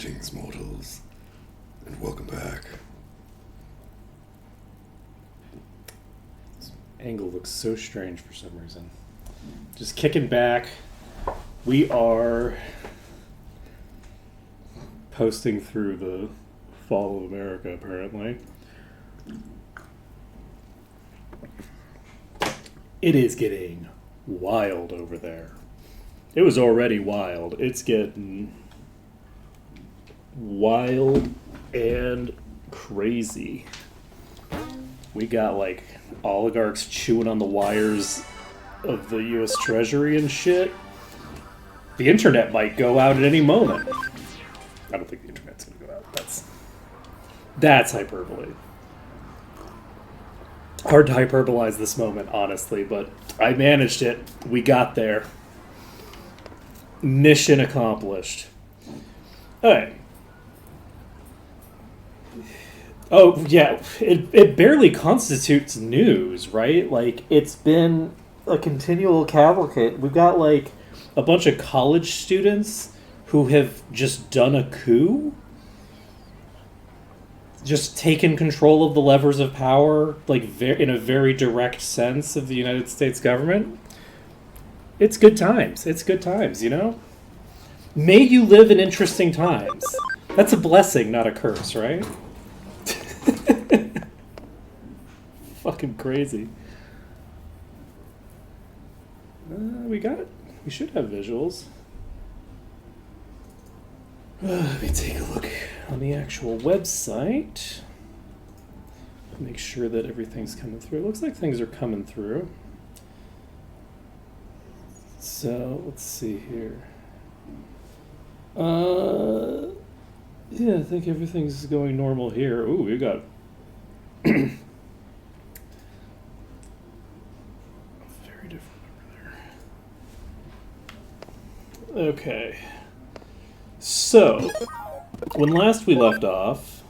Greetings, mortals, and welcome back. This angle looks so strange for some reason. Just kicking back. We are posting through the fall of America, apparently. It is getting wild over there. It was already wild. It's getting wild and crazy. We got like oligarchs chewing on the wires of the US Treasury and shit. The internet might go out at any moment. I don't think the internet's gonna go out. That's hyperbole. Hard to hyperbolize this moment, honestly, but I managed it. We got there. Mission accomplished. Alright. Oh, yeah, it barely constitutes news, right? Like, it's been a continual cavalcade. We've got, like, a bunch of college students who have just done a coup. Just taken control of the levers of power, like, in a very direct sense of the United States government. It's good times. It's good times, you know? May you live in interesting times. That's a blessing, not a curse, right? Fucking crazy. We should have visuals. Let me take a look on the actual website. Make sure that everything's coming through. It looks like things are coming through. So, let's see here. Yeah, I think everything's going normal here. Ooh, we got very different over there. Okay. So, when last we left off,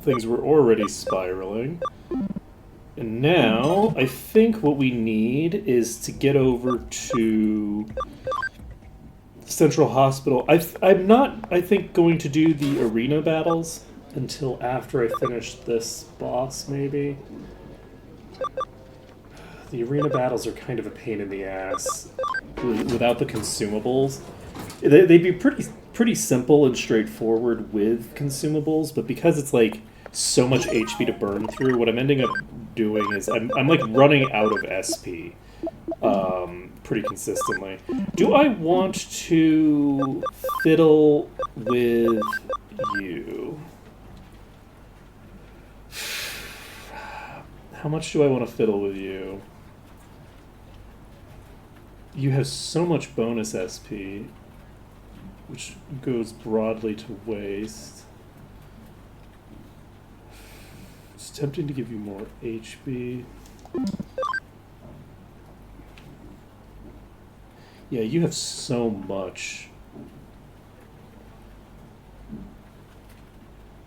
things were already spiraling. And now, I think what we need is to get over to Central Hospital. I'm not, I think, going to do the arena battles until after I finish this boss, maybe. The arena battles are kind of a pain in the ass without the consumables. They'd be pretty simple and straightforward with consumables, but because it's like so much HP to burn through, what I'm ending up doing is I'm like running out of SP pretty consistently. Do I want to fiddle with you? How much do I want to fiddle with you? You have so much bonus SP, which goes broadly to waste. It's tempting to give you more HP. Yeah, you have so much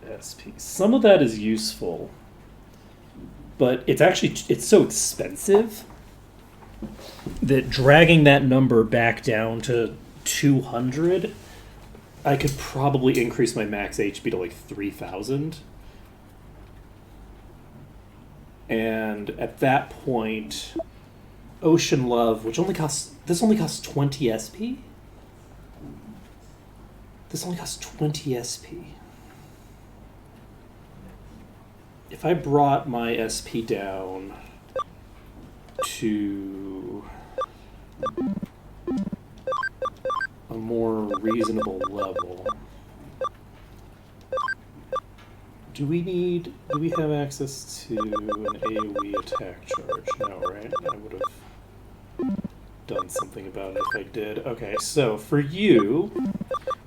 SP. Some of that is useful, but it's so expensive that dragging that number back down to 200, I could probably increase my max HP to like 3,000. And at that point, Ocean Love, which only costs 20 SP? This only costs 20 SP. If I brought my SP down to a more reasonable level, do we have access to an AoE attack charge? No, right? I would have done something about it if I did. Okay, so for you,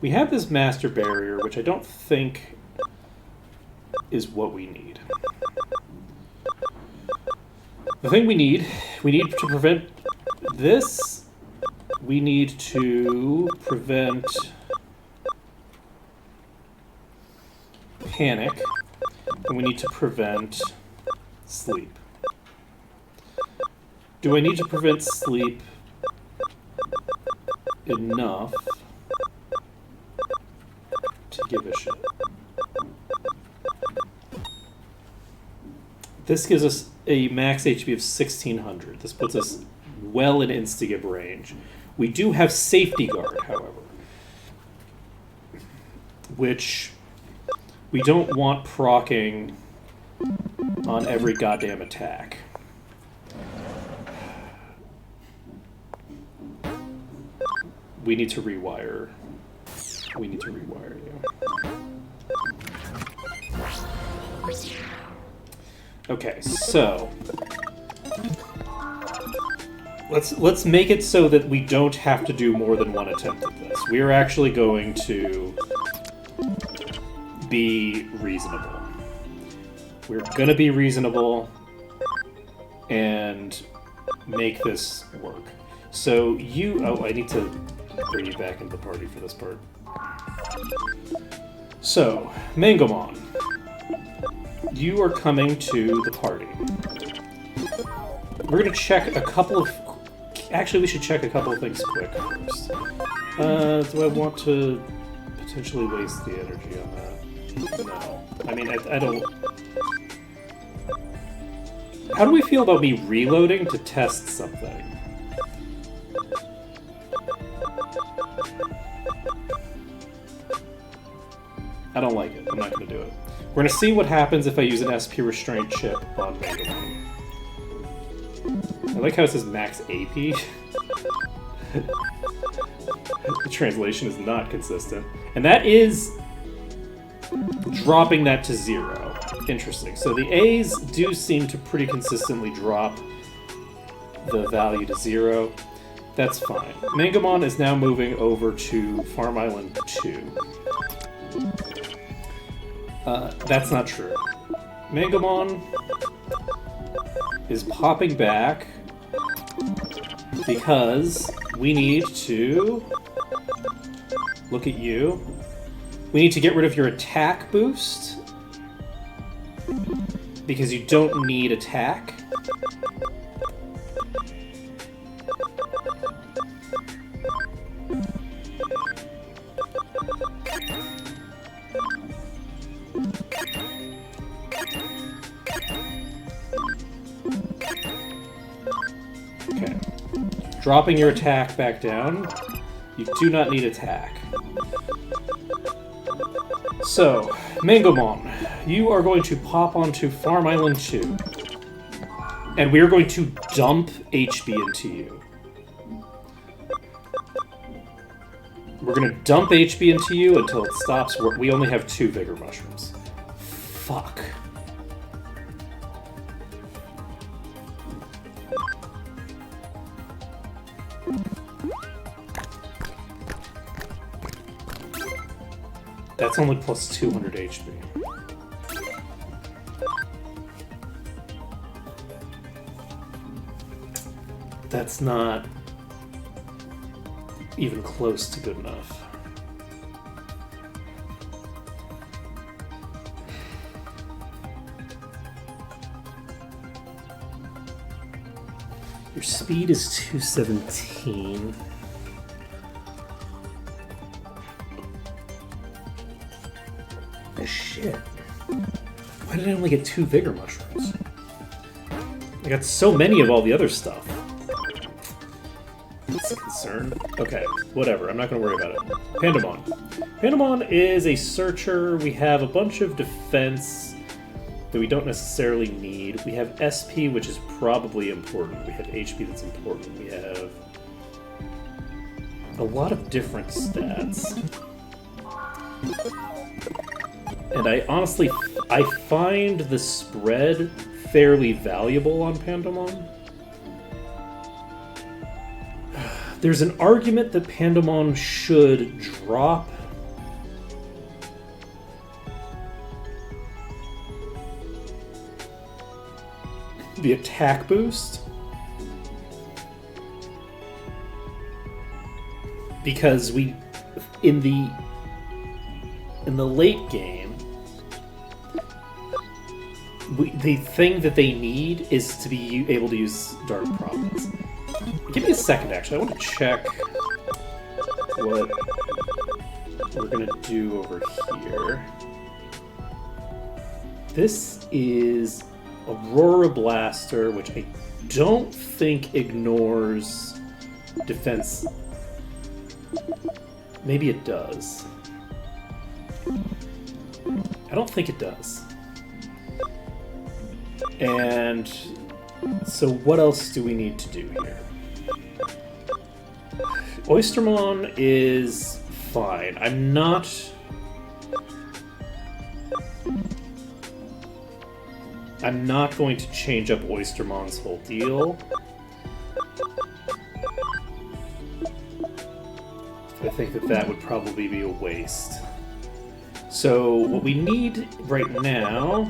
we have this Master Barrier, which I don't think is what we need. The thing we need to prevent this, we need to prevent panic, and we need to prevent sleep. Do I need to prevent sleep enough give a shit. This gives us a max HP of 1600. This puts us well in Instigib range. We do have Safety Guard, however, which we don't want proccing on every goddamn attack. We need to rewire. We need to rewire you. Okay, so let's make it so that we don't have to do more than one attempt at this. We are actually going to be reasonable. We're gonna be reasonable and make this work. So I need to bring you back into the party for this part. So, Mangomon, you are coming to the party. We're gonna check a couple of... Actually, we should check a couple of things quick first. Do I want to potentially waste the energy on that? No. I mean, I don't... How do we feel about me reloading to test something? I don't like it. I'm not going to do it. We're going to see what happens if I use an SP restraint chip on Mangomon. I like how it says max AP. The translation is not consistent. And that is dropping that to 0. Interesting. So the A's do seem to pretty consistently drop the value to 0. That's fine. Mangomon is now moving over to Farm Island 2. That's not true. Mangomon is popping back because we need to look at you. We need to get rid of your attack boost because you don't need attack. Okay. Dropping your attack back down. You do not need attack. So, Mangomon, you are going to pop onto Farm Island 2. And we are going to dump HP into you. We're going to dump HP into you until it stops. We only have 2 Vigor Mushrooms. Fuck. That's only plus 200 HP. That's not even close to good enough. Your speed is 217. Shit. Why did I only get 2 Vigor Mushrooms? I got so many of all the other stuff. That's a concern. Okay, whatever. I'm not going to worry about it. Pandamon. Pandamon is a searcher. We have a bunch of defense that we don't necessarily need. We have SP, which is probably important. We have HP that's important. We have a lot of different stats. And I honestly, I find the spread fairly valuable on Pandamon. There's an argument that Pandamon should drop the attack boost because we, in the late game, the thing that they need is to be able to use Dark Providence. Give me a second, actually. I want to check what we're gonna do over here. This is Aurora Blaster, which I don't think ignores defense. Maybe it does. I don't think it does. And so what else do we need to do here? Oystermon is fine. I'm not going to change up Oystermon's whole deal. I think that would probably be a waste. So what we need right now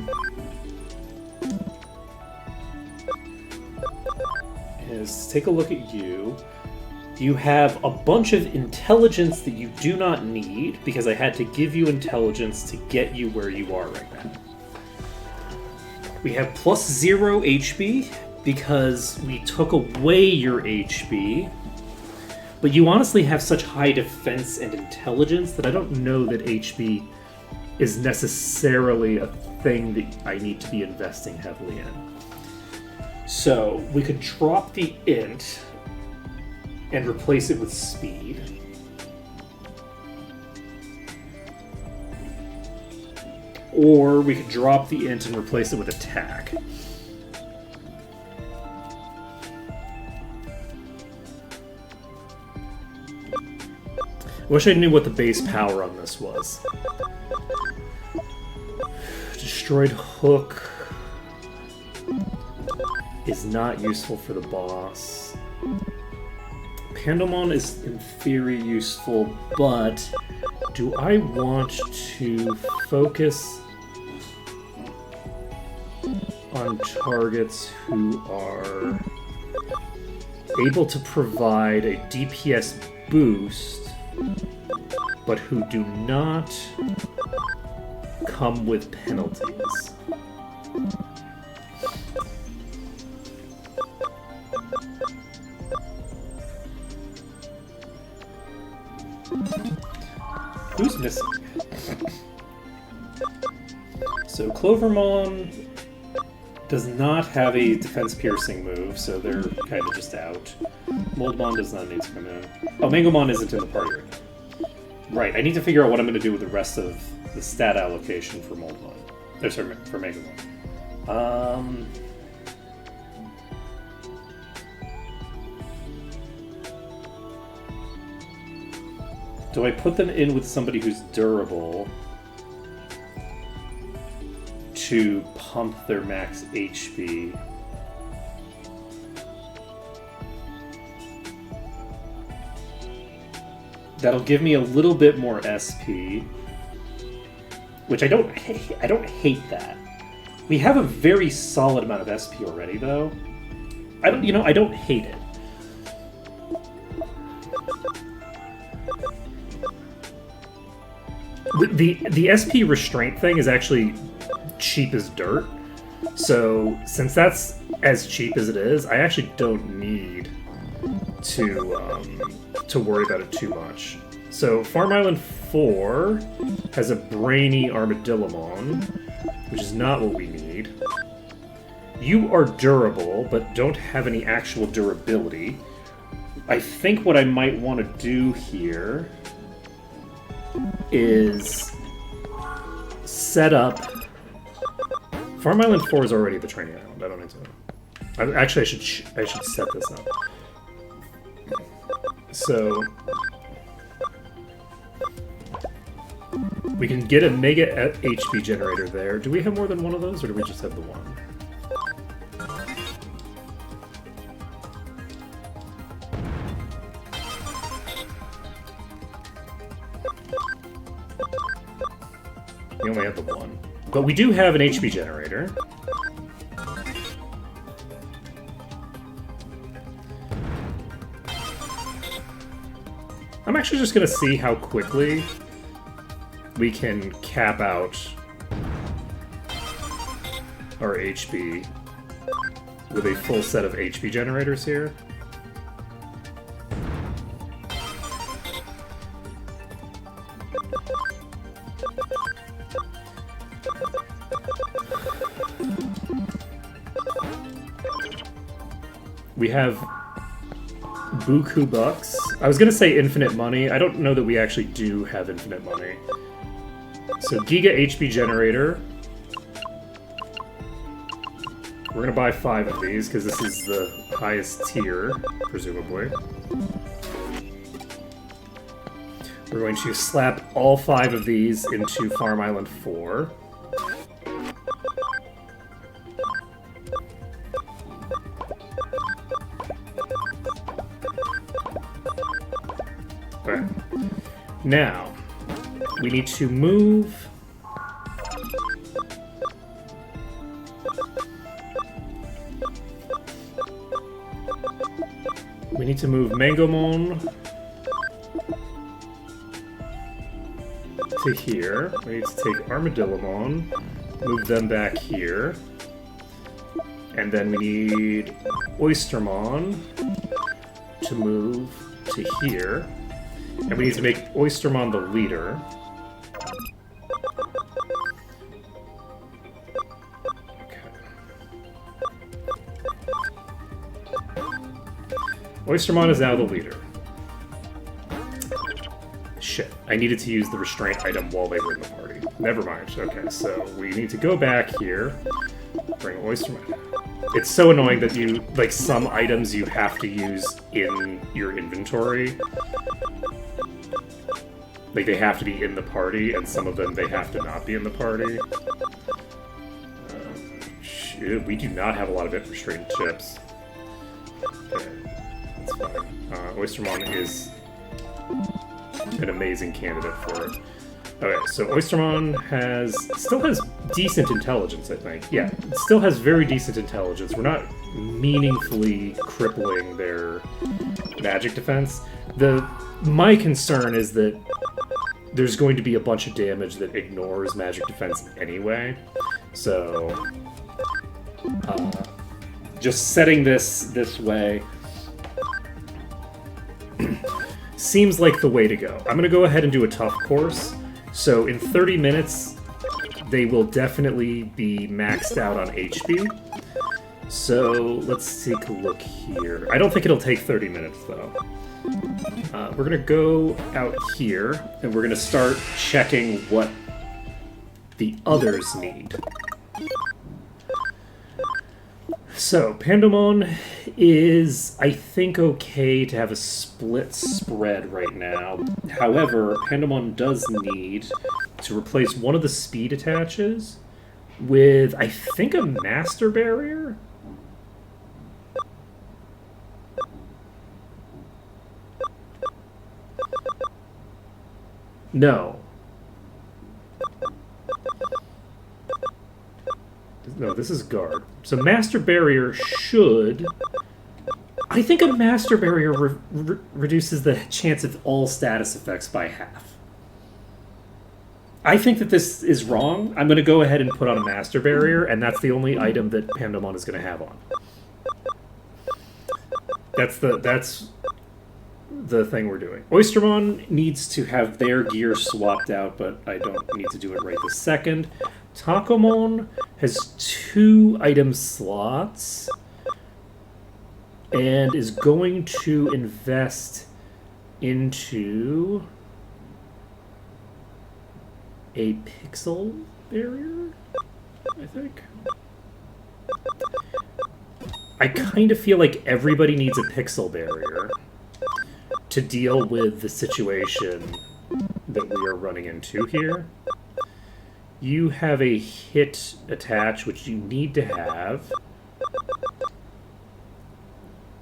is take a look at you. You have a bunch of intelligence that you do not need because I had to give you intelligence to get you where you are right now. We have +0 HB because we took away your HB. But you honestly have such high defense and intelligence that I don't know that HB is necessarily a thing that I need to be investing heavily in. So we could drop the int and replace it with speed. Or we could drop the int and replace it with attack. I wish I knew what the base power on this was. Destroyed Hook is not useful for the boss. Pandemon is in theory useful, but do I want to focus on targets who are able to provide a DPS boost but who do not come with penalties? Who's missing? So Clovermon does not have a defense piercing move, so they're kind of just out. Moldmon does not need to come in. Oh, Mangomon isn't in the party right now. Right, I need to figure out what I'm going to do with the rest of the stat allocation for Moldmon. Sorry, for Mangomon. Do I put them in with somebody who's durable to pump their max HP? That'll give me a little bit more SP, which I don't hate that. We have a very solid amount of SP already, though. I don't hate it. The SP restraint thing is actually cheap as dirt. So since that's as cheap as it is, I actually don't need to worry about it too much. So Farm Island 4 has a brainy Armadillomon, which is not what we need. You are durable, but don't have any actual durability. I think what I might want to do here is set up... Farm Island 4 is already the training island. I don't need to... Actually, I should set this up. So... we can get a Mega HP generator there. Do we have more than one of those, or do we just have the one? We only have the one. But we do have an HP generator. I'm actually just going to see how quickly we can cap out our HP with a full set of HP generators here. We have Buku Bucks. I was gonna say infinite money. I don't know that we actually do have infinite money. So Giga HP Generator. We're gonna buy 5 of these because this is the highest tier, presumably. We're going to slap all 5 of these into Farm Island 4. Okay. Now, we need to move... We need to move Mangomon to here. We need to take Armadillomon, move them back here. And then we need Oystermon to move to here. And we need to make Oystermon the leader. Oystermon is now the leader. Shit, I needed to use the restraint item while they were in the party. Never mind. Okay, so we need to go back here. Bring Oystermon. It's so annoying that you, like, some items you have to use in your inventory. Like, they have to be in the party, and some of them they have to not be in the party. Shit, we do not have a lot of restraint chips. Okay. That's fine. Oystermon is an amazing candidate for it. Okay, so Oystermon still has decent intelligence, I think. Yeah, it still has very decent intelligence. We're not meaningfully crippling their magic defense. My concern is that there's going to be a bunch of damage that ignores magic defense anyway. So, just setting this way seems like the way to go. I'm going to go ahead and do a tough course. So in 30 minutes, they will definitely be maxed out on HP. So let's take a look here. I don't think it'll take 30 minutes, though. We're going to go out here, and we're going to start checking what the others need. So, Pandemon is, I think, okay to have a split spread right now. However, Pandemon does need to replace one of the speed attaches with, I think, a Master Barrier? No. No, this is Guard. So Master Barrier should... I think a Master Barrier reduces the chance of all status effects by half. I think that this is wrong. I'm going to go ahead and put on a Master Barrier, and that's the only item that Pandemon is going to have on. That's the thing we're doing. Oystermon needs to have their gear swapped out, but I don't need to do it right this second. Takomon has 2 item slots and is going to invest into a pixel barrier, I think. I kind of feel like everybody needs a pixel barrier to deal with the situation that we are running into here. You have a hit attach, which you need to have.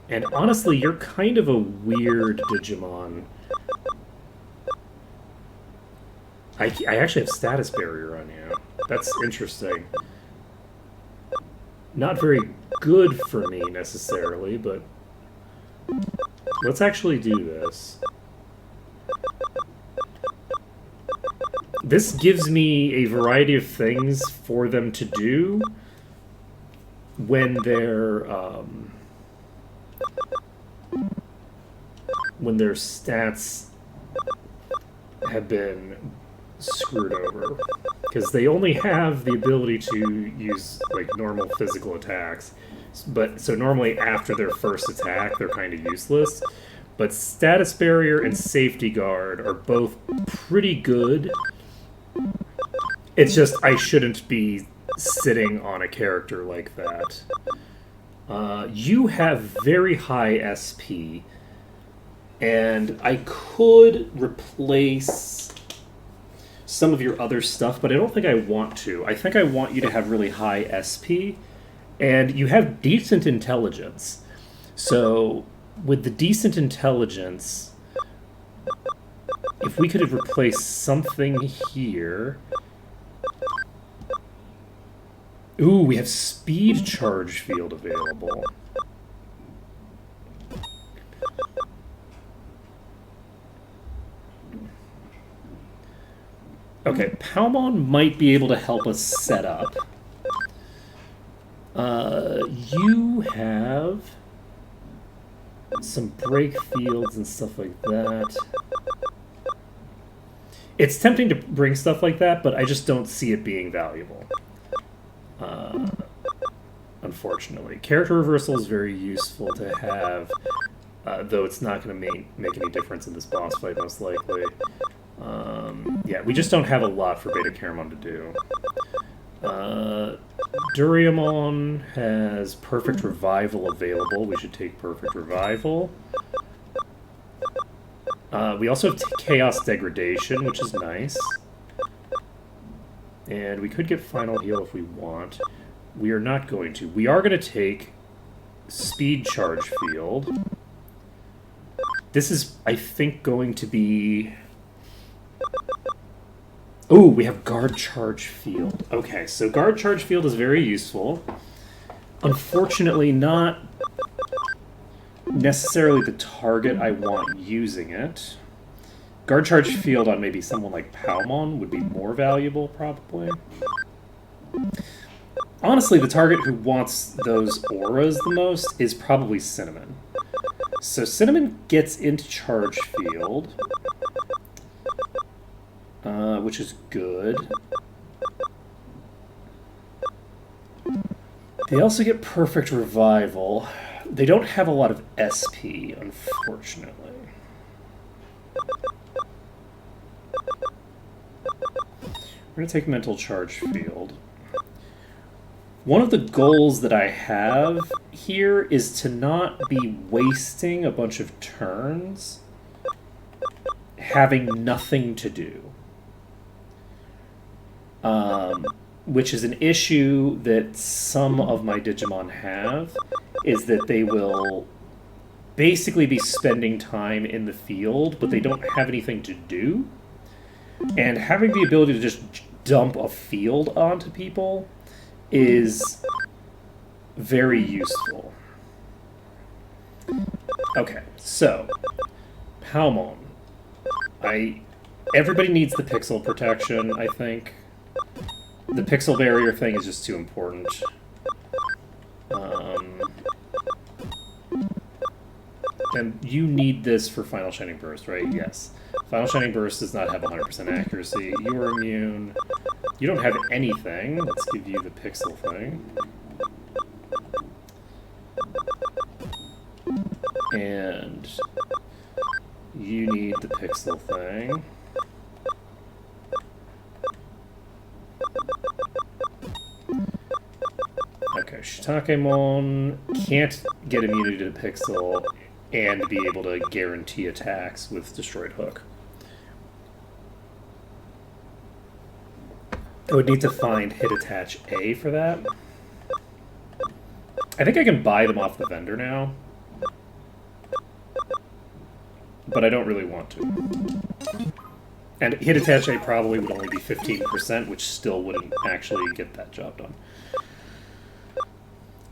And honestly, you're kind of a weird Digimon. I actually have status barrier on you. That's interesting. Not very good for me, necessarily, but... let's actually do this. This gives me a variety of things for them to do when their stats have been screwed over. Because they only have the ability to use, like, normal physical attacks. But so normally after their first attack, they're kind of useless. But Status Barrier and Safety Guard are both pretty good. It's just I shouldn't be sitting on a character like that. You have very high SP, and I could replace some of your other stuff, but I don't think I want to. I think I want you to have really high SP, and you have decent intelligence. So with the decent intelligence, if we could have replaced something here... Ooh, we have Speed Charge Field available. Okay, Palmon might be able to help us set up. You have some break fields and stuff like that. It's tempting to bring stuff like that, but I just don't see it being valuable. Unfortunately. Character reversal is very useful to have, though it's not going to make any difference in this boss fight, most likely. Yeah, we just don't have a lot for Beta Caramon to do. Duriamon has Perfect Revival available. We should take Perfect Revival. We also have Chaos Degradation, which is nice. And we could get Final Heal if we want. We are not going to. We are going to take Speed Charge Field. This is, I think, going to be... Oh, we have Guard Charge Field. Okay, so Guard Charge Field is very useful. Unfortunately, not necessarily the target I want using it. Guard Charge Field on maybe someone like Palmon would be more valuable, probably. Honestly, the target who wants those auras the most is probably Cinnamon. So Cinnamon gets into Charge Field, which is good. They also get Perfect Revival. They don't have a lot of SP, unfortunately. We're going to take Mental Charge Field. One of the goals that I have here is to not be wasting a bunch of turns having nothing to do. Which is an issue that some of my Digimon have, is that they will basically be spending time in the field, but they don't have anything to do. And having the ability to just dump a field onto people is very useful. Okay, so Palmon. Everybody needs the pixel protection, I think. The pixel barrier thing is just too important. And you need this for Final Shining Burst, right? Yes. Final Shining Burst does not have 100% accuracy. You are immune. You don't have anything. Let's give you the pixel thing. And you need the pixel thing. Okay, Shitakemon can't get immunity to pixel and be able to guarantee attacks with Destroyed Hook. I would need to find Hit Attach A for that. I think I can buy them off the vendor now. But I don't really want to. And Hit Attach A probably would only be 15%, which still wouldn't actually get that job done.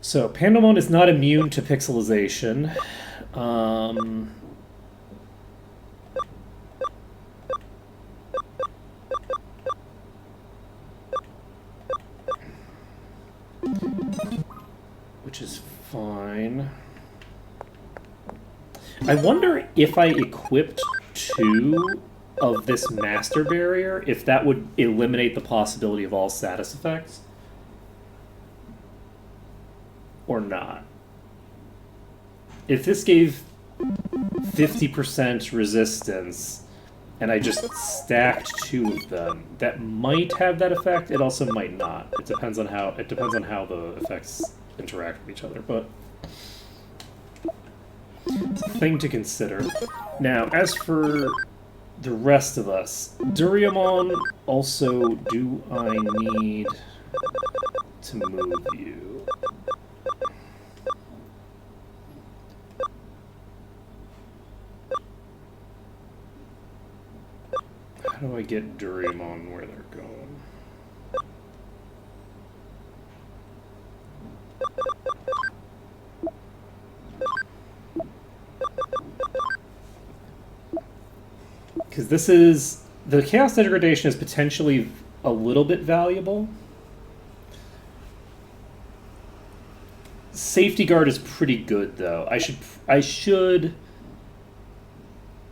So, Pandemon is not immune to pixelization. Which is fine. I wonder if I equipped 2 of this Master Barrier, if that would eliminate the possibility of all status effects. or not. If this gave 50% resistance and I just stacked two of them, that might have that effect. It also might not. It depends on how the effects interact with each other, but it's a thing to consider. Now, as for the rest of us, Duriamon, also, do I need to move you? How do I get Duriamon where they're going? Because this is... The Chaos Degradation is potentially a little bit valuable. Safety Guard is pretty good, though. I should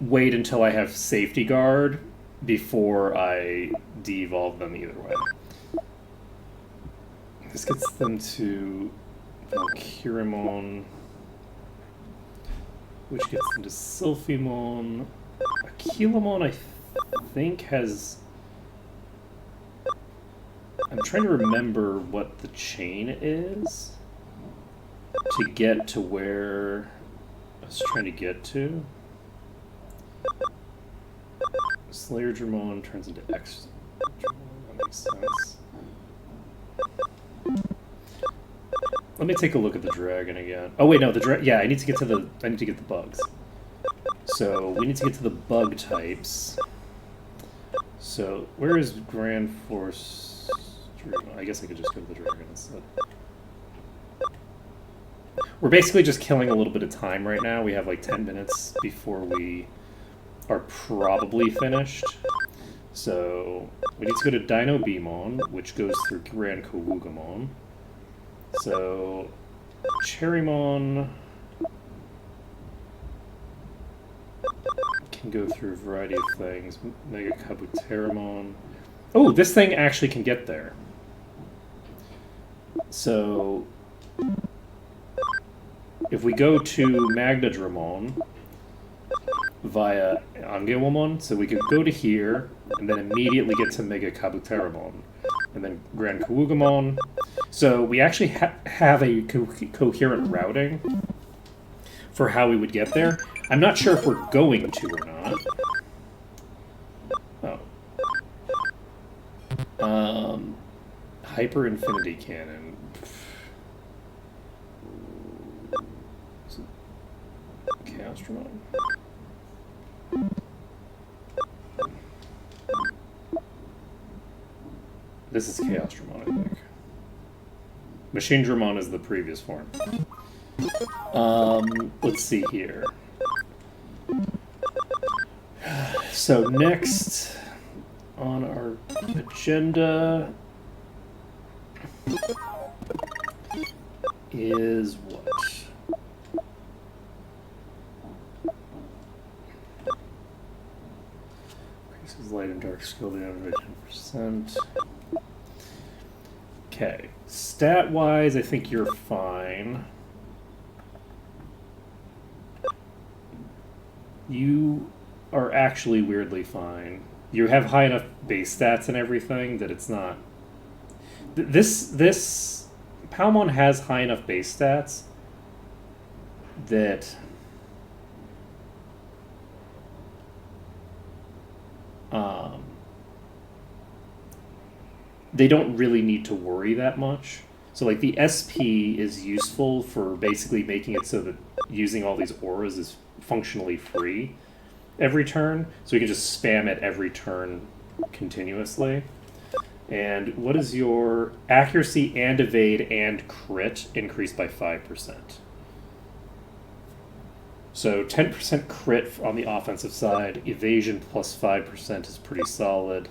wait until I have Safety Guard before I de-evolve them either way. This gets them to Valkyrimon, which gets them to Sylphimon. Aquilamon, I think, has... I'm trying to remember what the chain is to get to where I was trying to get to. Slayer Dramon turns into X. That makes sense. Let me take a look at the dragon again. Oh wait, no, yeah, I need to get the bugs. So we need to get to the bug types. So where is Grand Force? I guess I could just go to the dragon instead. We're basically just killing a little bit of time right now. We have like 10 minutes before we are probably finished. So we need to go to Dino Beamon, which goes through Grand Kawugamon. So Cherrymon can go through a variety of things. Mega Kabuterimon. Oh, this thing actually can get there. So if we go to Magnadramon via Angewomon, so we could go to here and then immediately get to Mega Kabuterimon and then Grand Kawugamon. So we actually have a coherent routing for how we would get there. I'm not sure if we're going to or not. Oh. Hyper Infinity Cannon. Chaos Dramon. This is Chaos Dramon, I think. Machine Dramon is the previous form. Let's see here. So next on our agenda is what? Increases light and dark skill damage by 10%. Okay. Stat-wise, I think you're fine. You are actually weirdly fine. You have high enough base stats and everything that it's not... This Palmon has high enough base stats that they don't really need to worry that much. So like the SP is useful for basically making it so that using all these auras is functionally free every turn. So we can just spam it every turn continuously. And what is your accuracy and evade and crit increased by 5%? So 10% crit on the offensive side, evasion plus 5% is pretty solid.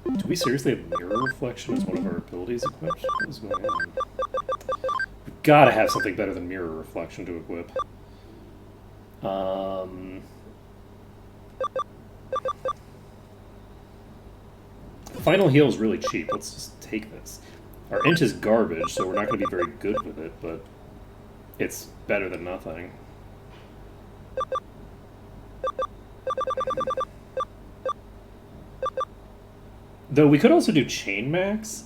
Do we seriously have Mirror Reflection as one of our abilities equipped? What is going on? We've got to have something better than Mirror Reflection to equip. Final Heal is really cheap. Let's just take this. Our int is garbage, so we're not going to be very good with it, but it's better than nothing. Though we could also do chain max.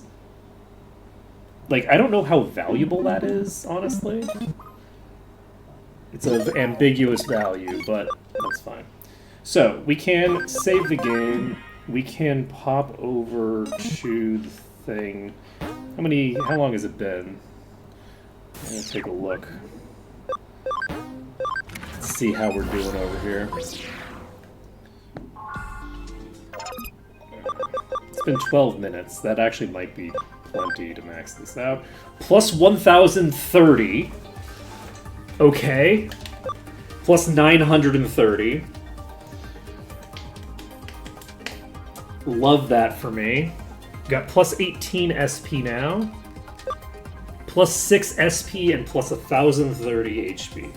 Like, I don't know how valuable that is, honestly. It's of ambiguous value, but that's fine. So, we can save the game. We can pop over to the thing. How long has it been? I'm gonna take a look. Let's see how we're doing over here. It's been 12 minutes. That actually might be plenty to max this out. Plus 1,030. Okay. Plus 930. Love that for me. Got plus 18 SP now. Plus 6 SP and plus 1,030 HP.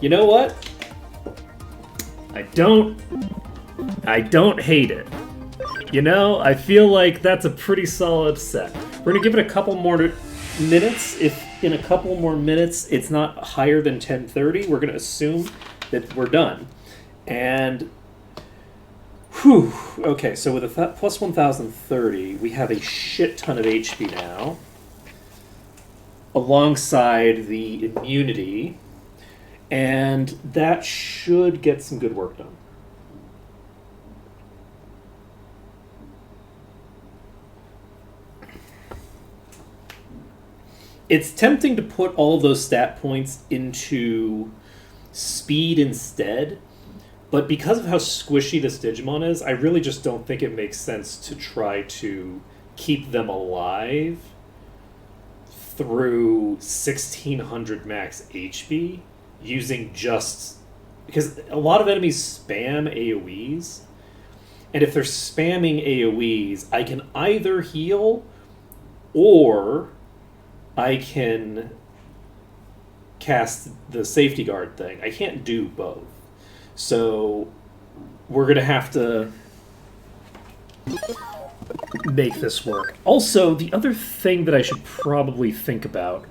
You know what? I don't hate it. You know, I feel like that's a pretty solid set. We're gonna give it a couple more minutes. If in a couple more minutes it's not higher than 1030, we're gonna assume that we're done. And whew, okay, so with a plus 1,030, we have a shit ton of HP now, alongside the immunity, and that should get some good work done. It's tempting to put all of those stat points into speed instead, but because of how squishy this Digimon is, I really just don't think it makes sense to try to keep them alive through 1,600 max HP using just... Because a lot of enemies spam AoEs, and if they're spamming AoEs, I can either heal or I can cast the safety guard thing. I can't do both. So we're going to have to make this work. Also, the other thing that I should probably think about,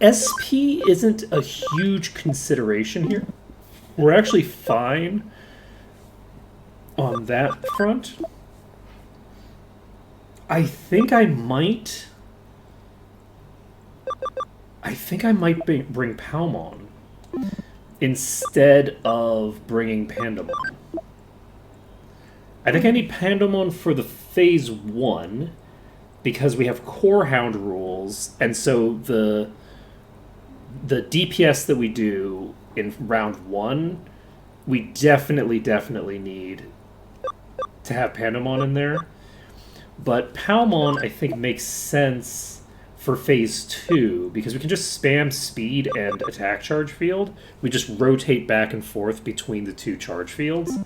SP isn't a huge consideration here. We're actually fine on that front. I think I might bring Palmon instead of bringing Pandemon. I think I need Pandemon for the phase 1 because we have Core Hound rules, and so the DPS that we do in round 1, we definitely need to have Pandemon in there. But Palmon, I think, makes sense for phase 2, because we can just spam speed and attack charge field. We just rotate back and forth between the two charge fields.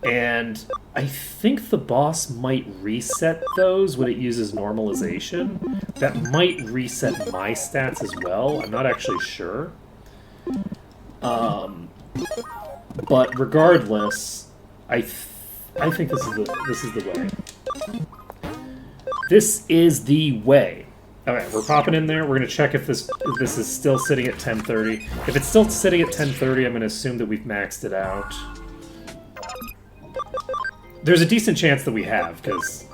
And I think the boss might reset those when it uses normalization. That might reset my stats as well. I'm not actually sure. But regardless, I think this is the way. This is the way. Okay, we're popping in there. We're going to check if this is still sitting at 1030. If it's still sitting at 1030, I'm going to assume that we've maxed it out. There's a decent chance that we have, because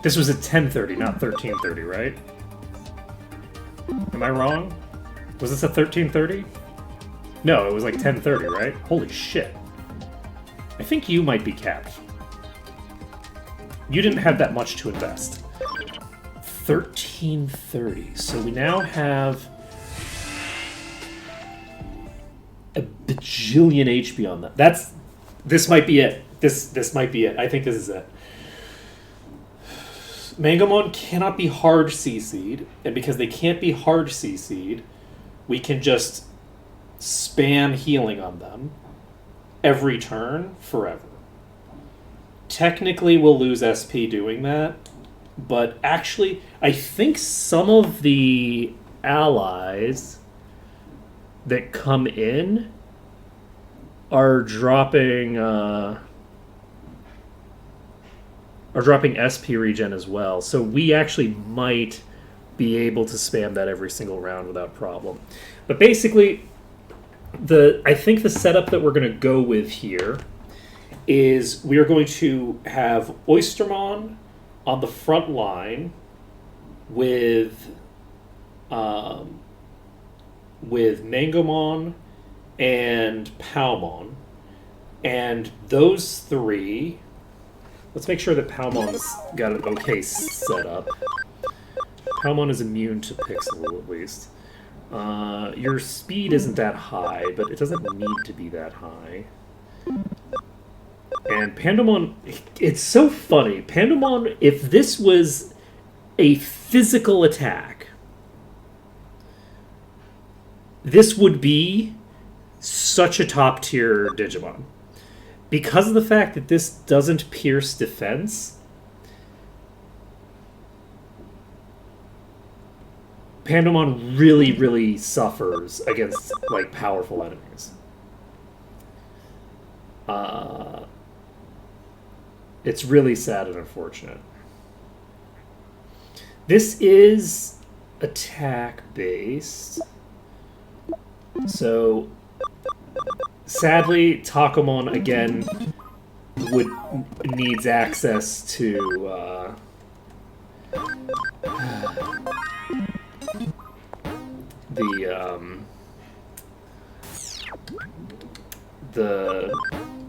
this was at 1030, not 1330, right? Am I wrong? Was this at 1330? No, it was like 1030, right? Holy shit. I think you might be capped. You didn't have that much to invest. 1330. So we now have a bajillion HP on that. This might be it. This might be it. I think this is it. Mangamon cannot be hard CC'd, and because they can't be hard CC'd, we can just spam healing on them every turn forever. Technically, we'll lose SP doing that, but actually, I think some of the allies that come in are dropping are dropping SP regen as well. So we actually might be able to spam that every single round without problem. But basically, I think the setup that we're going to go with here is we are going to have Oystermon on the front line with Mangomon and Palmon, and those three. Let's make sure that Palmon's got an okay setup. Palmon is immune to Pixel at least. Your speed isn't that high, but it doesn't need to be that high. And Pandemon, it's so funny. Pandemon, if this was a physical attack, this would be such a top tier Digimon. Because of the fact that this doesn't pierce defense, Pandemon really, really suffers against like powerful enemies. It's really sad and unfortunate. This is attack based, so sadly, Takomon again needs access to the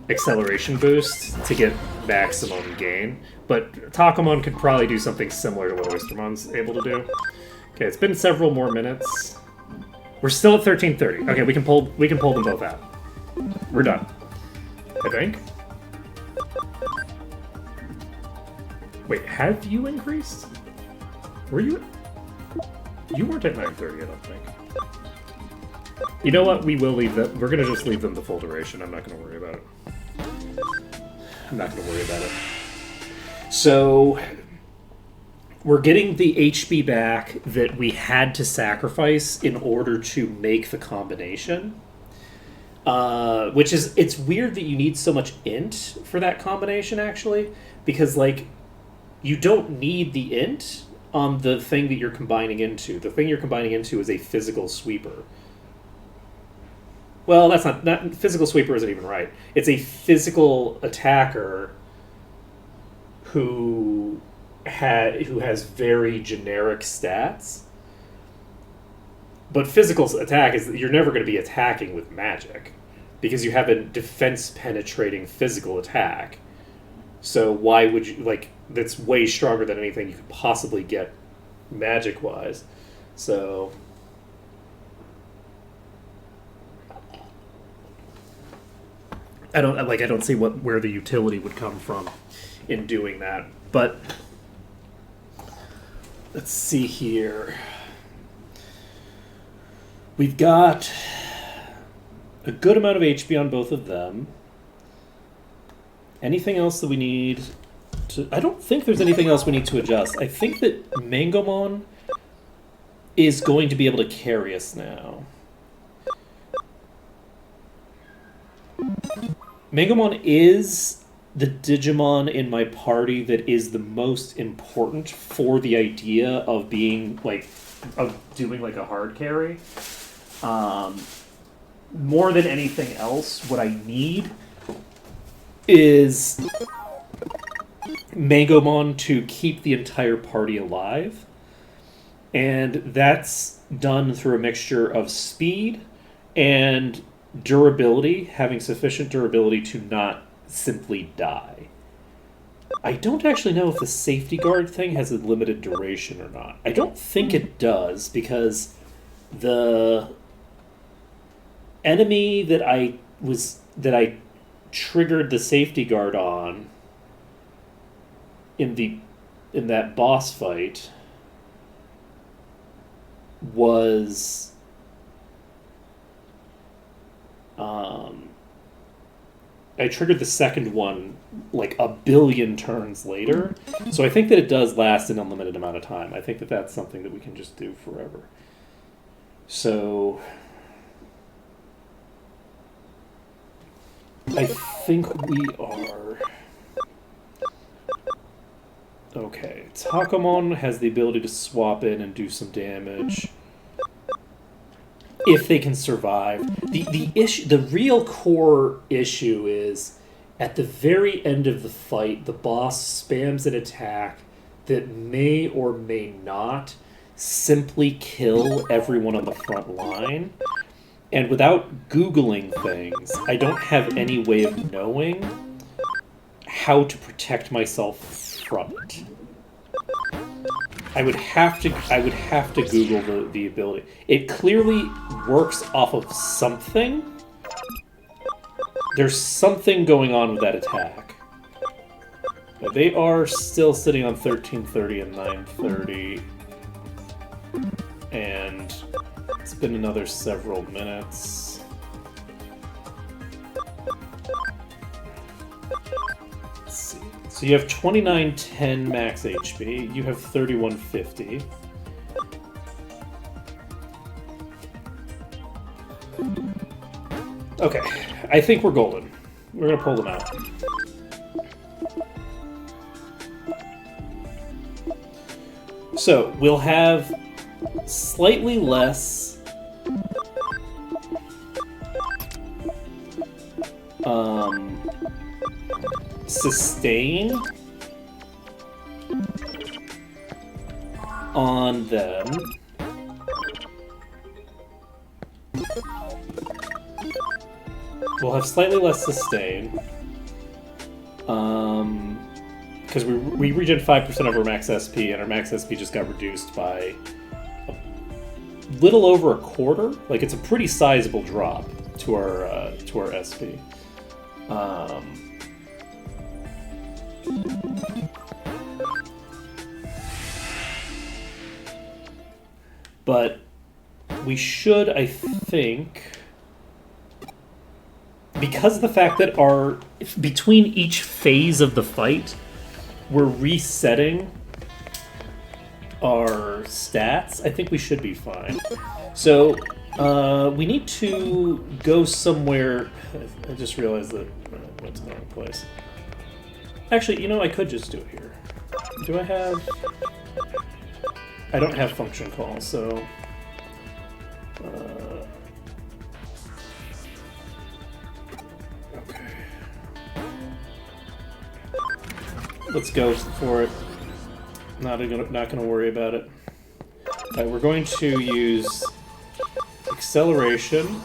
acceleration boost to get maximum gain. But Takomon could probably do something similar to what Oystermon's able to do. Okay, it's been several more minutes. We're still at 1330. Okay, we can pull them both out. We're done. I think. Wait, have you increased? Were you? You weren't at 930, I don't think. You know what? We will leave that. We're gonna just leave them the full duration. I'm not gonna worry about it. I'm not gonna worry about it. So we're getting the HB back that we had to sacrifice in order to make the combination. Which is, it's weird that you need so much int for that combination, actually, because, like, you don't need the int on the thing that you're combining into. The thing you're combining into is a physical sweeper. Well, that's not physical sweeper isn't even right. It's a physical attacker who has very generic stats. But physical attack is, you're never going to be attacking with magic because you have a defense-penetrating physical attack. So why would you, like, that's way stronger than anything you could possibly get magic-wise. So I don't see where the utility would come from in doing that. But let's see here. We've got a good amount of HP on both of them. Anything else that we need to... I don't think there's anything else we need to adjust. I think that Mangomon is going to be able to carry us now. Mangomon is the Digimon in my party that is the most important for the idea of being, like, of doing, like, a hard carry. More than anything else, what I need is Mangomon to keep the entire party alive. And that's done through a mixture of speed and durability, having sufficient durability to not simply die. I don't actually know if the safety guard thing has a limited duration or not. I don't think it does, because the enemy that I triggered the safety guard on in that boss fight was I triggered the second one like a billion turns later, so I think that it does last an unlimited amount of time. I think that that's something that we can just do forever. So I think we are Okay, Takamon has the ability to swap in and do some damage if they can survive. The real core issue is at the very end of the fight, the boss spams an attack that may or may not simply kill everyone on the front line. And without Googling things, I don't have any way of knowing how to protect myself from it. I would have to Google the ability. It clearly works off of something. There's something going on with that attack. But they are still sitting on 1330 and 930. And it's been another several minutes. Let's see. So you have 2910 max HP. You have 3150. Okay, I think we're golden. We're gonna pull them out. So we'll have slightly less sustain on them. We'll have slightly less sustain. Because we regen 5% of our max SP, and our max SP just got reduced by a little over a quarter. Like, it's a pretty sizable drop to our SP. But we should, I think, because of the fact that between each phase of the fight, we're resetting our stats, I think we should be fine. So, we need to go somewhere. I just realized that I went to the wrong place. Actually, you know, I could just do it here. Do I have... I don't have function call, so... okay. Let's go for it. Not gonna worry about it. Alright, we're going to use acceleration,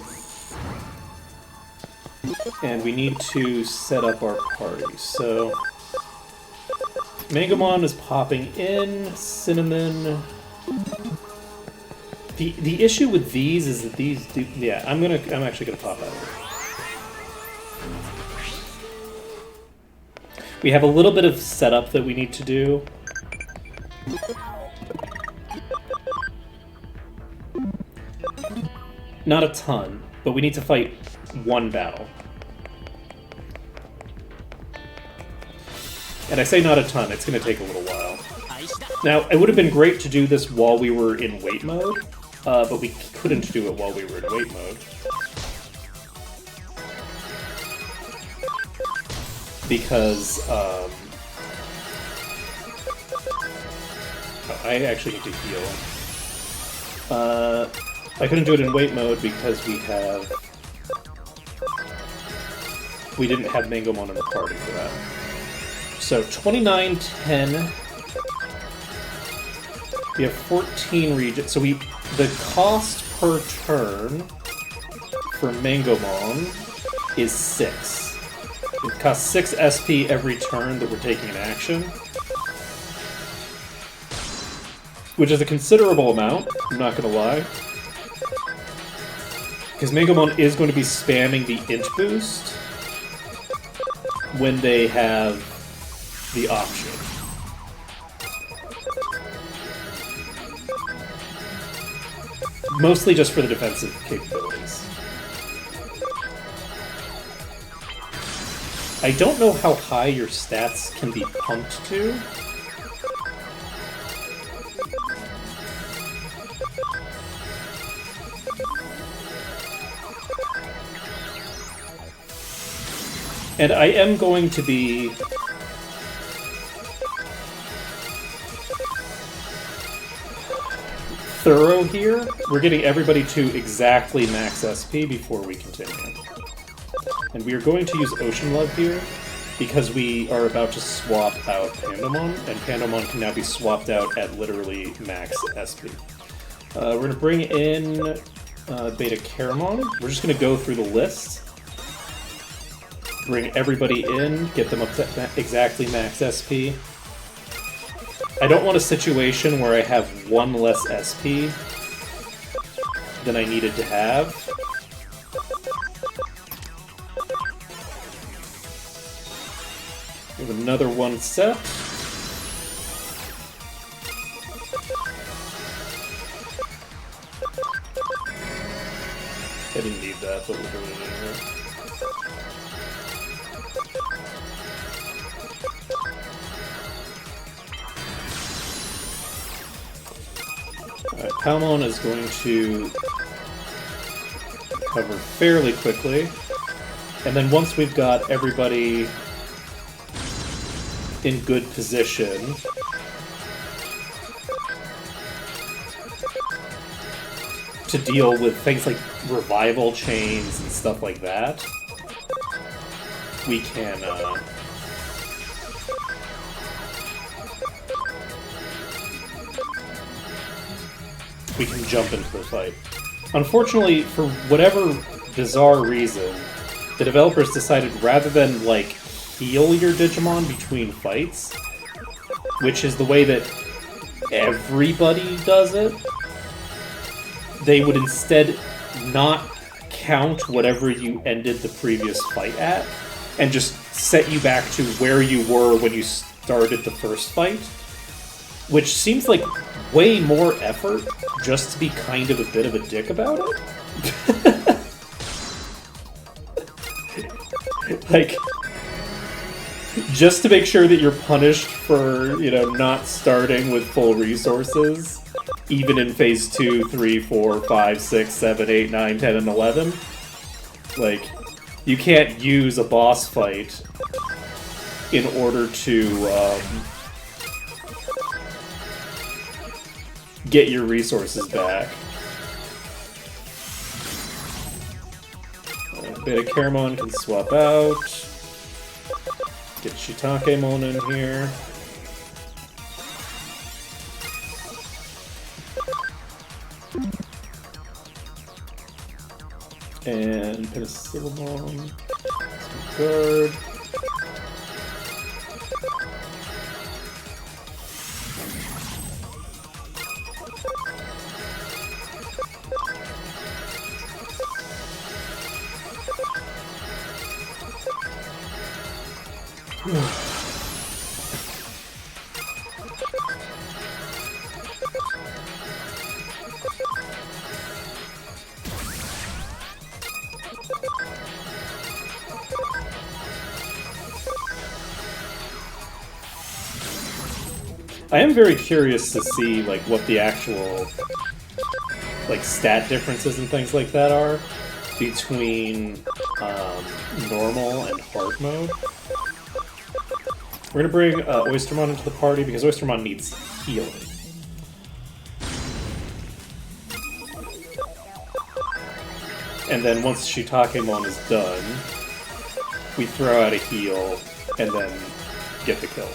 and we need to set up our party. So Mangamon is popping in. Cinnamon. The issue with these is that these do, yeah, I'm actually gonna pop out of it. We have a little bit of setup that we need to do. Not a ton, but we need to fight one battle. And I say not a ton, it's going to take a little while. Now, it would have been great to do this while we were in wait mode, but we couldn't do it while we were in wait mode. Because, I actually need to heal. I couldn't do it in wait mode because we didn't have Mangamon in the party for that. So 2910. We have 14 regen. So the cost per turn for Mangamon is 6. It costs 6 SP every turn that we're taking an action. Which is a considerable amount, I'm not gonna lie. Because Mangamon is going to be spamming the int boost when they have the option. Mostly just for the defensive capabilities. I don't know how high your stats can be pumped to. And I am going to be thorough here. We're getting everybody to exactly max SP before we continue. And we are going to use Ocean Love here because we are about to swap out Pandemon, and Pandemon can now be swapped out at literally max SP. We're going to bring in Beta Caramon. We're just going to go through the list. Bring everybody in, get them up to exactly max SP. I don't want a situation where I have one less SP than I needed to have. We have another one set. I didn't need that, but we're doing it anyway. Alright, Palmon is going to cover fairly quickly. And then once we've got everybody in good position, to deal with things like revival chains and stuff like that, we can jump into the fight. Unfortunately, for whatever bizarre reason, the developers decided rather than, like, heal your Digimon between fights, which is the way that everybody does it, they would instead not count whatever you ended the previous fight at, and just set you back to where you were when you started the first fight, which seems like way more effort just to be kind of a bit of a dick about it. Like, just to make sure that you're punished for, you know, not starting with full resources, even in phase 2, 3, 4, 5, 6, 7, 8, 9, 10, and 11. Like, you can't use a boss fight in order to get your resources back. Beta Caramon can swap out. Get Shitakemon in here. And Penicillamon. Guard. I am very curious to see, like, what the actual, like, stat differences and things like that are between normal and hard mode. We're gonna bring Oystermon into the party because Oystermon needs healing. And then once Shitakemon is done, we throw out a heal and then get the kill.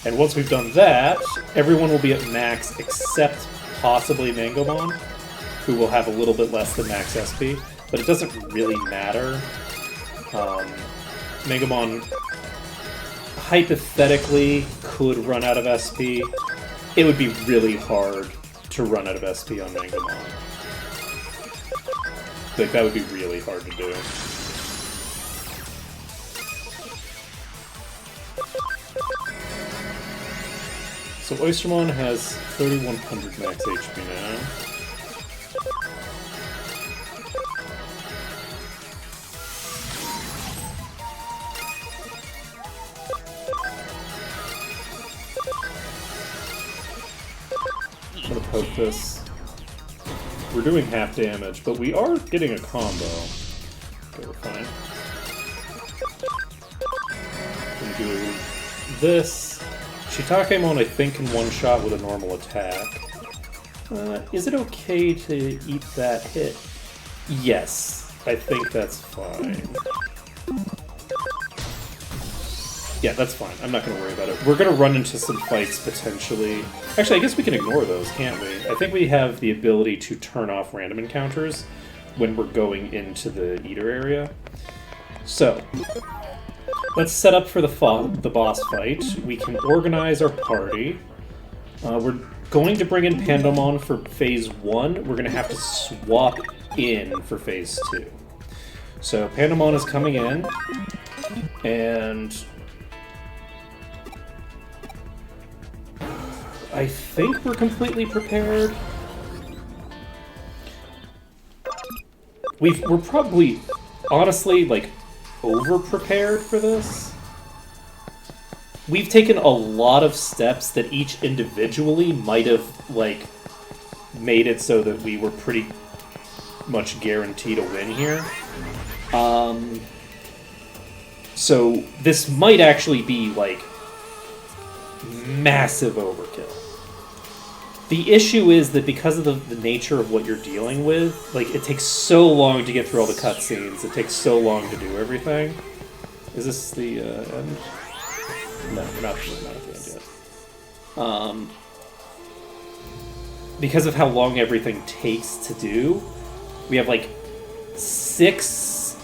And once we've done that, everyone will be at max except possibly Mangomon, who will have a little bit less than max SP, but it doesn't really matter. Mangomon hypothetically could run out of SP. It would be really hard to run out of SP on Mangomon. Like, that would be really hard to do. So Oystermon has 3100 max HP now. I'm gonna poke this. We're doing half damage, but we are getting a combo. Okay, we're fine. Gonna do this. Shitakemon, I think, can one-shot with a normal attack. Is it okay to eat that hit? Yes, I think that's fine. Yeah, that's fine. I'm not going to worry about it. We're going to run into some fights, potentially. Actually, I guess we can ignore those, can't we? I think we have the ability to turn off random encounters when we're going into the eater area. So, let's set up for the boss fight. We can organize our party. We're going to bring in Pandemon for Phase 1. We're going to have to swap in for Phase 2. So, Pandemon is coming in, and I think we're completely prepared. We're probably, honestly, like, over-prepared for this. We've taken a lot of steps that each individually might have, like, made it so that we were pretty much guaranteed a win here. So this might actually be, like, massive overkill. The issue is that because of the nature of what you're dealing with, like, it takes so long to get through all the cutscenes, it takes so long to do everything. Is this the end? No, we're not at the end yet. Because of how long everything takes to do, we have, like, 6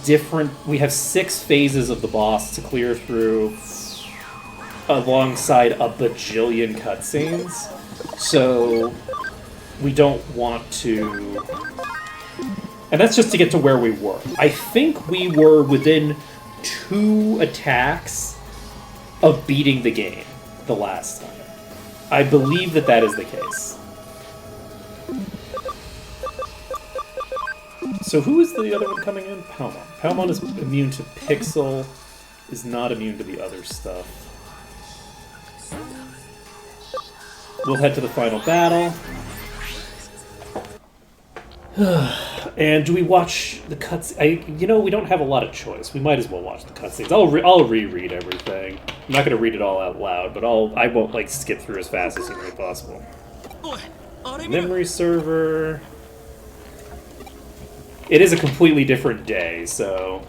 phases of the boss to clear through alongside a bajillion cutscenes. So, we don't want to... And that's just to get to where we were. I think we were within 2 attacks of beating the game the last time. I believe that that is the case. So who is the other one coming in? Palmon. Palmon is immune to Pixel, is not immune to the other stuff. We'll head to the final battle. And do we watch the cutscenes? You know, we don't have a lot of choice. We might as well watch the cutscenes. I'll reread everything. I'm not going to read it all out loud, but I won't, like, skip through as fast as humanly possible. Memory server. It is a completely different day, so...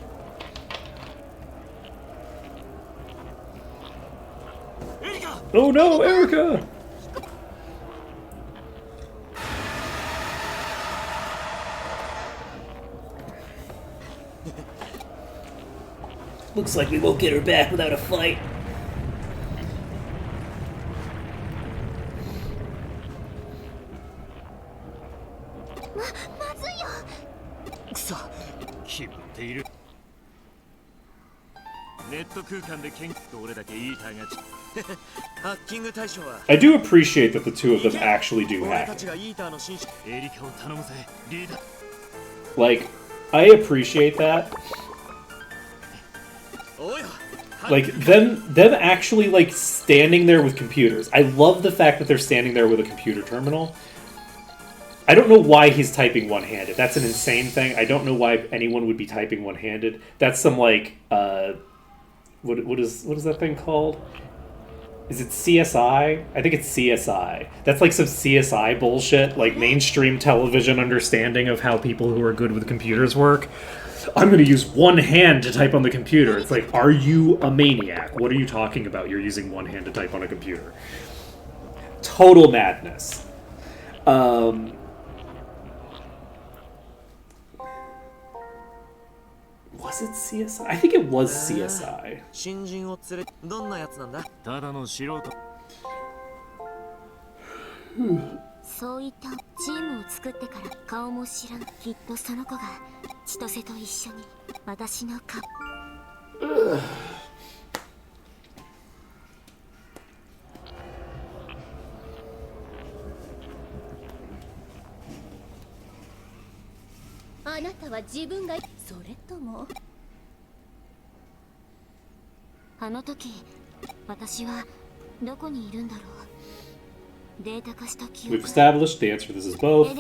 Oh no, Erica! Looks like we won't get her back without a fight. I do appreciate that the two of them actually do hack. Like, I appreciate that. Like, them actually, like, standing there with computers. I love the fact that they're standing there with a computer terminal. I don't know why he's typing one-handed. That's an insane thing. I don't know why anyone would be typing one-handed. That's some, like, what is that thing called? Is it CSI? I think it's CSI. That's like some CSI bullshit, like mainstream television understanding of how people who are good with computers work. I'm going to use one hand to type on the computer. It's like, are you a maniac? What are you talking about? You're using one hand to type on a computer. Total madness. Was it CSI? I think it was CSI. そういったチームを作ってから顔も知らん。きっとその子が千歳と一緒に私の顔。あなたは自分がそれともあの時私はどこにいるんだろう。 We've established the answer to this is both.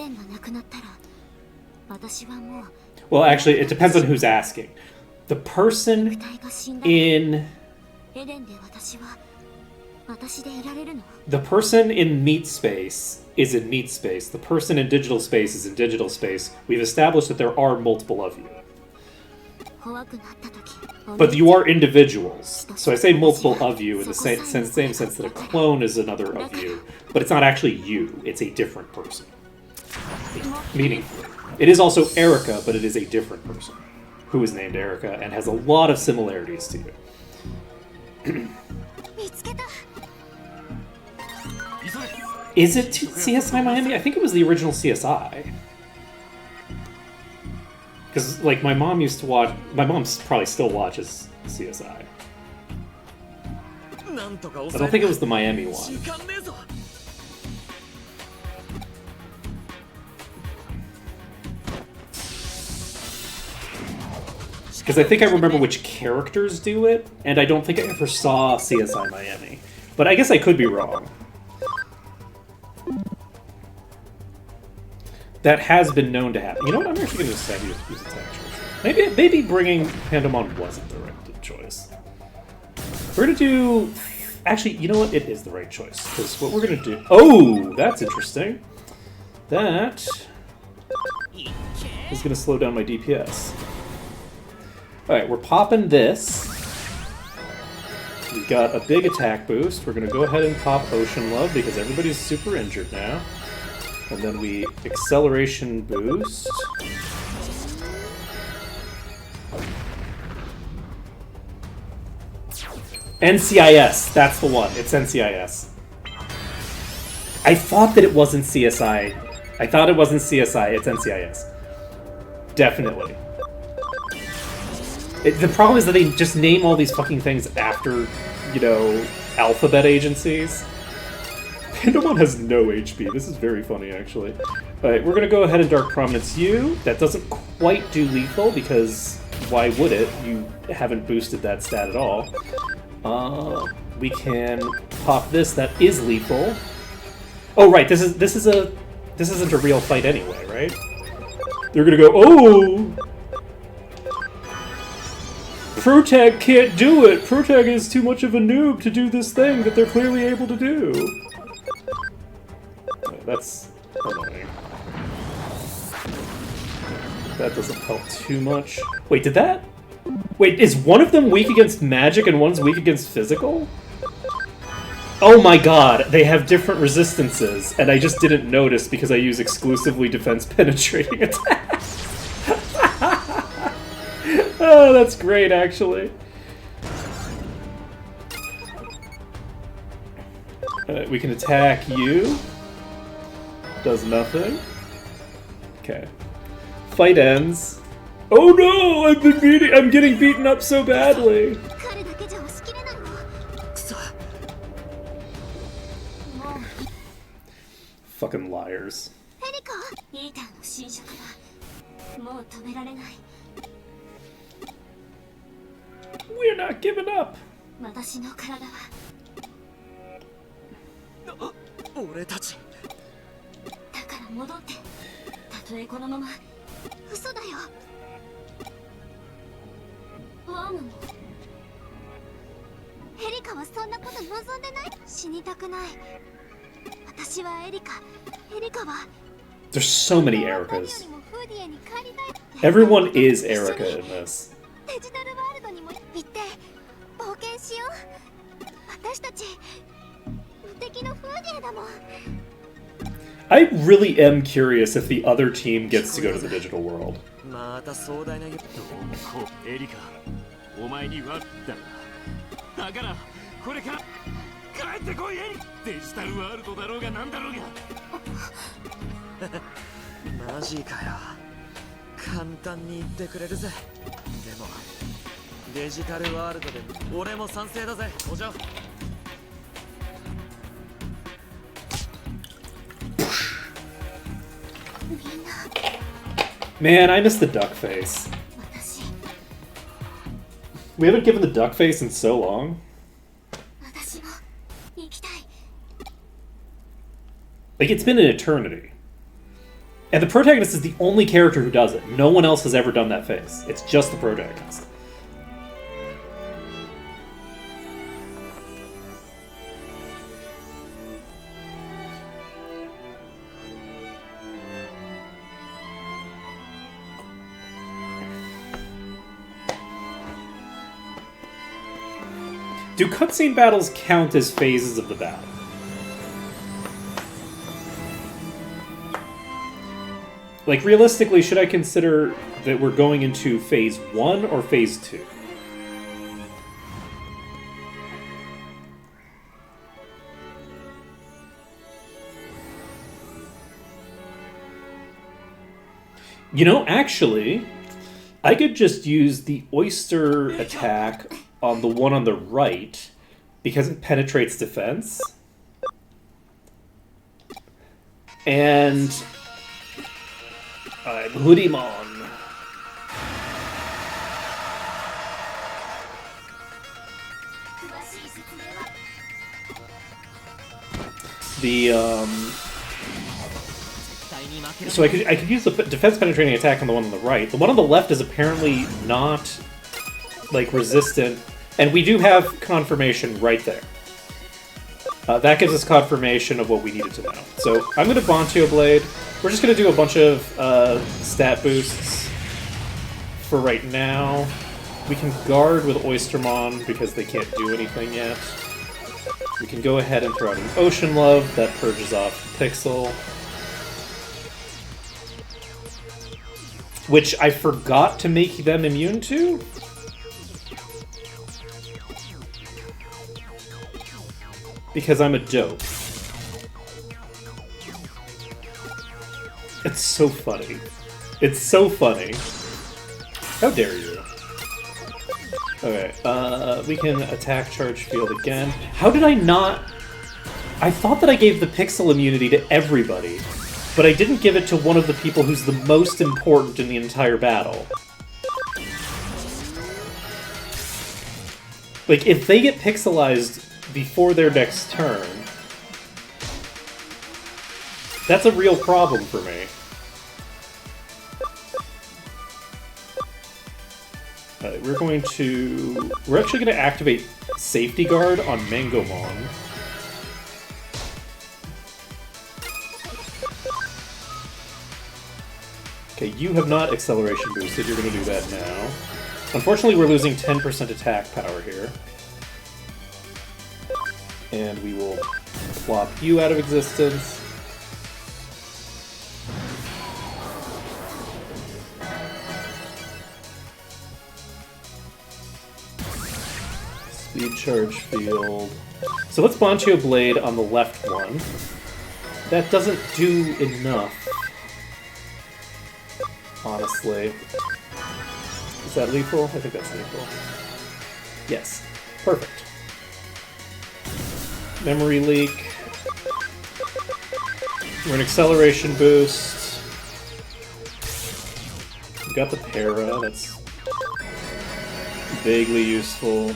Well, actually, it depends on who's asking. The person in 私でいられるの？ The person in meat space is in meat space. The person in digital space is in digital space. We've established that there are multiple of you. 怖くなった時 But you are individuals. So I say multiple of you in the same sense that a clone is another of you. But it's not actually you, it's a different person. Meaning, it is also Erica, but it is a different person who is named Erica and has a lot of similarities to you. 見つけた。 Is it CSI Miami? I think it was the original CSI. Because, like, my mom used to watch... My mom probably still watches CSI. I don't think it was the Miami one. Because I think I remember which characters do it, and I don't think I ever saw CSI Miami. But I guess I could be wrong. That has been known to happen. You know what? I'm actually going to just have you use attack choice. Maybe bringing Pandemon wasn't the right choice. We're going to do... Actually, you know what? It is the right choice. Because what we're going to do... Oh! That's interesting. That is going to slow down my DPS. Alright, we're popping this. We've got a big attack boost. We're going to go ahead and pop Ocean Love because everybody's super injured now. And then we acceleration boost. NCIS, that's the one. It's NCIS. I thought that it wasn't CSI. I thought it wasn't CSI. It's NCIS. Definitely. The problem is that they just name all these fucking things after, you know, alphabet agencies. Pandemon has no HP. This is very funny, actually. Alright, we're gonna go ahead and Dark Prominence you. That doesn't quite do lethal, because why would it? You haven't boosted that stat at all. We can pop this. That is lethal. Oh, right. This isn't a real fight anyway, right? They're gonna go, oh! Protag can't do it! Protag is too much of a noob to do this thing that they're clearly able to do. That's annoying. That doesn't help too much. Wait, did that? Wait, is one of them weak against magic and one's weak against physical? Oh my god, they have different resistances, and I just didn't notice because I use exclusively defense penetrating attacks. Oh, that's great, actually. We can attack you. Does nothing. Okay. Fight ends. Oh no! I'm getting beaten up so badly! Fucking liars. We're not giving up! 私の体は俺たちだから戻ってたとえこのまま嘘だよワームもエリカはそんなこと望んでない死にたくない私はエリカは There's so many Ericas. Everyone is Erica in this. デジタルワールドにも行って冒険しよう私たち無敵のフーディエだもん I really am curious if the other team gets to go to the digital world. また壮大などうこうエリカお前にはだからこれから帰ってこいエリデジタルワールドだろうがなんだろうがマジかよ簡単に言ってくれるぜでもデジタルワールドで俺も賛成だぜお嬢 Man, I miss the duck face. We haven't given the duck face in so long. Like, it's been an eternity. And the protagonist is the only character who does it. No one else has ever done that face. It's just the protagonist. Do cutscene battles count as phases of the battle? Like, realistically, should I consider that we're going into phase 1 or phase 2? You know, actually, I could just use the oyster attack on the one on the right because it penetrates defense. And I'm Hoodimon. So I could use the defense penetrating attack on the one on the right. The one on the left is apparently not, like, resistant, and we do have confirmation right there. That gives us confirmation of what we needed to know. So I'm going to Bontio Blade. We're just going to do a bunch of stat boosts for right now. We can guard with Oystermon because they can't do anything yet. We can go ahead and throw out an Ocean Love that purges off Pixel. Which I forgot to make them immune to? Because I'm a dope. It's so funny. It's so funny. How dare you? Okay, we can attack charge field again. How did I not... I thought that I gave the pixel immunity to everybody, but I didn't give it to one of the people who's the most important in the entire battle. Like, if they get pixelized before their next turn, that's a real problem for me. We're actually going to activate Safety Guard on Mangomon. Okay, you have not acceleration boosted, you're going to do that now. Unfortunately, we're losing 10% attack power here. And we will plop you out of existence. Speed charge field. So let's Bontio Blade on the left one. That doesn't do enough, honestly. Is that lethal? I think that's lethal. Yes. Perfect. Memory leak. We're an acceleration boost. We got the para, that's vaguely useful.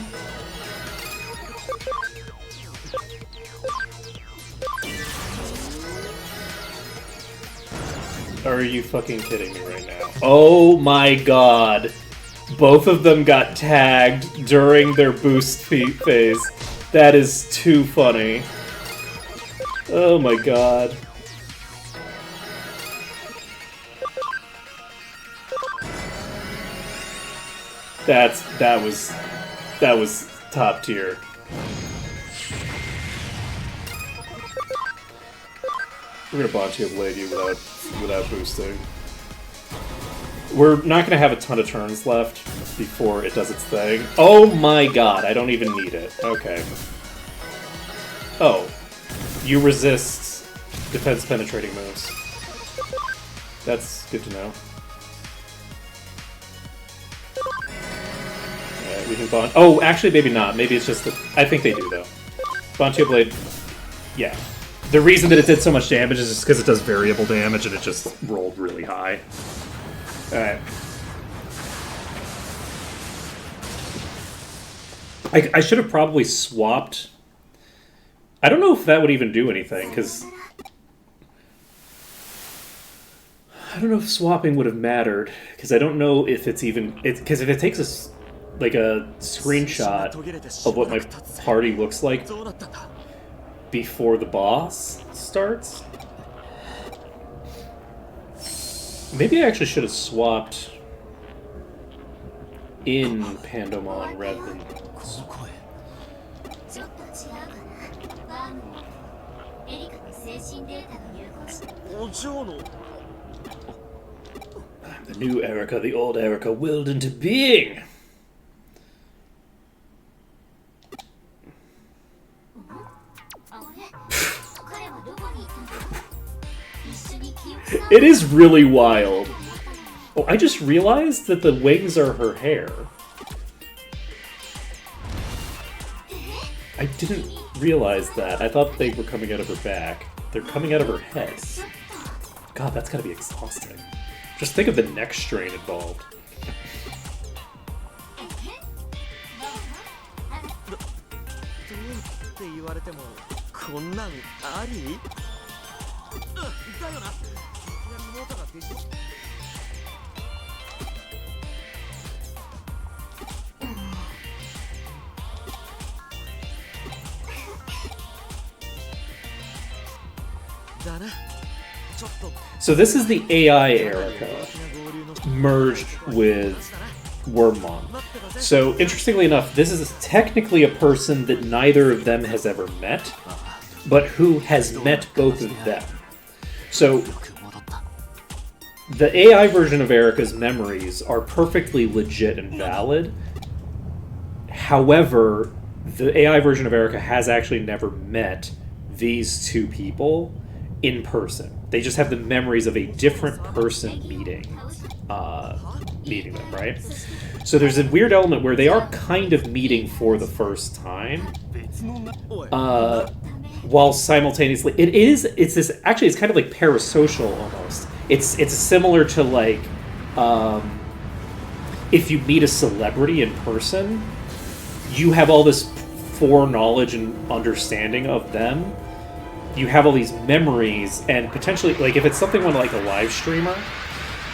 Are you fucking kidding me right now? Oh my god. Both of them got tagged during their boost phase. That is too funny. Oh my god. That was top tier. We're gonna Bontio Blade you without boosting. We're not gonna have a ton of turns left before it does its thing. Oh my god, I don't even need it. Okay. Oh. You resist defense penetrating moves. That's good to know. Alright, we can bond. Oh, actually, maybe not. Maybe it's just that. I think they do, though. Bontio Blade. Yeah. The reason that it did so much damage is just because it does variable damage and it just rolled really high. Alright. I should have probably swapped. I don't know if that would even do anything, because I don't know if swapping would have mattered, because I don't know if it's even... Because if it takes a screenshot of what my party looks like before the boss starts... Maybe I actually should have swapped in Pandomon rather than... うかな。バームエリカの精神データが有効してお嬢の The new Erica, the old Erica willed into being. あれ彼はどこにいたの。一緒に記憶さ It is really wild. Oh, I just realized that the wings are her hair. I didn't realize that. I thought they were coming out of her back. They're coming out of her head. God, that's gotta be exhausting. Just think of the neck strain involved. って言われてもこんなんあり？だよな。いきなり妹が弟子。だな。ちょっと So this is the AI Erica merged with Wormmon. So interestingly enough, this is technically a person that neither of them has ever met, but who has met both of them. So the AI version of Erica's memories are perfectly legit and valid. However, the AI version of Erica has actually never met these two people in person. They just have the memories of a different person meeting them, right? So there's a weird element where they are kind of meeting for the first time, while simultaneously it's kind of like parasocial almost. It's similar to like if you meet a celebrity in person, you have all this foreknowledge and understanding of them. You have all these memories, and potentially, like, if it's something like a live streamer,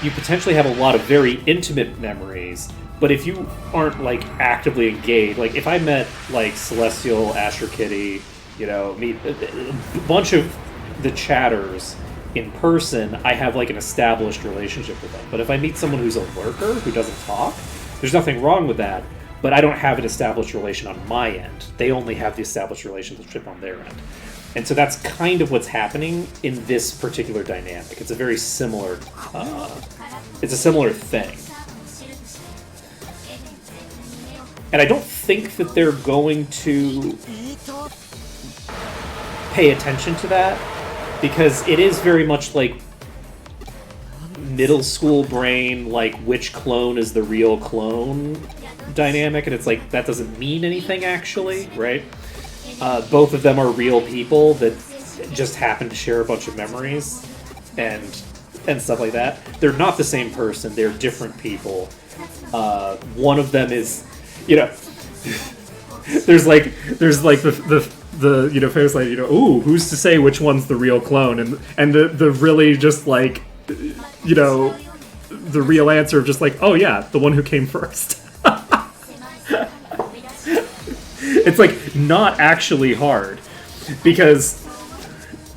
you potentially have a lot of very intimate memories. But if you aren't, like, actively engaged, like, if I met, like, Celestial, Asher Kitty, you know, meet a bunch of the chatters in person, I have, like, an established relationship with them. But if I meet someone who's a lurker, who doesn't talk, there's nothing wrong with that, but I don't have an established relation on my end. They only have the established relationship on their end. And so that's kind of what's happening in this particular dynamic. It's a very similar, it's a similar thing. And I don't think that they're going to pay attention to that, because it is very much like middle school brain, like which clone is the real clone dynamic, and it's like, that doesn't mean anything actually, right? Both of them are real people that just happen to share a bunch of memories and stuff like that. They're not the same person. They're different people. One of them is, you know, there's like the you know, famous line, you know, ooh, who's to say which one's the real clone? And the really just like, you know, the real answer of just like, oh yeah, the one who came first. It's like not actually hard, because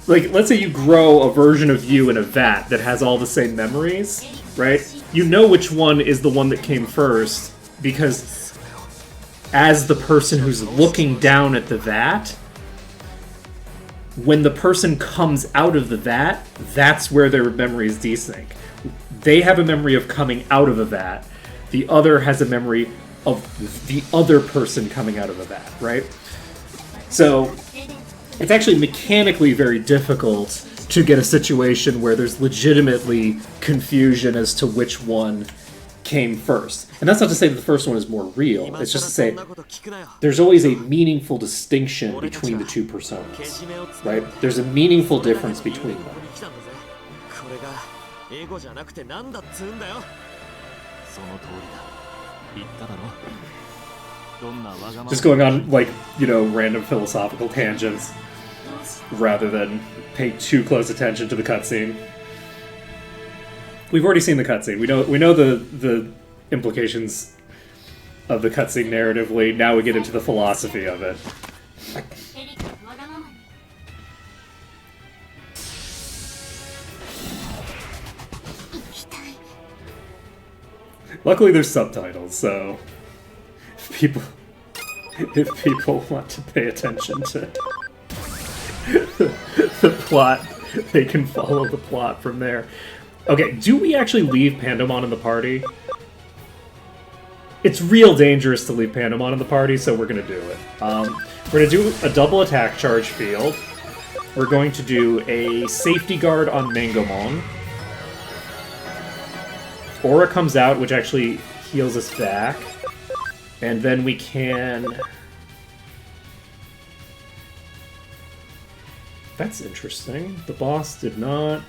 like, let's say you grow a version of you in a vat that has all the same memories, right? You know which one is the one that came first, because as the person who's looking down at the vat, when the person comes out of the vat, that's where their memory is desync. They have a memory of coming out of a vat. The other has a memory of the other person coming out of a vat, right? So it's actually mechanically very difficult to get a situation where there's legitimately confusion as to which one came first. And that's not to say that the first one is more real. It's just to say there's always a meaningful distinction between the two personas, right? There's a meaningful difference between them. Just going on, like, you know, random philosophical tangents rather than pay too close attention to the cutscene. We've already seen the cutscene. We know the implications of the cutscene narratively. Now we get into the philosophy of it. Luckily, there's subtitles, so people if people want to pay attention to the plot, they can follow the plot from there. Okay, do we actually leave Pandemon in the party? It's real dangerous to leave Pandemon in the party, so we're going to do it. We're going to do a double attack charge field. We're going to do a safety guard on Mangomon. Aura comes out, which actually heals us back. And then we can... That's interesting. The boss did not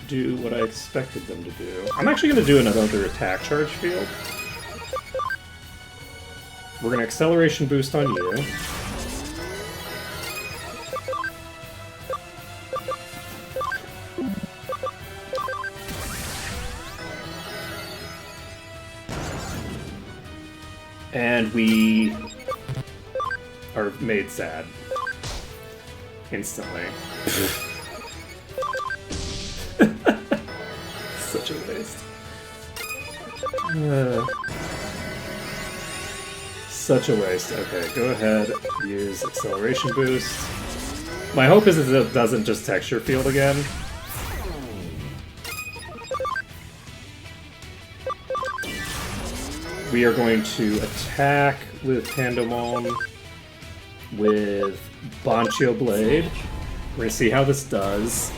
do what I expected them to do. I'm actually going to do another attack charge field. We're going to acceleration boost on you. And we are made sad. Instantly. Such a waste. Such a waste. Okay, go ahead, use acceleration boost. My hope is that it doesn't just texture field again. We are going to attack with Pandemon with Bancho Blade. We're going to see how this does.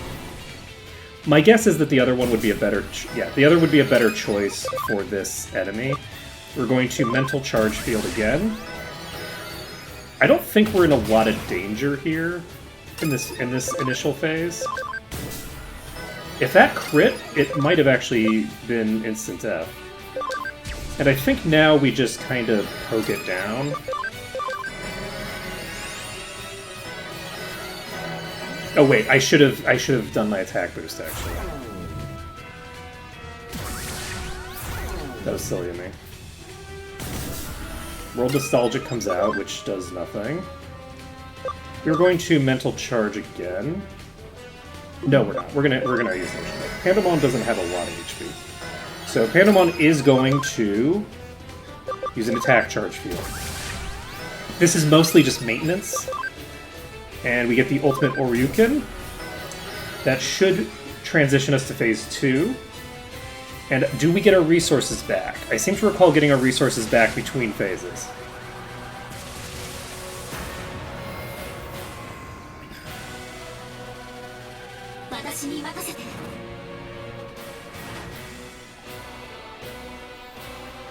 My guess is that the other one would be a better... the other would be a better choice for this enemy. We're going to Mental Charge Field again. I don't think we're in a lot of danger here in this initial phase. If that crit, it might have actually been instant death. And I think now we just kind of poke it down. Oh wait, I should have done my attack boost actually. That was silly of me. World Nostalgic comes out, which does nothing. We're going to Mental Charge again. No, we're not. We're gonna use it. Pandemon doesn't have a lot of HP. So Pandemon is going to use an attack charge field. This is mostly just maintenance. And we get the ultimate Oryuken. That should transition us to phase 2. And do we get our resources back? I seem to recall getting our resources back between phases.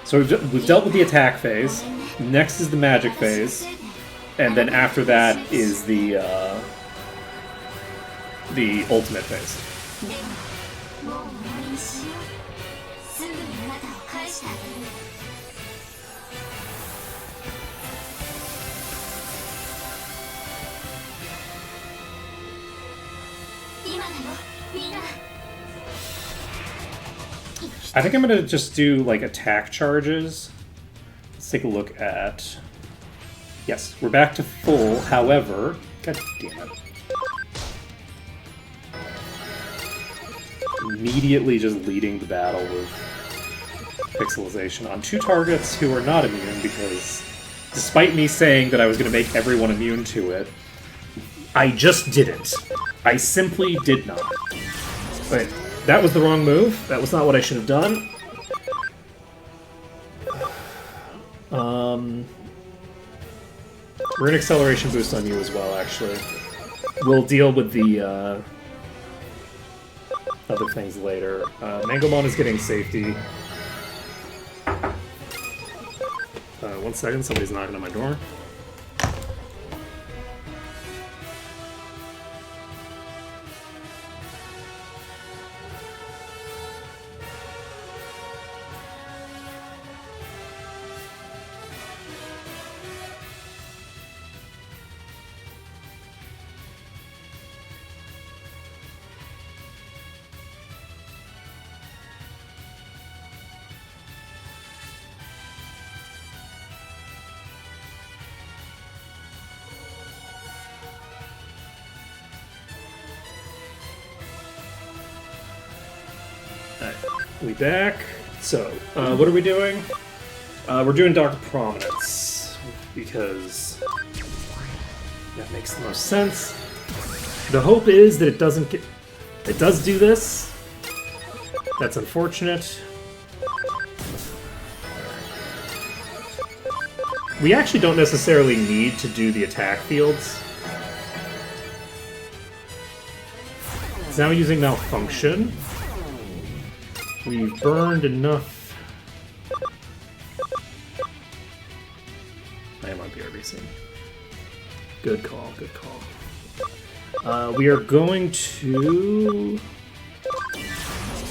So we've dealt with the attack phase. Next is the magic phase. And then after that is the ultimate phase. I think I'm gonna just do like attack charges. Let's take a look at... Yes, we're back to full, however... God damn it. Immediately just leading the battle with pixelization on 2 targets who are not immune, because despite me saying that I was going to make everyone immune to it, I just didn't. I simply did not. Wait, that was the wrong move. That was not what I should have done. We're an acceleration boost on you as well, actually. We'll deal with the other things later. Mangomon is getting safety. 1 second, somebody's knocking on my door. We back. So, what are we doing? We're doing Dark Prominence. because that makes the most sense. The hope is that it doesn't get... It does do this. That's unfortunate. We actually don't necessarily need to do the attack fields. It's now using Malfunction. We've burned enough. I am on BRBC. Good call, good call. We are going to...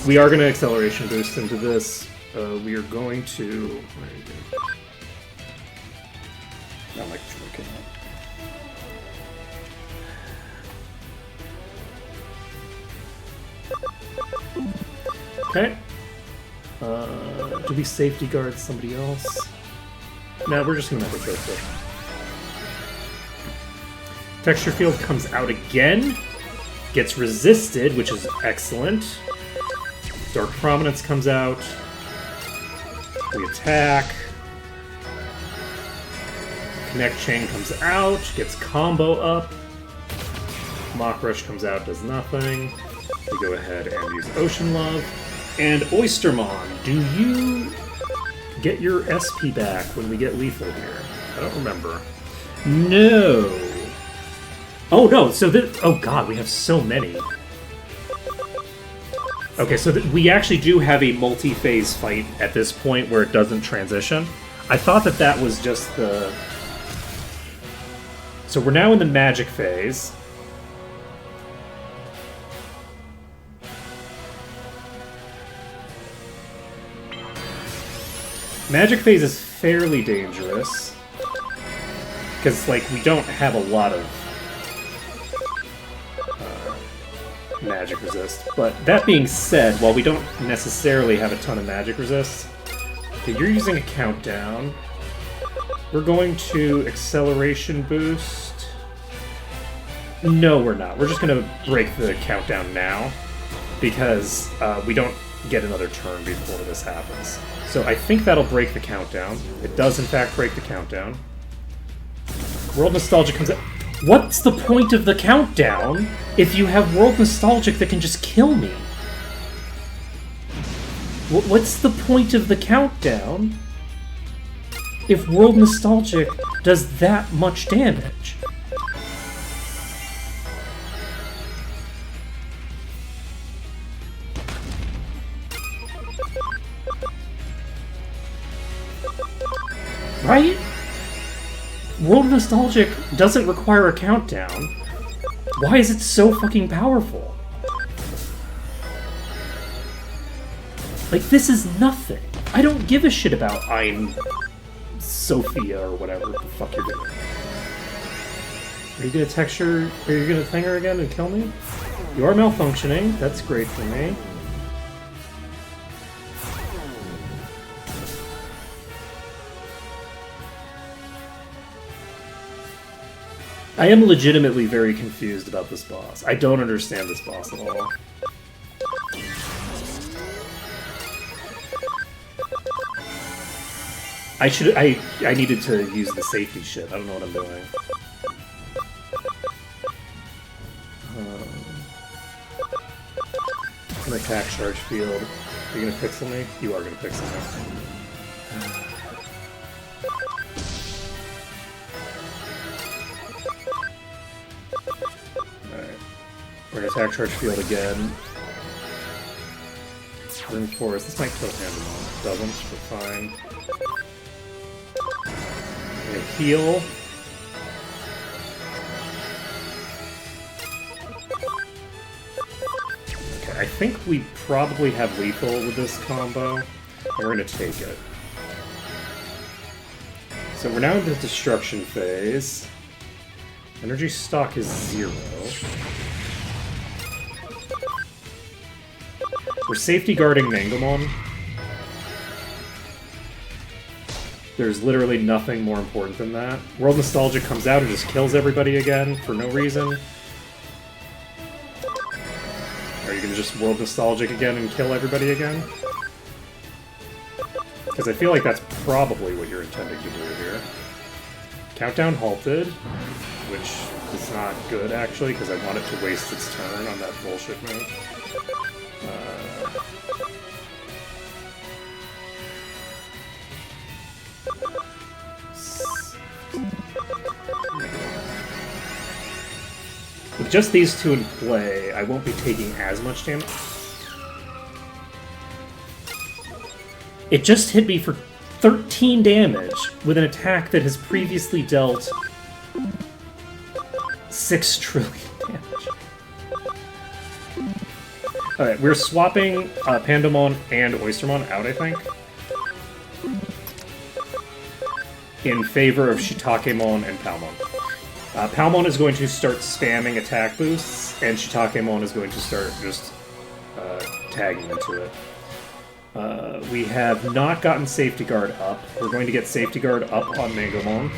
We are going to acceleration boost into this. We are going to... Where are you doing? Not like joking. Okay. Do we safety guard somebody else? No, we're just gonna make a choice. Texture field comes out again. Gets resisted, which is excellent. Dark Prominence comes out. We attack. Connect Chain comes out. Gets combo up. Mock Rush comes out, does nothing. We go ahead and use Ocean Love. And Oystermon, do you get your SP back when we get lethal here? I don't remember. No. Oh no, so this... Oh god, we have so many. Okay, so we actually do have a multi-phase fight at this point where it doesn't transition. I thought that that was just the... So we're now in the magic phase. Magic phase is fairly dangerous. Because, like, we don't have a lot of magic resist. But that being said, while we don't necessarily have a ton of magic resist, okay, you're using a countdown. We're going to acceleration boost. No, we're not. We're just going to break the countdown now. Because we don't get another turn before this happens. So I think that'll break the countdown. It does, in fact, break the countdown. World Nostalgic comes out. What's the point of the countdown if you have World Nostalgic that can just kill me? What's the point of the countdown if World Nostalgic does that much damage? Right? World Nostalgic doesn't require a countdown. Why is it so fucking powerful? Like, this is nothing. I don't give a shit about I'm Sophia or whatever the fuck you're doing. Are you gonna texture... Are you gonna thing her again and kill me? You are malfunctioning. That's great for me. I am legitimately very confused about this boss. I don't understand this boss at all. I needed to use the safety shit. I don't know what I'm doing. An attack charge field. Are you gonna pixel me? You are gonna pixel me. We're gonna attack charge field again. Reinforce. This might kill Handamon. Doesn't. We're fine. We're gonna heal. Okay, I think we probably have lethal with this combo. And we're gonna take it. So we're now in the destruction phase. Energy stock is 0. We're safety guarding Mangamon. There's literally nothing more important than that. World Nostalgia comes out and just kills everybody again for no reason. Are you gonna just World Nostalgic again and kill everybody again? Because I feel like that's probably what you're intending to do here. Countdown halted, which is not good actually, because I want it to waste its turn on that bullshit move. With just these two in play, I won't be taking as much damage. It just hit me for 13 damage with an attack that has previously dealt 6 trillion damage. Alright, we're swapping Pandamon and Oystermon out, I think, in favor of Shitakemon and Palmon. Palmon is going to start spamming attack boosts, and Shitakemon is going to start just tagging into it. We have not gotten Safety Guard up. We're going to get Safety Guard up on Mangomon.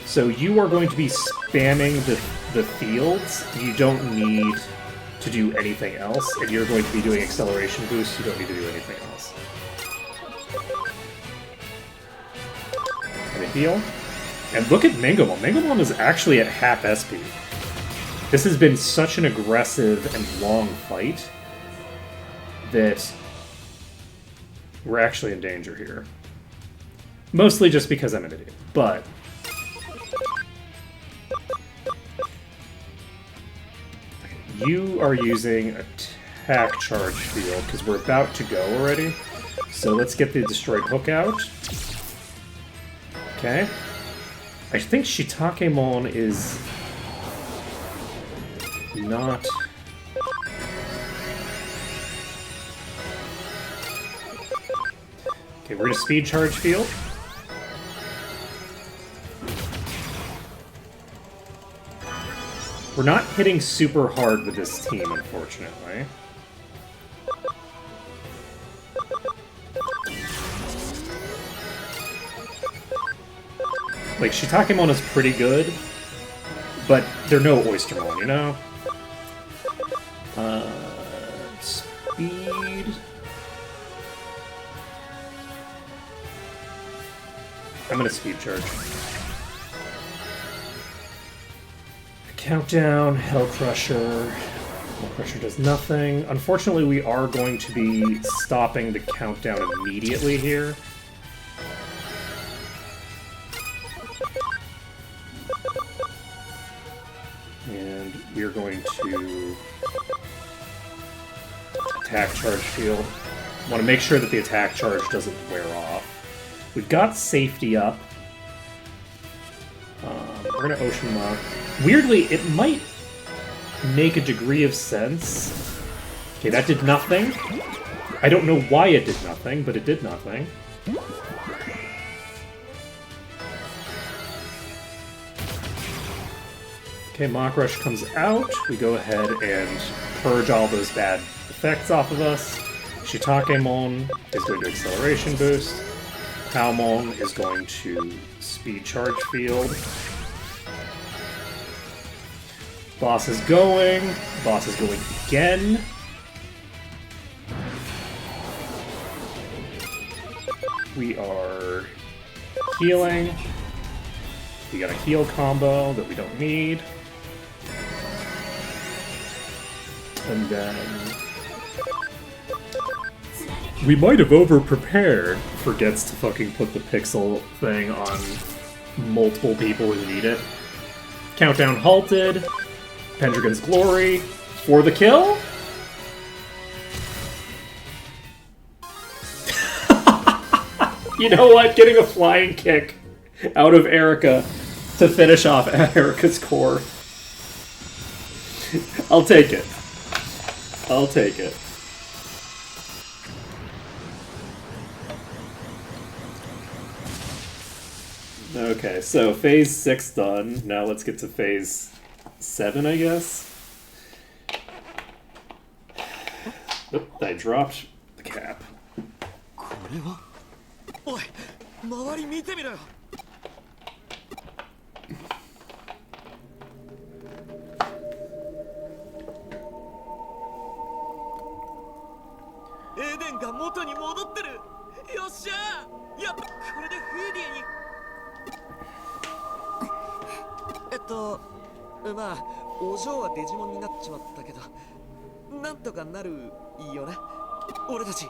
So you are going to be spamming the fields. You don't need to do anything else, and you're going to be doing acceleration boosts. You don't need to do anything else. And a heal. And look at Mangomon. Mangomon is actually at half SP. This has been such an aggressive and long fight that we're actually in danger here. Mostly just because I'm an idiot, but... You are using attack charge field, because we're about to go already. So let's get the destroyed hook out. Okay. I think Shitakemon is not... Okay, we're gonna speed charge field. We're not hitting super hard with this team, unfortunately. Like, Shitakemon is pretty good, but they're no Oystermon, you know? Speed... I'm gonna speed charge. Countdown, Hell Crusher. Hell Crusher does nothing. Unfortunately, we are going to be stopping the countdown immediately here. And we are going to attack charge field. Want to make sure that the attack charge doesn't wear off. We've got safety up. We're going to Ocean Lock. Weirdly, it might make a degree of sense. Okay, that did nothing. I don't know why it did nothing, but it did nothing. Okay, Mach Rush comes out. We go ahead and purge all those bad effects off of us. Shitakemon is going to Acceleration Boost. Palmon is going to Speed Charge Field. Boss is going. Boss is going again. We are healing. We got a heal combo that we don't need. And then... we might have over-prepared. Forgets to fucking put the pixel thing on multiple people who need it. Countdown halted. Pendragon's Glory for the kill. You know what? Getting a flying kick out of Erica to finish off Erica's core. I'll take it. I'll take it. Okay, so phase 6 done. Now let's get to phase 7, I guess. Oop, I dropped the cap. これはおい周り見てみろよしゃー。やっぱこれでフーディーに。まあお嬢はデジモンになっちまったけど、なんとかなるよな。俺たち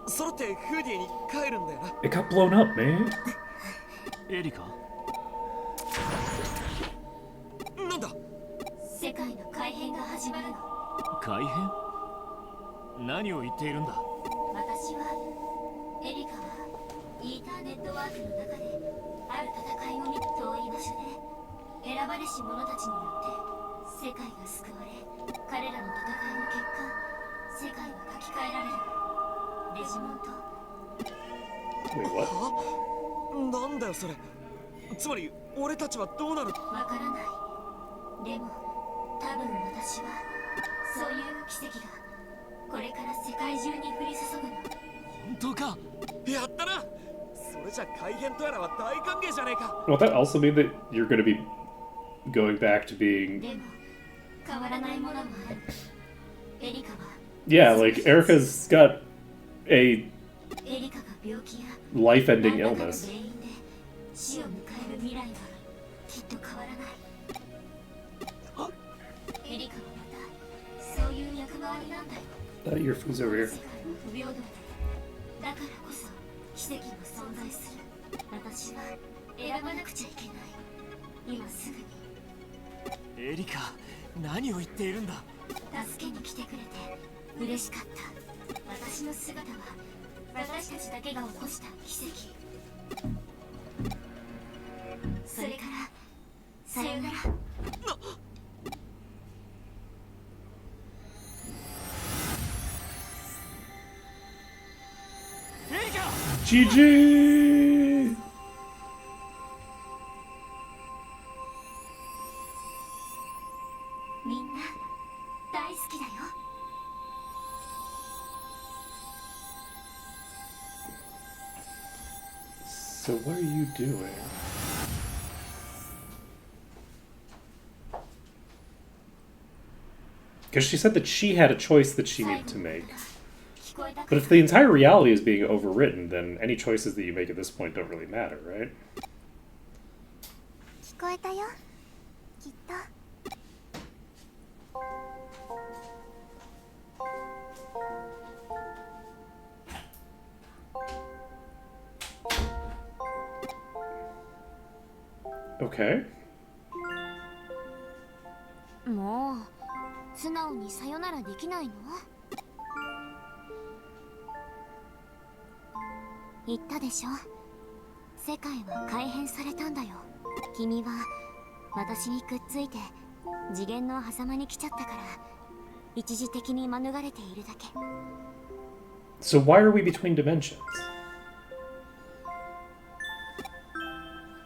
揃ってフーディエに帰るんだよな。 It got blown up, man. エリカ、なんだ。世界の改変が始まるの。改変？何を言っているんだ。私はエリカはイーターネットワークの中である戦いを見、遠い場所で選ばれし者たちによって世界が救われ、彼らの戦いの結果世界は書き換えられる。デジモンと Wait, what? なんだよそれ。つまり俺たちはどうなる。わからない。でも多分私はそういう奇跡がこれから世界中に降り注ぐの。本当か。やったな。それじゃ改変とやらは大歓迎じゃねえか。 Will that also mean that you're going to be going back to being? でも変わらないものもある。エリカは Yeah, like Erica's got a エリカが病気や life-ending 何らかの illness. 原因で死を迎える未来はきっと変わらない。エリカはまたそういう役回りなんだよ。Your food's over here. 世界は不平等で、だからこそ奇跡も存在する。私は選ばなくちゃいけない。今すぐにエリカ、何を言っているんだ。助けに来てくれて嬉しかった。私の姿は私たちだけが起こした奇跡。それからさよなら。エリカ。 GG! みんな大好きだよ。 So what are you doing? Because she said that she had a choice that she needed to make. 聞こえたか But if the entire reality is being overwritten, then any choices that you make at this point don't really matter, right? 聞こえたよ。きっと。 Okay. もう素直にさよならできないの？言ったでしょ。世界は改変されたんだよ。君は私にくっついて次元の狭間に来ちゃったから一時的に免れているだけ。 So why are we between dimensions?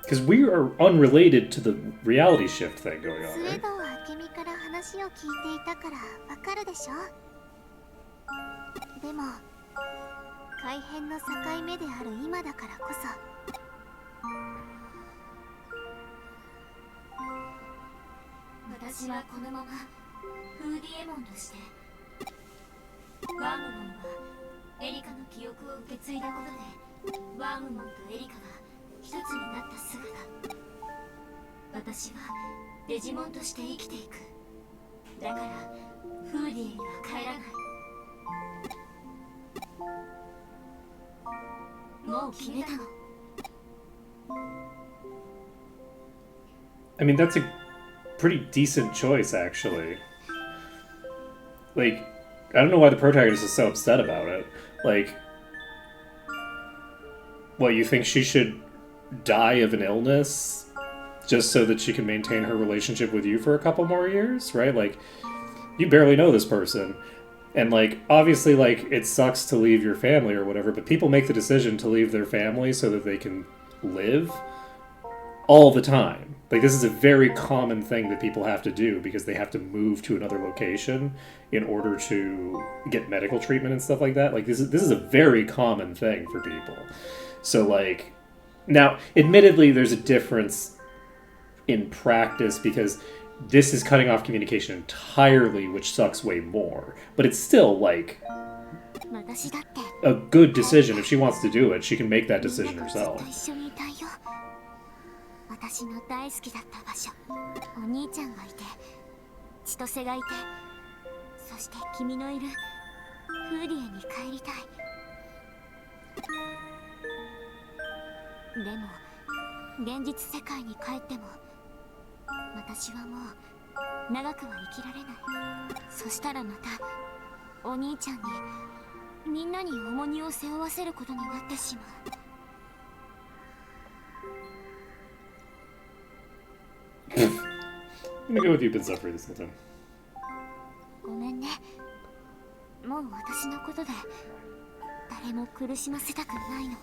Because we are unrelated to the reality shift thing going on, ス right? エド明美から話を聞いていたからわかるでしょ。でも改変の境目である今だからこそ。私はこのままフーディエモンとしてワームモンはエリカの記憶を受け継いだことでワームモンとエリカが一つになった姿。私はデジモンとして生きていく。だからフーディエには帰らない。もう決めたの。 I mean, that's a pretty decent choice, actually. Like, I don't know why the protagonist is so upset about it. Like, what, you think she should die of an illness just so that she can maintain her relationship with you for a couple more years, right? Like, you barely know this person. And, like, obviously, like, it sucks to leave your family or whatever, but people make the decision to leave their family so that they can live all the time. Like, this is a very common thing that people have to do because they have to move to another location in order to get medical treatment and stuff like that. Like, this is a very common thing for people. So, like, now, admittedly, there's a difference in practice because this is cutting off communication entirely, which sucks way more. But it's still like 私だって a good decision. If she wants to do it, she can make that decision みんなとずっ herself. と一緒にいたいよ。私の大好きだった場所、お兄ちゃんがいて、千歳がいて、そして君のいるフーディエに帰りたい。でも現実世界に帰っても私はもう長くは生きられない。そしたらまたお兄ちゃんにみんなに重荷を背負わせることになってしまう。I'm gonna go with you, been suffering this whole time. ごめんね。もう私のことで誰も苦しませたくないの。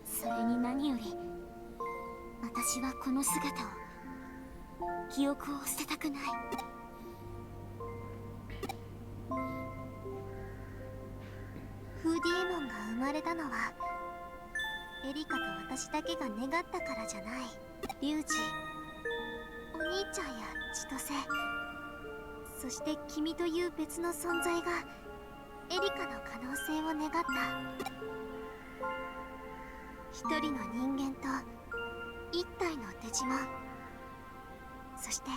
それに何より私はこの姿を、記憶を捨てたくない。フーディエモンが生まれたのはエリカと私だけが願ったからじゃない。リュウジ、お兄ちゃんや千歳、そして君という別の存在がエリカの可能性を願った。一人の人間と一体のデジモン、そして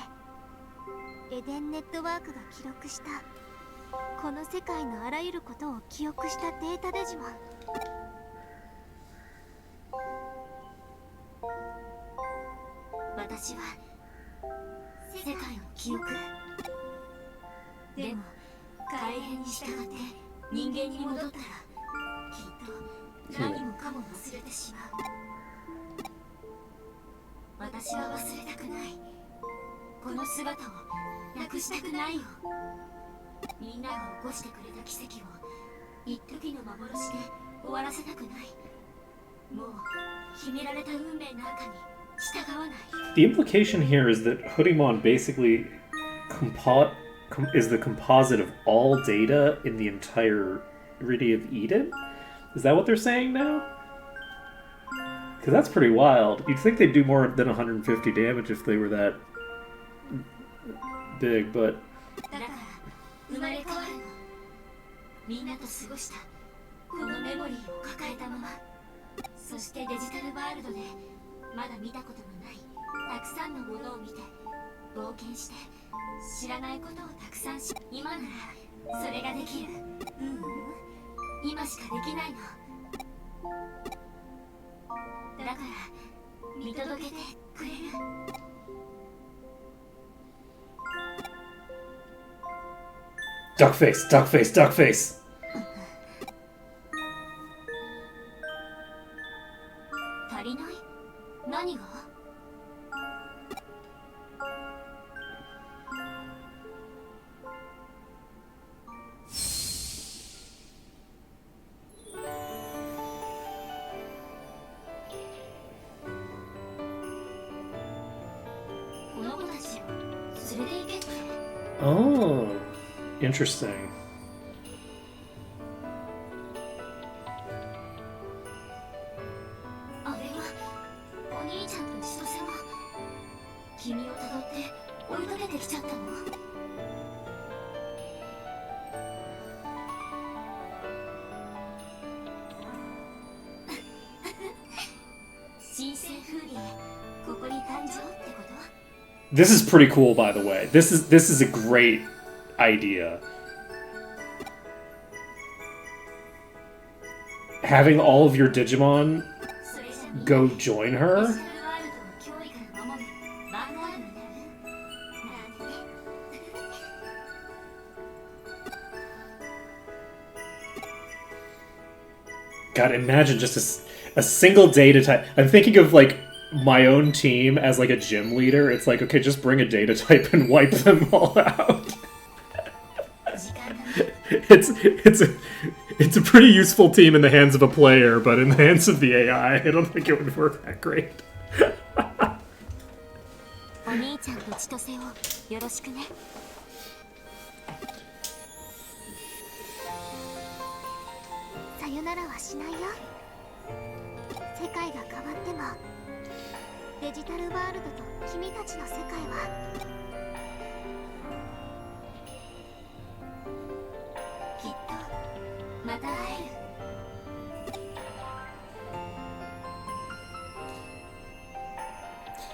エデンネットワークが記録したこの世界のあらゆることを記憶したデータデジモン。私は世界の記憶。でも改変に従って人間に戻ったらきっと何もかも忘れてしまう。私は忘れたくない。この姿をなくしたくないよ。みんなが起こしてくれた奇跡を一時の幻で終わらせたくない。もう決められた運命なんかに従わない。 The implication here is that Hoodimon basically is the composite of all data in the entirety of Eden? Is that what they're saying now? Because that's pretty wild. You'd think they'd do more than 150 damage if they were that big, but... だから生まれ変わるの。みんなと過ごしたこのメモリーを抱えたまま、そしてデジタルワールドでまだ見たことのないたくさんのものを見て冒険して、知らないことをたくさん今ならそれができる。今しかできないの。だから見届けてくれる。Duckface, duckface, duckface! 足りない？何が？この子たちを連れて行けって。 Oh, interesting. あれはお兄ちゃんと千歳は君をたどって追いかけてきちゃったの？新生風鈴、ここに誕生ってこと？ This is pretty cool, by the way. This is a great idea. Having all of your Digimon それじゃみんな go join デ her? ジタルワールドを脅威から守るヴァンガードになるなんてね。 God, imagine just a single data type. I'm thinking of like my own team as like a gym leader. It's like, okay, just bring a data type and wipe them all out. 時間がない。 It's a pretty useful team in the hands of a player, but in the hands of the AI, I don't think it would work that great. お兄ちゃんと千歳をよろしくね。さよならはしないよ。世界が変わってもデジタルワールドと君たちの世界はきっとまた会える。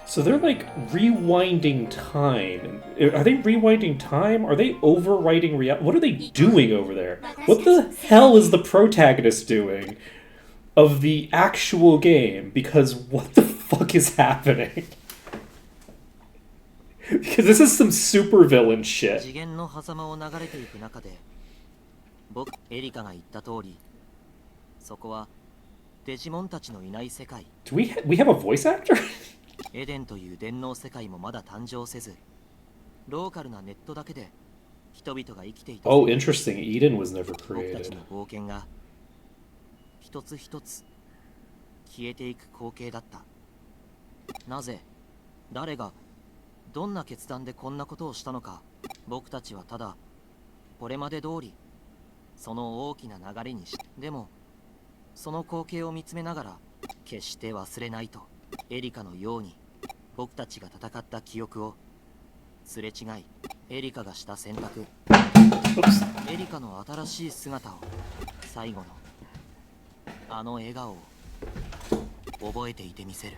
So they're like rewinding time. Are they rewinding time? Are they overwriting reality? What are they doing over there? What the hell is the protagonist doing of the actual game? Because what the fuck is happening? Because this is some supervillain shit. 次元の狭間を流れていく中で、僕エリカが言った通り、そこはデジモンたちのいない世界。Do we have a voice actor? エデンという電脳世界もまだ誕生せず、ローカルなネットだけで人々が生きていた。Oh, interesting. Eden was never 僕たち created. の冒険が一つ一つ消えていく光景だった。なぜ、誰が、どんな決断でこんなことをしたのか、僕たちはただこれまで通りその大きな流れにし、でもその光景を見つめながら決して忘れないと。エリカのように僕たちが戦った記憶をすれ違い、エリカがした選択、 Oops. エリカの新しい姿を、最後のあの笑顔を覚えていてみせる。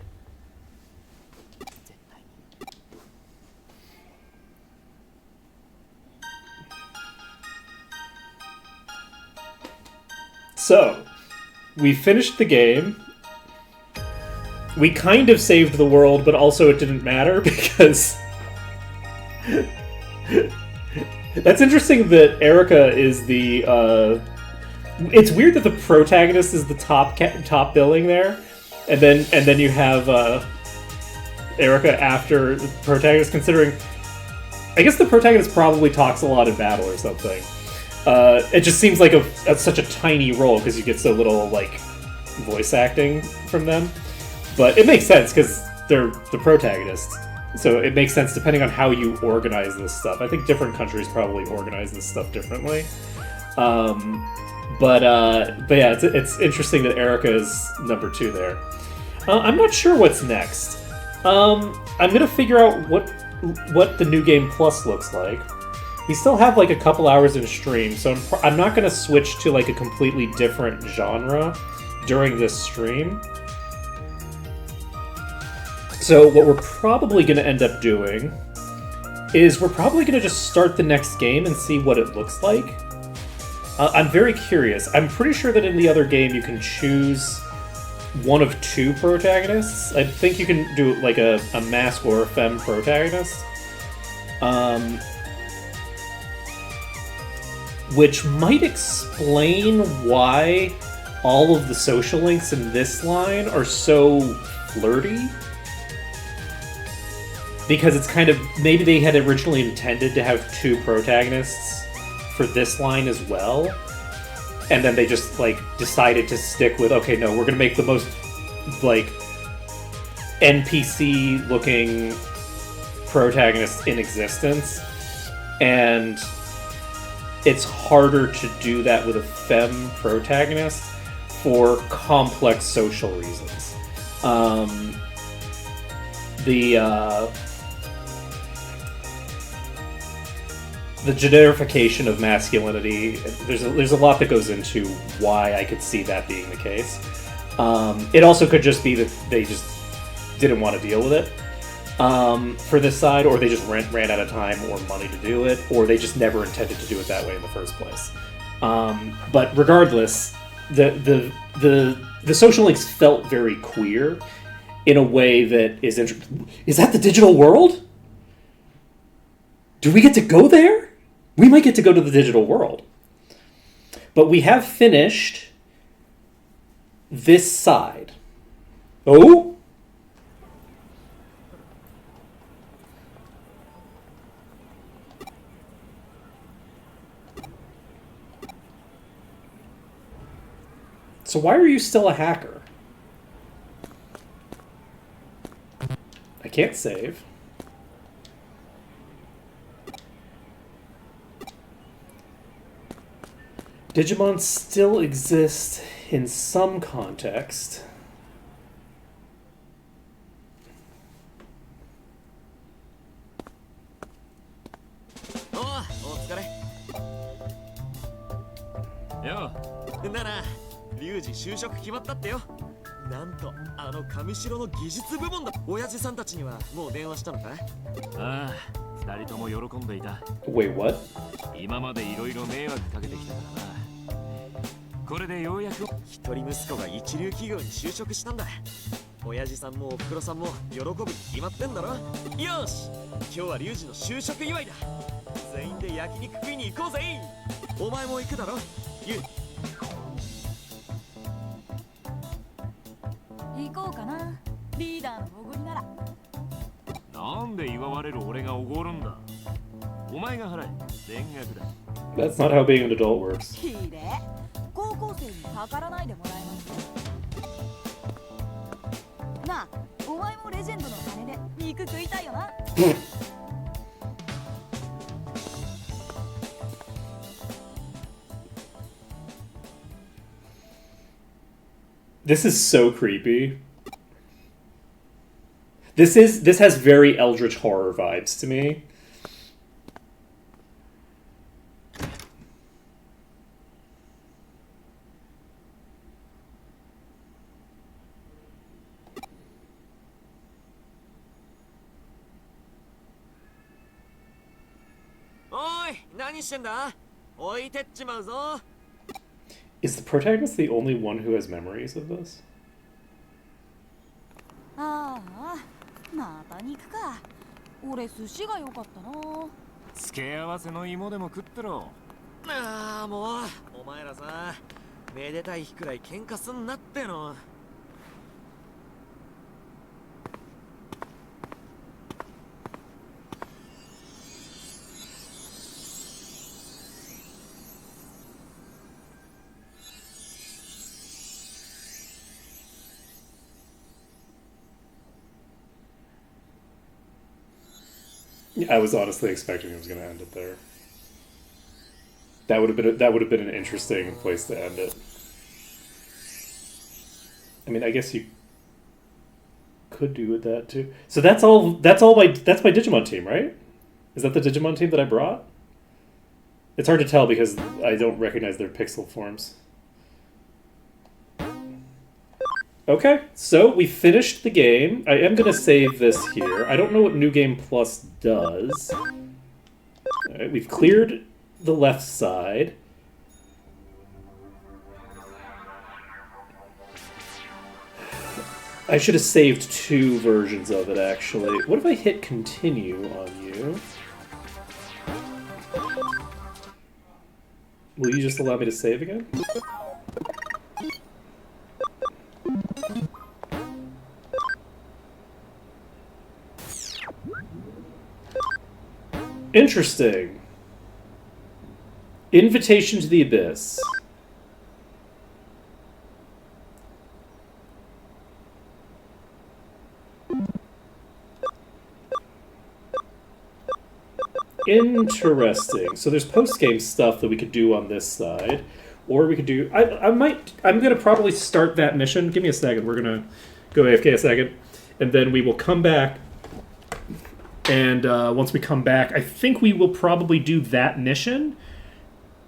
絶対に。 So, we finished the game. We kind of saved the world, but also it didn't matter because... That's interesting that Erica is the, It's weird that the protagonist is the top billing there, and then you have, Erica after the protagonist, considering... I guess the protagonist probably talks a lot in battle or something. It just seems like such a tiny role because you get so little, like, voice acting from them. But it makes sense because they're the protagonists. So it makes sense depending on how you organize this stuff. I think different countries probably organize this stuff differently. But yeah, it's interesting that Erica is number 2 there. I'm not sure what's next. I'm gonna figure out what the New Game Plus looks like. We still have like a couple hours in stream, so I'm not gonna switch to like a completely different genre during this stream. So what we're probably going to end up doing is we're probably going to just start the next game and see what it looks like. I'm very curious. I'm pretty sure that in the other game you can choose one of 2 protagonists. I think you can do like a mask or a femme protagonist. Which might explain why all of the social links in this line are so flirty. Because it's kind of... Maybe they had originally intended to have 2 protagonists for this line as well. And then they just, like, decided to stick with, okay, no, we're gonna make the most, like, NPC-looking protagonist in existence. And it's harder to do that with a femme protagonist for complex social reasons. The generification of masculinity, there's a lot that goes into why I could see that being the case. It also could just be that they just didn't want to deal with it for this side, or they just ran out of time or money to do it, or they just never intended to do it that way in the first place. But regardless, the social links felt very queer in a way that is interesting. Is that the digital world? Do we get to go there? We might get to go to the digital world. But we have finished this side. Oh? So why are you still a hacker? I can't save. Digimon still exist in some context. リュウジ就職決まったってよ。なんとあの上城の技術部門だ。親父さんたちにはもう電話したのか？ああ、二人とも喜んでいた。 Wait, what? 今までいろいろ迷惑かけてきたからな。これでようやく一人息子が一流企業に就職したんだ。親父さんもおふくろさんも喜ぶに決まってんだろ。よし、今日はリュウジの就職祝いだ。全員で焼肉食いに行こうぜ。お前も行くだろ、ユウ。行こうかな。リーダーのおごりなら。なんで祝われる俺がおごるんだ。お前が払え、全額だ。 That's not how being an adult works. ひでえ。高校生にかからないでもらえますなあ、お前もレジェンドの金で肉食いたいよな。This is so creepy. This has very eldritch horror vibes to me. Is the protagonist the only one who has memories of this? ああ、また肉か。俺寿司が良かったな。付け合わせの芋でも食ってろ。ああ、もうお前らさ、めでたい日くらい喧嘩すんなっての。I was honestly expecting it was going to end it there. That would have been an interesting place to end it. I mean, I guess you could do with that too. So that's my Digimon team, right? Is that the Digimon team that I brought? It's hard to tell because I don't recognize their pixel forms. Okay, so we finished the game. I am going to save this here. I don't know what New Game Plus does. Alright, we've cleared the left side. I should have saved 2 versions of it, actually. What if I hit continue on you? Will you just allow me to save again? Interesting. Invitation to the Abyss. Interesting. So there's post-game stuff that we could do on this side. Or we could do... I'm going to probably start that mission. Give me a second. We're going to go AFK a second. And then we will come back. And once we come back, I think we will probably do that mission.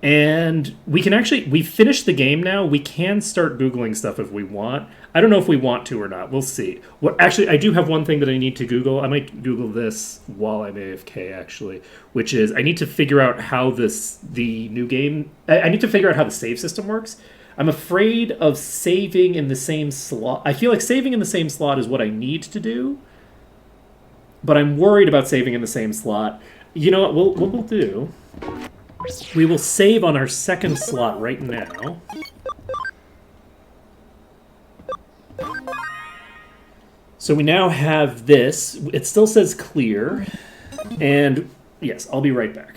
And we can actually... We finished the game now. We can start Googling stuff if we want. I don't know if we want to or not. We'll see. Actually, I do have one thing that I need to Google. I might Google this while I'm AFK, actually. Which is, I need to figure out how the new game... I need to figure out how the save system works. I'm afraid of saving in the same slot. I feel like saving in the same slot is what I need to do. But I'm worried about saving in the same slot. You know what we'll do... We will save on our second slot right now. So we now have this. It still says clear. And yes, I'll be right back.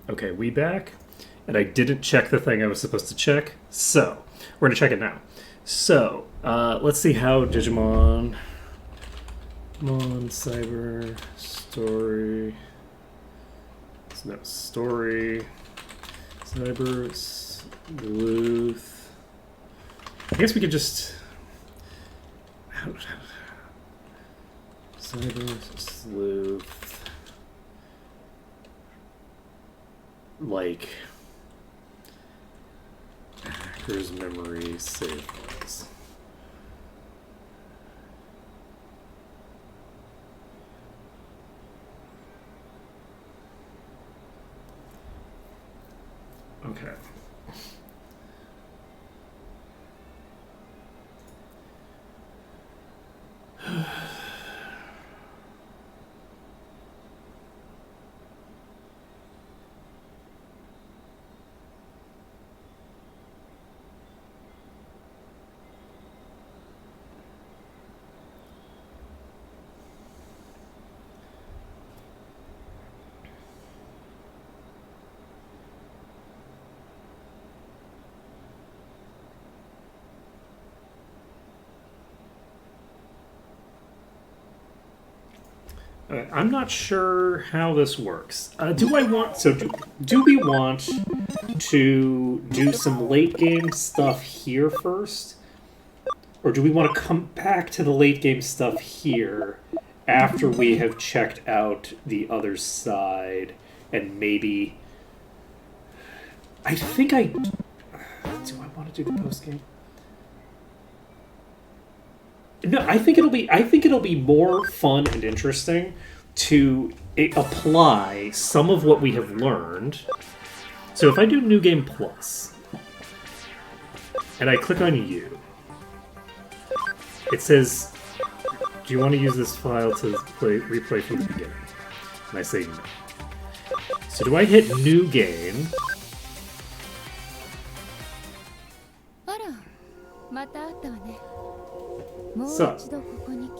Okay, we back. And I didn't check the thing I was supposed to check. So, we're going to check it now. So, let's see how Digimon... Mon, Cyber, Story... No, Story... Cyber, Sleuth... I guess we could just... Cyber, Sleuth... Like... Hacker's Memory, save files. Okay. I'm not sure how this works. Do I want... So, do we want to do some late game stuff here first? Or do we want to come back to the late game stuff here after we have checked out the other side and maybe... I think I... Do I want to do the post game? No, I think it'll be more fun and interesting to apply some of what we have learned. So if I do New Game Plus, and I click on you, it says, do you want to use this file to replay from the beginning? And I say no. So do I hit New Game? あら、また会ったわね。もう一 So, 度ここに来たと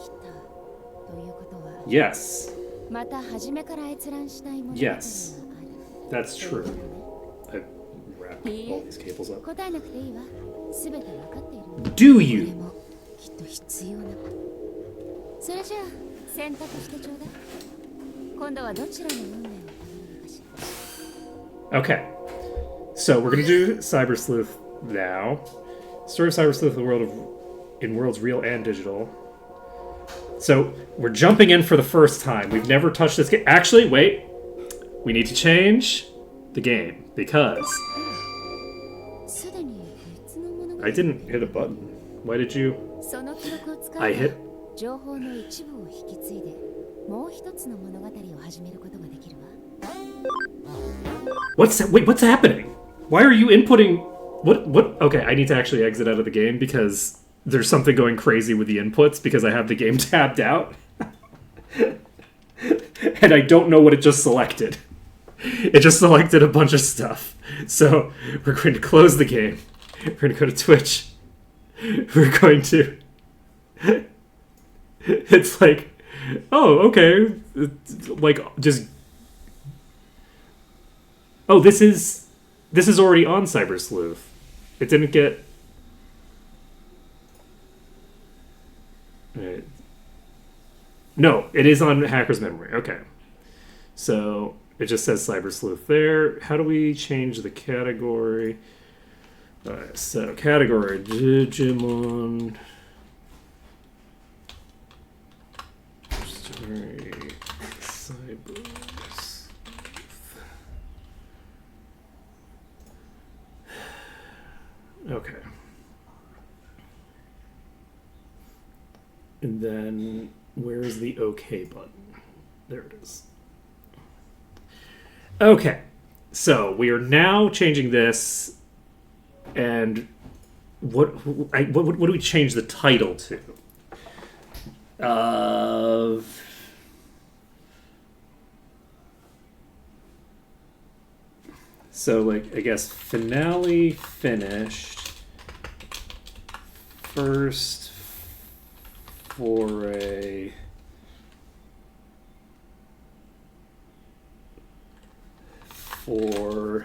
いうことは、 yes, また初めから閲覧したいもの yes, がある。 that's true. I wrapped all these cables up. 答えなくていいわ。すべてわかっている。 Do これ you? もきっと必要なこと。それじゃあ選択してちょうだい。今度はどちらの運命をたどるのかしら。 Okay. So we're gonna do Cyber Sleuth now. Story of Cyber Sleuth, in worlds real and digital. So we're jumping in for the first time. We've never touched this game. Actually, wait. We need to change the game because すでに別の物語 I didn't hit a button. Why did you? その記録を使 I え hit. ば情報の一部を引き継いでもう一つの物語を始めることができるわ。 What's happening? Why are you inputting? What? Okay, I need to actually exit out of the game because there's something going crazy with the inputs because I have the game tabbed out. And I don't know what it just selected. It just selected a bunch of stuff. So we're going to close the game. We're going to go to Twitch. We're going to... It's like, oh, okay. Like, just... Oh, this is already on Cyber Sleuth. It didn't get... Right. No, it is on Hacker's Memory. Okay. So it just says Cyber Sleuth there. How do we change the category? Alright, so category Digimon. Story Cyber Sleuth. Okay. And then, where is the OK button? There it is. Okay, so we are now changing this, and what do we change the title to? So, like, I guess finale finished. First foray. for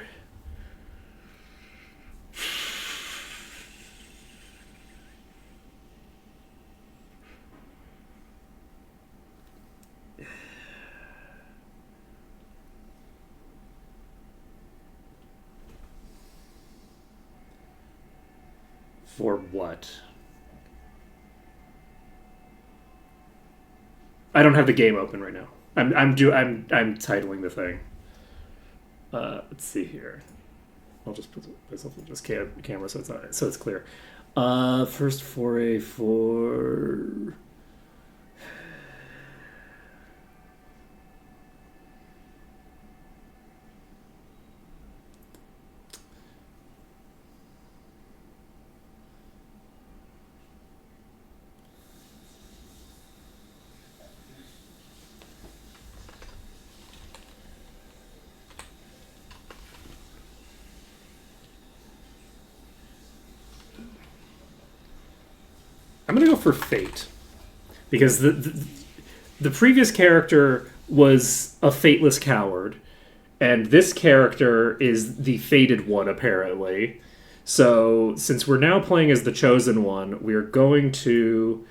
what? I don't have the game open right now. I'm titling the thing. Let's see here. I'll just put myself in this camera so it's clear. First foray for I'm gonna go for Fate, because the previous character was a fateless coward, and this character is the fated one apparently. So since we're now playing as the chosen one, we're going to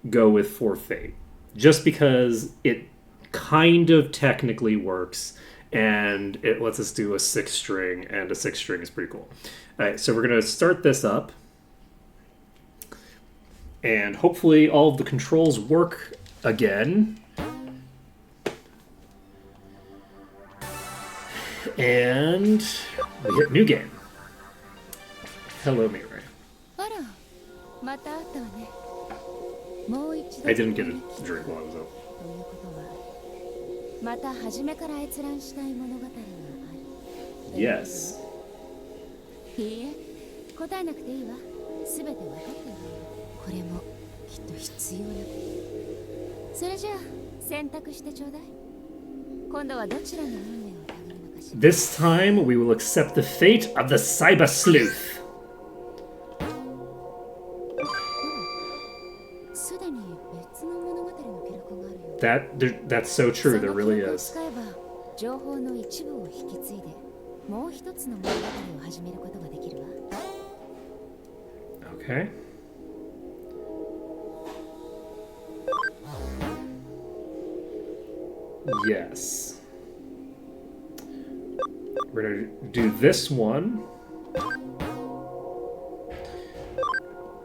go with For Fate, just because it kind of technically works, and it lets us do a 6-string, and a 6-string is pretty cool. All right, so we're gonna start this up. And hopefully all of the controls work again. And we hit new game. Hello, Mirai. I didn't get a drink while I was up. Yes. これもきっと必要な。それじゃあ選択してちょうだい。今度はどちらの運命をたぐるのかしら。This time we will accept the fate of the Cyber Sleuth. すでに別の物語の記録があるよ。That's so true. There really そ is. の記録を使えば情報の一部を引き継いでもう一つの物語を始めることができるわ。Okay. Yes. We're going to do this one.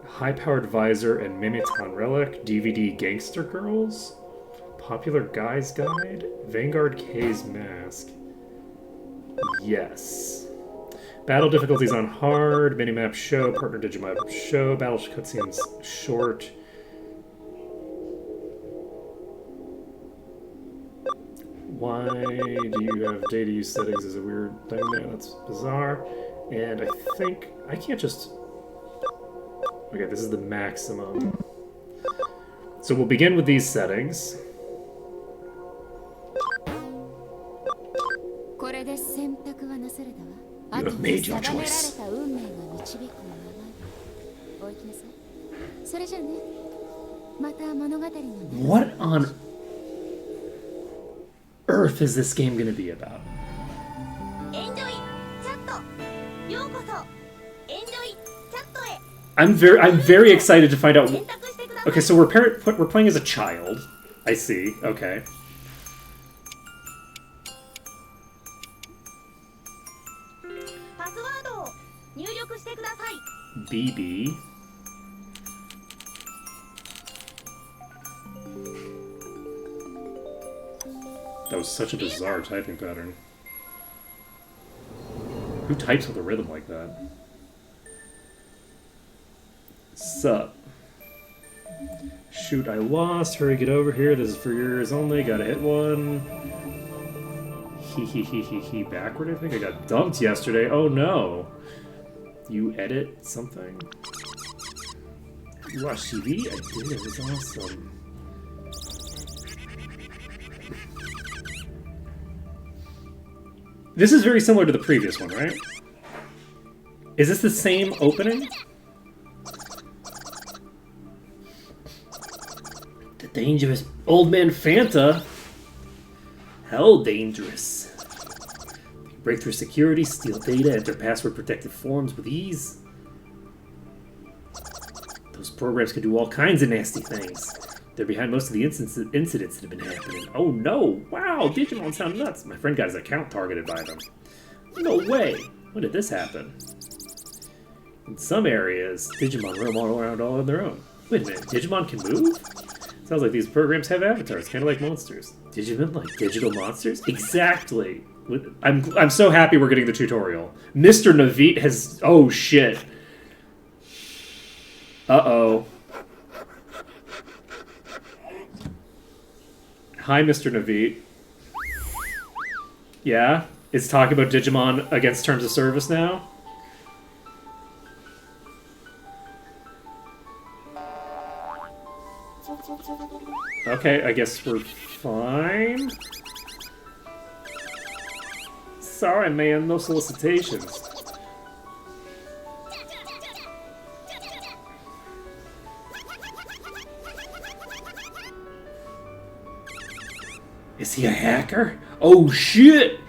High-powered visor and Mimiton relic. DVD Gangster Girls. Popular Guy's Guide. Vanguard K's mask. Yes. Battle difficulties on hard. Minimap show. Partner Digimap show. Battle cutscenes short. Why do you have data use settings as a weird thing there? That's bizarre. And I think I can't just... Okay, this is the maximum. So we'll begin with these settings. You have made your choice. What on earth is this game going to be about? I'm very excited to find out. Okay, so we're playing as a child. I see. Okay. BB. That was such a bizarre typing pattern. Who types with a rhythm like that? Sup? Shoot, I lost. Hurry, get over here. This is for yours only. Gotta hit one. He backward, I think? I got dumped yesterday. Oh no. You edit something? You watched TV? I did. It was awesome. This is very similar to the previous one, right? Is this the same opening? The dangerous old man Fanta? Hell dangerous. Break through security, steal data, enter password-protected forms with ease. Those programs can do all kinds of nasty things. They're behind most of the incidents that have been happening. Oh no! Wow, Digimon sound nuts. My friend got his account targeted by them. No way! When did this happen? In some areas, Digimon roam all around all on their own. Wait a minute, Digimon can move? Sounds like these programs have avatars, kind of like monsters. Digimon like digital monsters? Exactly! I'm so happy we're getting the tutorial. Mr. Navit has... Oh, shit. Uh-oh. Hi, Mr. Navit. Yeah? It's talking about Digimon against terms of service now? Okay, I guess we're fine. Sorry, man, no solicitations. Is he a hacker? Oh shit!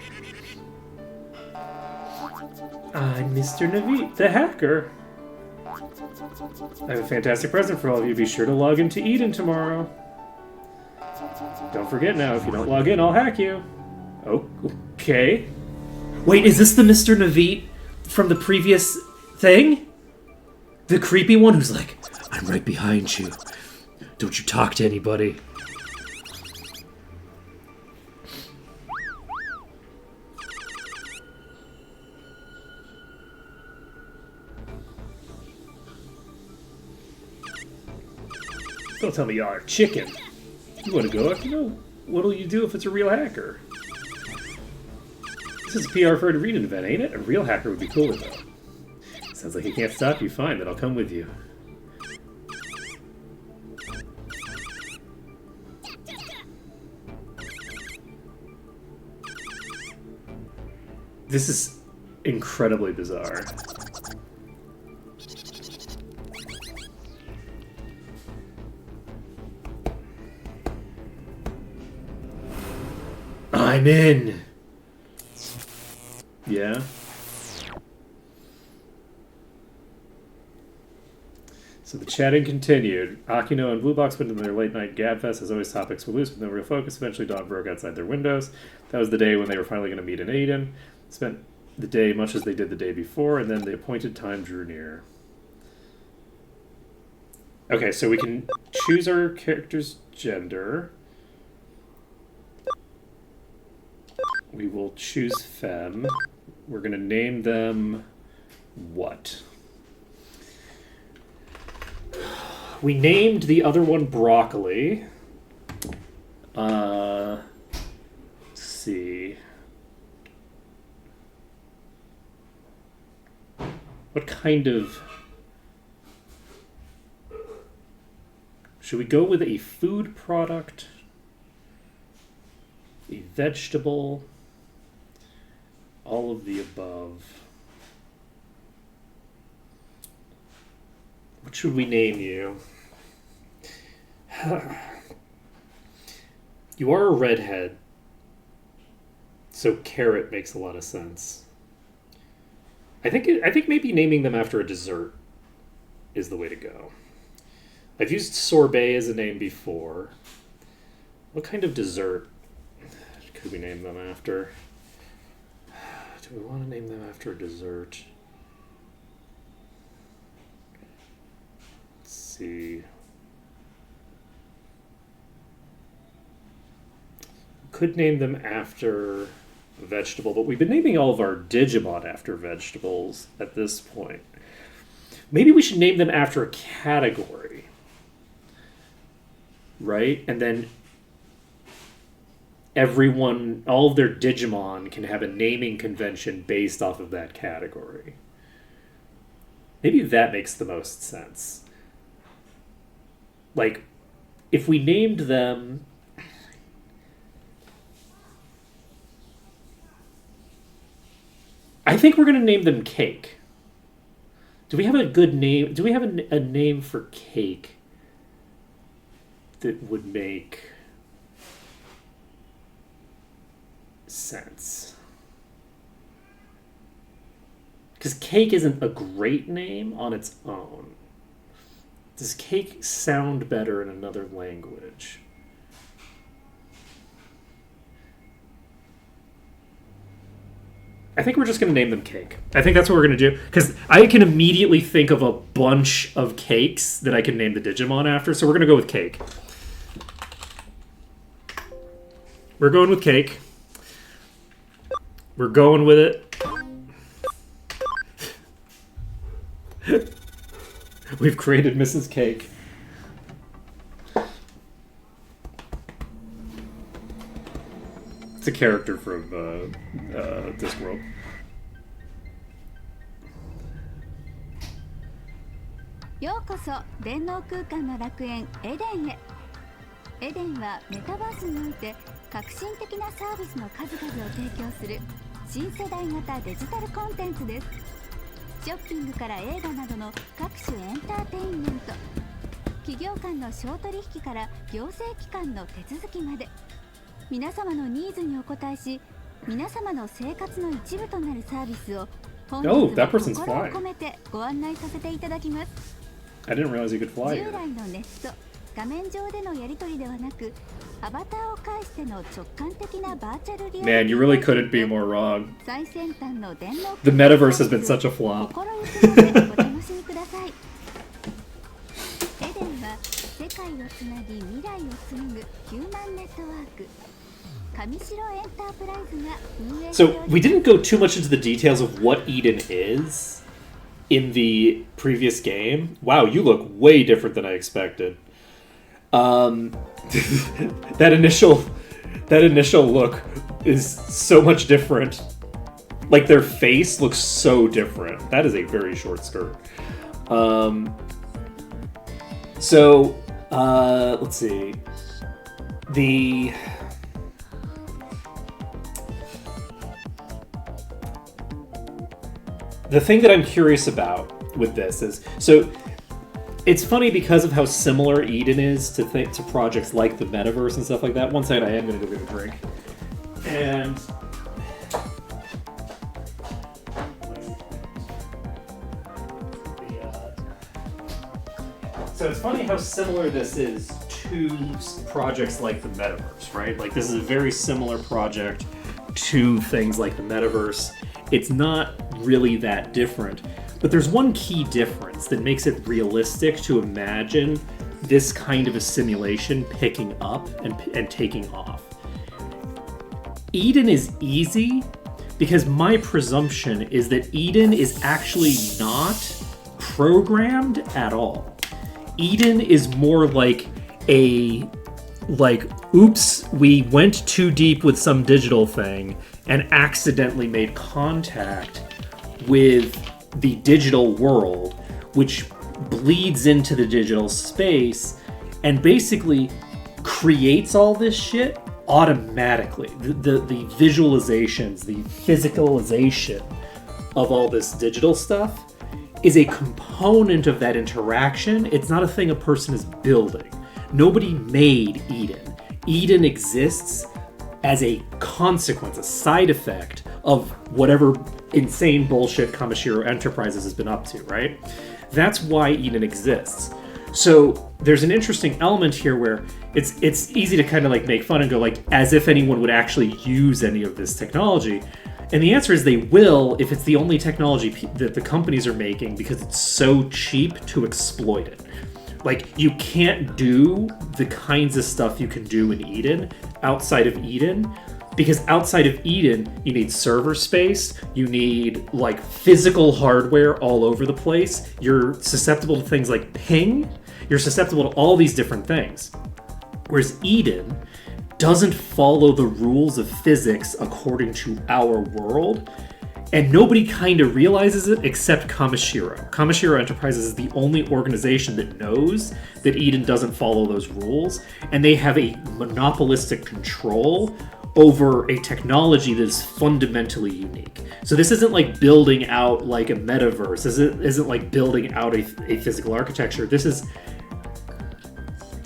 I'm Mr. Navit, the hacker. I have a fantastic present for all of you. Be sure to log into Eden tomorrow. Don't forget now, if you don't log in, I'll hack you. Oh, okay. Wait, is this the Mr. Navit from the previous thing? The creepy one who's like, I'm right behind you. Don't you talk to anybody. Don't tell me you're a chicken. You want to go after him? What'll you do if it's a real hacker? This is a PR for an arena event, ain't it? A real hacker would be cooler, though. Sounds like he can't stop you. Fine, then I'll come with you. This is incredibly bizarre. I'm in! Yeah? So the chatting continued. Akino and Blue Box went into their late-night gabfest. As always, topics were loose with no real focus. Eventually, dawn broke outside their windows. That was the day when they were finally going to meet in Aiden. Spent the day much as they did the day before, and then the appointed time drew near. Okay, so we can choose our character's gender. We will choose femme. We're going to name them what? We named the other one Broccoli. Let's see. What kind of... Should we go with a food product? A vegetable? All of the above. What should we name you? You are a redhead, so carrot makes a lot of sense. I think maybe naming them after a dessert is the way to go. I've used sorbet as a name before. What kind of dessert could we name them after? Do we want to name them after a dessert? Let's see. Could name them after a vegetable, but we've been naming all of our Digimon after vegetables at this point. Maybe we should name them after a category. Right? And then everyone, all of their Digimon can have a naming convention based off of that category. Maybe that makes the most sense. Like, if we named them... I think we're going to name them Cake. Do we have a good name? Do we have a name for Cake that would make sense? Because cake isn't a great name on its own. Does cake sound better in another language? I think we're just going to name them cake. I think that's what we're going to do. Because I can immediately think of a bunch of cakes that I can name the Digimon after. So we're going to go with cake. We're going with cake. We're going with it. We've created Mrs. Cake. It's a character from Discworld. ようこそ電脳空間の楽園エデンへ。エデンはメタバースにおいて革新的なサービスの数々を提供する新世代型デジタルコンテンツです。ショッピングから映画などの各種エンターテインメント、企業間の商取引から行政機関の手続きまで、皆様のニーズにお応えし、皆様の生活の一部となるサービスを本日 Oh, that は person's 心を flying. 込めてご案内させていただきます。 I didn't realize you could fly 従 here. 来のネット、画面上でのやり取りではなく、アバターを介しての直感的なバーチャルリアリティ Man, you really couldn't be more wrong. 最先端の電脳 The metaverse has been such a flop. 心ゆくまでお楽しみください。エデンは世界をつなぎ未来を紡ぐヒューマンネットワーク。上白エンタープライズが運営しており So ます。 we didn't go too much into the details of what Eden is in the previous game. Wow, you look way different than I expected. That initial look is so much different. Like their face looks so different. That is a very short skirt. Let's see. The thing that I'm curious about with this is, so it's funny because of how similar Eden is to projects like the metaverse and stuff like that. One second, I am going to go get a drink. And so it's funny how similar this is to projects like the metaverse, right? Like this is a very similar project to things like the metaverse. It's not really that different, but there's one key difference that makes it realistic to imagine this kind of a simulation picking up and taking off. Eden is easy because my presumption is that Eden is actually not programmed at all. Eden is more like oops, we went too deep with some digital thing and accidentally made contact with the digital world, which bleeds into the digital space and basically creates all this shit automatically. The visualizations, the physicalization of all this digital stuff is a component of that interaction. It's not a thing a person is building. Nobody made Eden. Eden exists as a consequence, a side effect of whatever insane bullshit Kamishiro Enterprises has been up to, right? That's why Eden exists. So there's an interesting element here where it's easy to kind of like make fun and go like, as if anyone would actually use any of this technology. And the answer is they will if it's the only technology that the companies are making because it's so cheap to exploit it. Like, you can't do the kinds of stuff you can do in Eden outside of Eden, because outside of Eden, you need server space, you need, like, physical hardware all over the place, you're susceptible to things like ping, you're susceptible to all these different things. Whereas Eden doesn't follow the rules of physics according to our world, and nobody kind of realizes it except Kamishiro. Kamishiro Enterprises is the only organization that knows that Eden doesn't follow those rules, and they have a monopolistic control over a technology that is fundamentally unique. So this isn't like building out like a metaverse. This isn't like building out a physical architecture. This is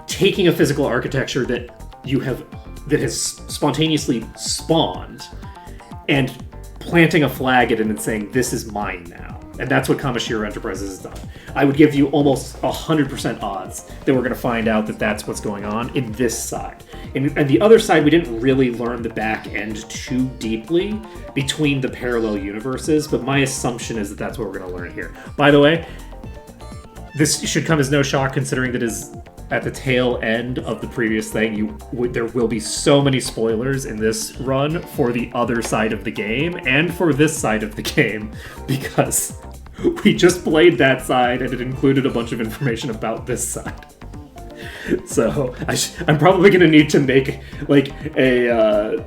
taking a physical architecture that has spontaneously spawned and planting a flag at it and saying, this is mine now. And that's what Kamashiro Enterprises has done. I would give you almost 100% odds that we're going to find out that that's what's going on in this side. And the other side, we didn't really learn the back end too deeply between the parallel universes, but my assumption is that that's what we're going to learn here. By the way, this should come as no shock considering that is at the tail end of the previous thing. There will be so many spoilers in this run for the other side of the game and for this side of the game, because we just played that side and it included a bunch of information about this side. So I'm probably going to need to make like a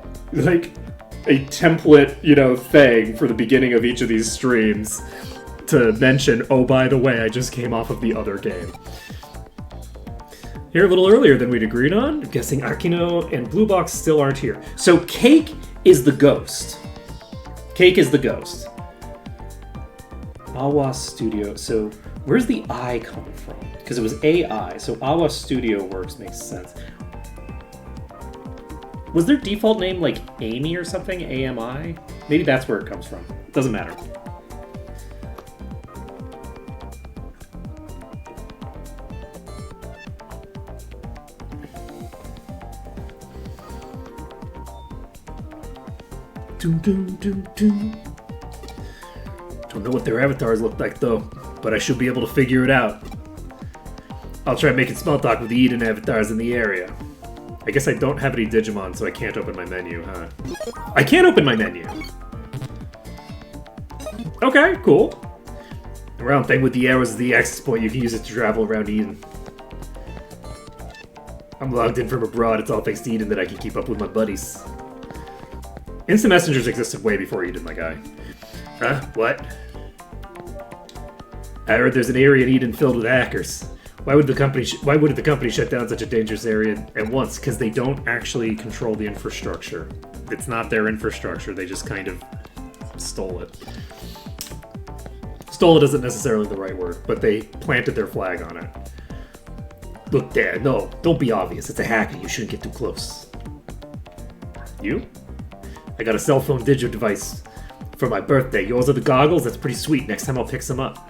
template, thing for the beginning of each of these streams to mention, oh, by the way, I just came off of the other game. Here a little earlier than we'd agreed on. I'm guessing Akino and Blue Box still aren't here. So Cake is the ghost. Cake is the ghost. Awa Studio. So where's the I coming from? Because it was AI. So Awa Studio Works makes sense. Was their default name like Amy or something? AMI? Maybe that's where it comes from. Doesn't matter. Don't know what their avatars look like though, but I should be able to figure it out. I'll try making small talk with the Eden avatars in the area. I guess I don't have any Digimon, so I can't open my menu, huh? I can't open my menu! Okay, cool. The round thing with the arrows is the access point. You can use it to travel around Eden. I'm logged in from abroad. It's all thanks to Eden that I can keep up with my buddies. Instant messengers existed way before Eden, my guy. Huh? What? I heard there's an area in Eden filled with hackers. Why would the company shut down such a dangerous area at once? Because they don't actually control the infrastructure. It's not their infrastructure. They just kind of stole it. Stole it isn't necessarily the right word, but they planted their flag on it. Look, Dad, no, don't be obvious. It's a hacker. You shouldn't get too close. You? I got a cell phone digital device for my birthday. Yours are the goggles? That's pretty sweet. Next time I'll pick some up.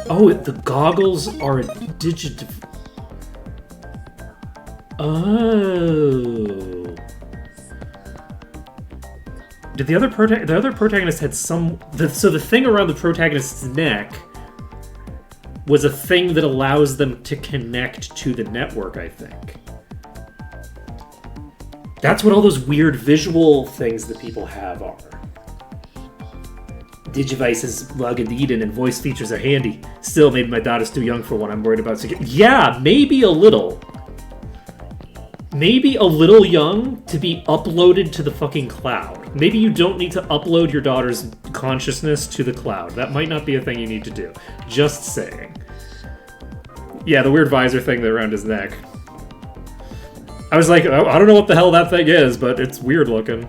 Oh, the goggles are a digital... Oh. Did the other protagonist had some... So the thing around the protagonist's neck was a thing that allows them to connect to the network, I think. That's what all those weird visual things that people have are. Digivices log into Eden and voice features are handy. Still, maybe my daughter's too young for one. I'm worried about security. Yeah, maybe a little. Maybe a little young to be uploaded to the fucking cloud. Maybe you don't need to upload your daughter's consciousness to the cloud. That might not be a thing you need to do. Just saying. Yeah, the weird visor thing around his neck. I was like, oh, I don't know what the hell that thing is, but it's weird looking.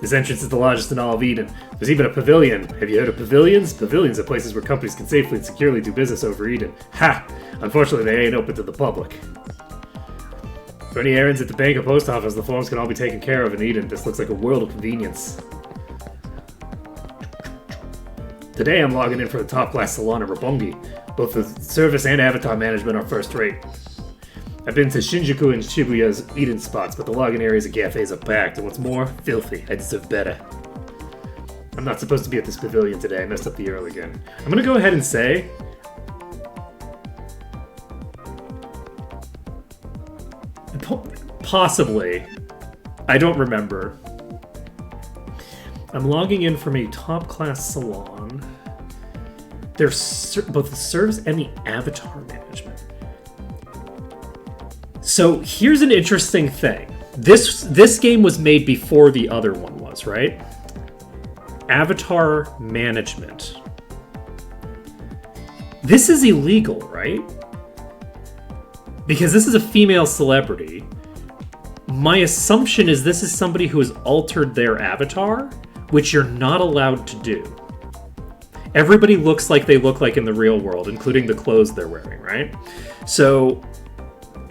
This entrance is the largest in all of Eden. There's even a pavilion. Have you heard of pavilions? Pavilions are places where companies can safely and securely do business over Eden. Ha! Unfortunately, they ain't open to the public. For any errands at the bank or post office, the forms can all be taken care of in Eden. This looks like a world of convenience. Today I'm logging in for the top-class salon in Roppongi. Both the service and avatar management are first-rate. I've been to Shinjuku and Shibuya's Eden spots, but the login areas and cafes are packed, and what's more, filthy. I deserve better. I'm not supposed to be at this pavilion today. I messed up the URL again. I'm gonna go ahead and say... Possibly. I don't remember. I'm logging in from a top-class salon. There's both the service and the avatar management. So here's an interesting thing. This game was made before the other one was, right? Avatar management. This is illegal, right? Because this is a female celebrity. My assumption is this is somebody who has altered their avatar, which you're not allowed to do. Everybody looks like they look like in the real world, including the clothes they're wearing, right? So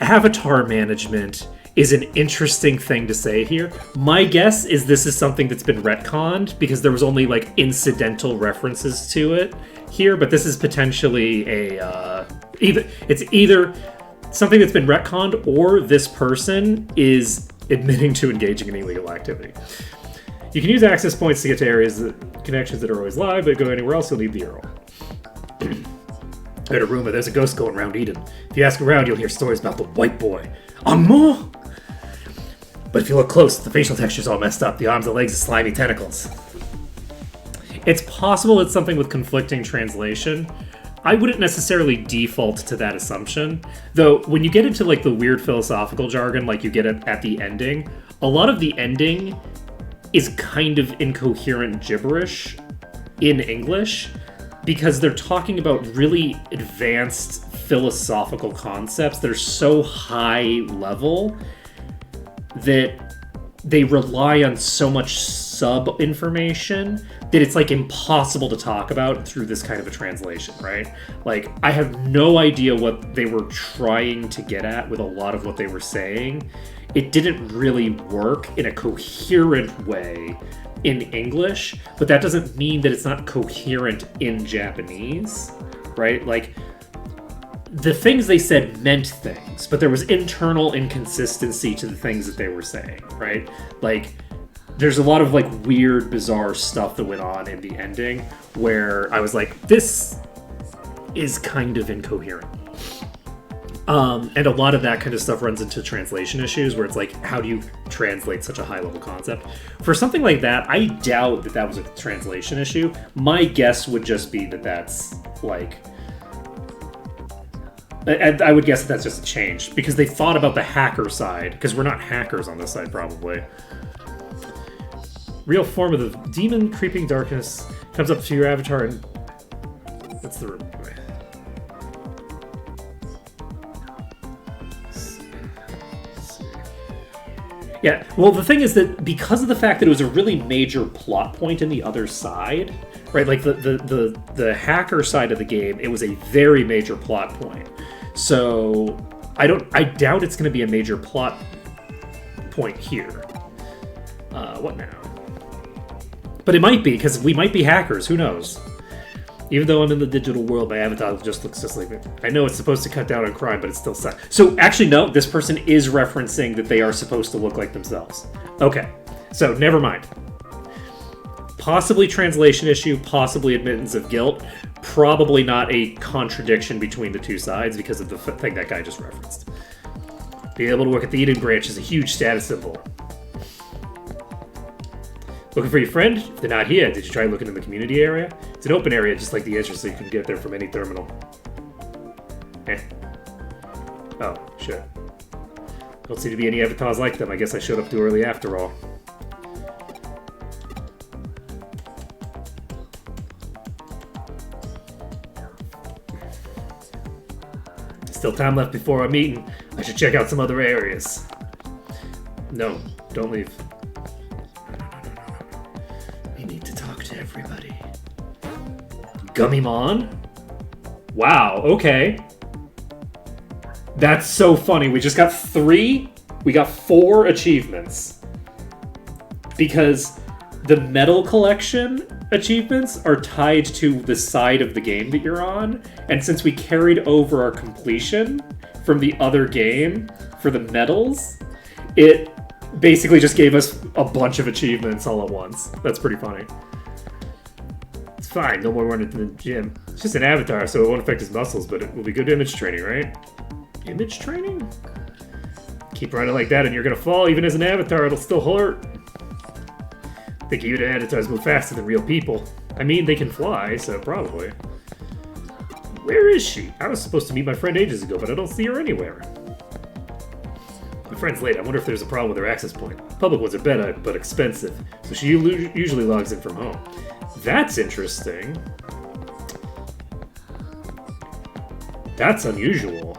avatar management is an interesting thing to say here. My guess is this is something that's been retconned because there was only like incidental references to it here, but this is potentially a either something that's been retconned or this person is admitting to engaging in illegal activity. You can use access points to get to areas connections that are always live, but go anywhere else, you'll need the Earl. I heard a rumor there's a ghost going around Eden. If you ask around, you'll hear stories about the white boy. Amour! But if you look close, the facial texture's all messed up. The arms and legs are slimy tentacles. It's possible it's something with conflicting translation. I wouldn't necessarily default to that assumption. Though, when you get into like the weird philosophical jargon like you get at the ending, a lot of the ending is kind of incoherent gibberish in English because they're talking about really advanced philosophical concepts that are so high level that they rely on so much sub-information that it's like impossible to talk about through this kind of a translation, right? Like, I have no idea what they were trying to get at with a lot of what they were saying. It didn't really work in a coherent way in English, but that doesn't mean that it's not coherent in Japanese, right? Like, the things they said meant things, but there was internal inconsistency to the things that they were saying, right? Like, there's a lot of, like, weird, bizarre stuff that went on in the ending where I was like, this is kind of incoherent. And a lot of that kind of stuff runs into translation issues where it's like, how do you translate such a high-level concept? For something like that, I doubt that that was a translation issue. My guess would just be that that's, like... I would guess that that's just a change, because they thought about the hacker side, because we're not hackers on this side, probably. Real form of the demon creeping darkness comes up to your avatar and... That's the room. Yeah, well, the thing is that because of the fact that it was a really major plot point in the other side, right? Like the hacker side of the game, it was a very major plot point. So I doubt it's going to be a major plot point here. What now? But it might be, because we might be hackers. Who knows? Even though I'm in the digital world, my avatar just looks just like me. I know it's supposed to cut down on crime, but it's still sad. So, actually, no, this person is referencing that they are supposed to look like themselves. Okay, so never mind. Possibly translation issue, possibly admittance of guilt. Probably not a contradiction between the two sides because of the thing that guy just referenced. Being able to work at the Eden branch is a huge status symbol. Looking for your friend? If they're not here, did you try looking in the community area? It's an open area just like the entrance, so you can get there from any terminal. Oh, sure. Don't seem to be any avatars like them. I guess I showed up too early after all. Still time left before our meeting. I should check out some other areas. No, don't leave. Everybody. Gummymon? Wow, okay. That's so funny. We just got 3. We got 4 achievements. Because the medal collection achievements are tied to the side of the game that you're on. And since we carried over our completion from the other game for the medals, it basically just gave us a bunch of achievements all at once. That's pretty funny. Fine, no more running to the gym. It's just an avatar, so it won't affect his muscles, but it will be good image training, right? Image training? Keep running like that and you're gonna fall. Even as an avatar, it'll still hurt. Think even avatars move faster than real people. I mean, they can fly, so probably. Where is she? I was supposed to meet my friend ages ago, but I don't see her anywhere. My friend's late. I wonder if there's a problem with her access point. Public ones are better, but expensive, so she usually logs in from home. That's interesting. That's unusual.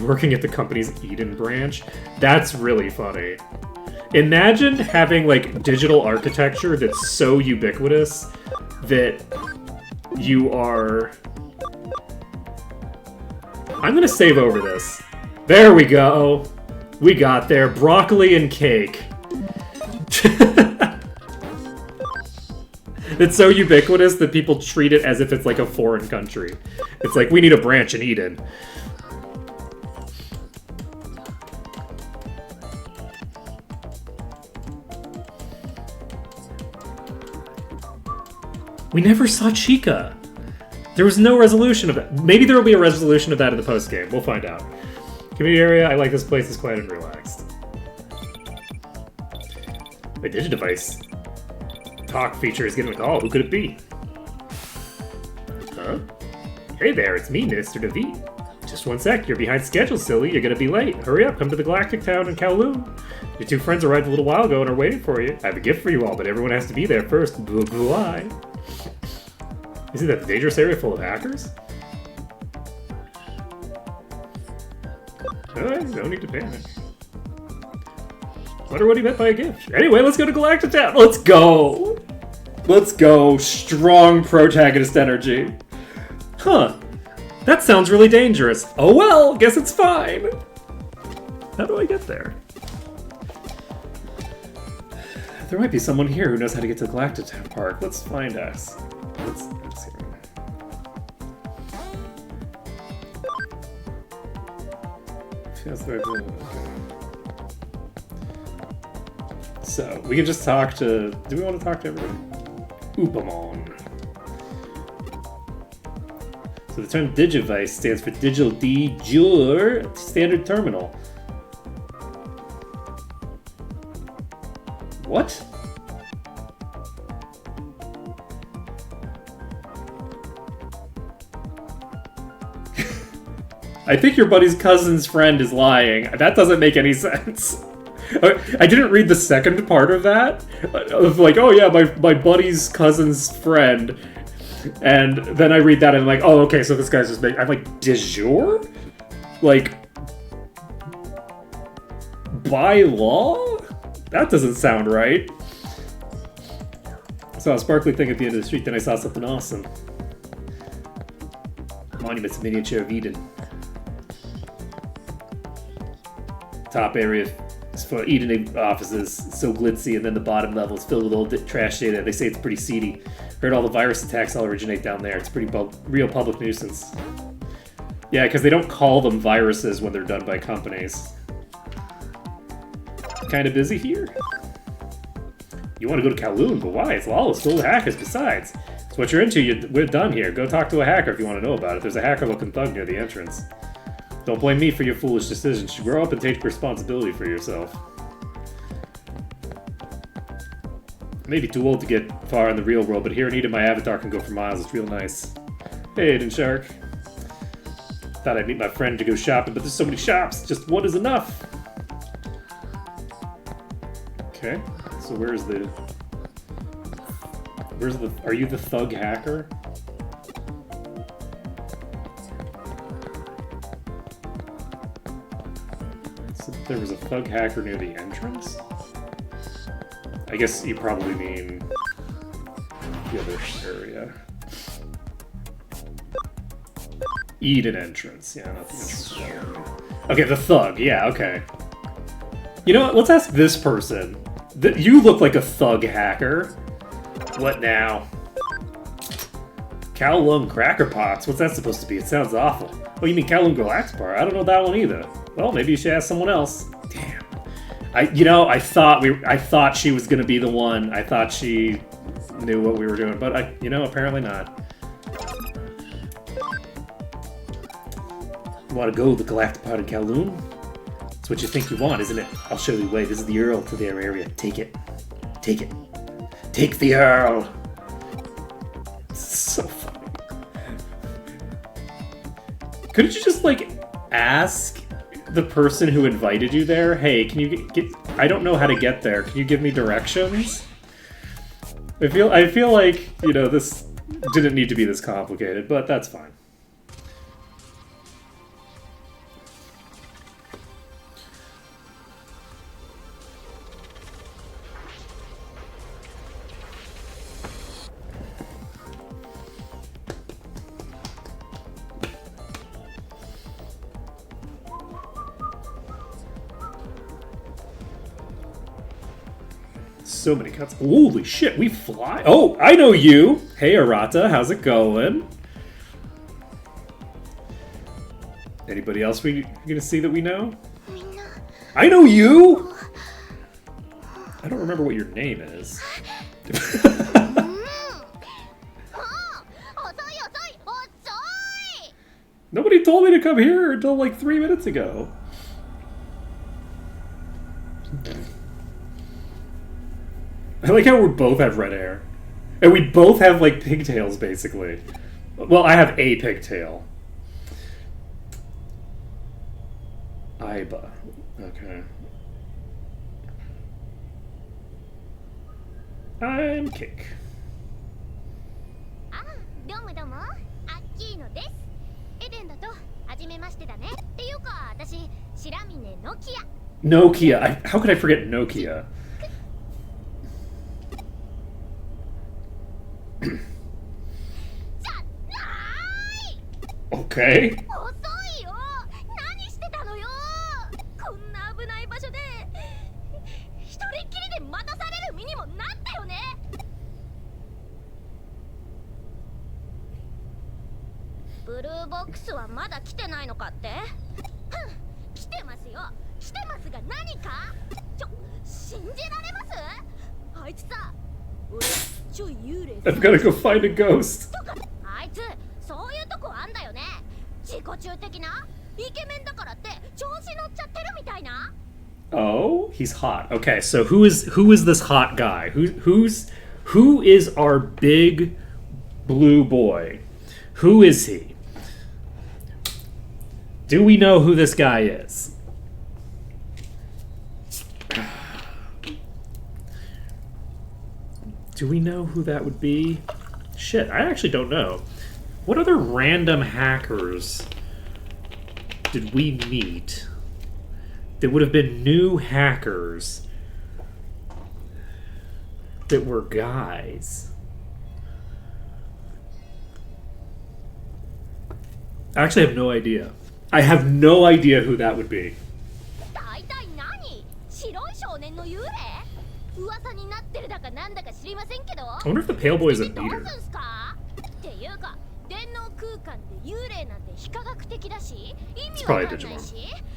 Working at the company's Eden branch? That's really funny. Imagine having, like, digital architecture that's so ubiquitous that you are I'm gonna save over this. There we go. We got there. Broccoli and cake. It's so ubiquitous that people treat it as if it's like a foreign country. It's like, we need a branch in Eden. We never saw Chica. There was no resolution of that. Maybe there will be a resolution of that in the post-game. We'll find out. Community area, I like this place. It's quiet and relaxed. A Digidevice. Talk feature is getting a call. Who could it be? Huh? Hey there, it's me, Mr. David. Just one sec, you're behind schedule, silly. You're gonna be late. Hurry up, come to the Galactic Town in Kowloon. Your two friends arrived a little while ago and are waiting for you. I have a gift for you all, but everyone has to be there first. Bye. Isn't that the dangerous area full of hackers? No need to panic. Wonder what he meant by a gift. Anyway, let's go to Galactic Town. Let's go. Let's go. Strong protagonist energy. Huh. That sounds really dangerous. Oh well, guess it's fine. How do I get there? There might be someone here who knows how to get to the Galactic Town Park. Let's find us. Let's see. Feels like so, we can just talk to... Do we want to talk to everybody? Upamon. So the term Digivice stands for Digital D-Jure Standard Terminal. What? I think your buddy's cousin's friend is lying. That doesn't make any sense. I didn't read the second part of that. Of like, oh yeah, my buddy's cousin's friend. And then I read that and I'm like, oh, okay, so this guy's just making... I'm like, de jure? Like, by law? That doesn't sound right. Saw a sparkly thing at the end of the street, then I saw something awesome. Monument's miniature of Eden. Top area is for Eden offices, so glitzy, and then the bottom level is filled with old trash data. They say it's pretty seedy. Heard all the virus attacks all originate down there. It's a pretty real public nuisance. Yeah, because they don't call them viruses when they're done by companies. Kind of busy here? You want to go to Kowloon, but why? It's lawless, full of hackers besides. It's what you're into. We're done here. Go talk to a hacker if you want to know about it. There's a hacker-looking thug near the entrance. Don't blame me for your foolish decisions. You grow up and take responsibility for yourself. Maybe too old to get far in the real world, but here in Eden, my avatar can go for miles. It's real nice. Hey, Eden Shark. Thought I'd meet my friend to go shopping, but there's so many shops. Just one is enough. Okay, so where's the... Are you the thug hacker? So there was a thug hacker near the entrance? I guess you probably mean the other area. Eden entrance. Yeah, not the entrance. Okay, the thug. Yeah, okay. You know what? Let's ask this person. You look like a thug hacker. What now? Kowloon Cracker Pots? What's that supposed to be? It sounds awful. Oh, you mean Kowloon Galactic Bar? I don't know that one either. Well, maybe you should ask someone else. Damn. I thought she was gonna be the one. I thought she knew what we were doing, but apparently not. You want to go to the Galactic Pod in Kowloon? That's what you think you want, isn't it? I'll show you the way. This is the Earl to their area. Take it. Take it. Take the Earl. So funny. Couldn't you just ask the person who invited you there, hey, can you get I don't know how to get there. Can you give me directions? I feel like, this didn't need to be this complicated, but that's fine. so many cuts. Holy shit, we fly. Oh, I know you. Hey, Arata, how's it going? Anybody else we gonna see that we know? I know you! I don't remember what your name is. Nobody told me to come here until like 3 minutes ago. I like how we both have red hair. And we both have like pigtails, basically. Well, I have a pigtail. Aiba. Okay. I'm Kick. あ、どうもどうも、アッキーノです。エデンだと初めましてだね。っていうか、私白峰ノキア。Nokia. How could I forget Nokia? じゃない。 Okay. 遅いよ。何してたのよ。こんな危ない場所で一人っきりで待たされる身にもなったよね。ブルーボックスはまだ来てないのかって？来てますよ。来てますが何か？信じられます？あいつさ、俺ちょ幽霊。I've gotta go find a ghost. あいつそういうとこあんだよね。自己中的なイケメンだからって調子乗っちゃってるみたいな。 Oh, he's hot. Okay, so who is this hot guy? Who is our big blue boy? Who is he? Do we know who this guy is? Do we know who that would be? Shit, I actually don't know. What other random hackers did we meet that would have been new hackers that were guys? I actually have no idea. I have no idea who that would be. 大体何？白い少年の幽霊？噂になってるだかなんだか知りませんけど。 I wonder if the Pale Boy is a どう beater. すんすか？っていうか、電脳空間で幽霊なんて非科学的だし、意味わかんないし、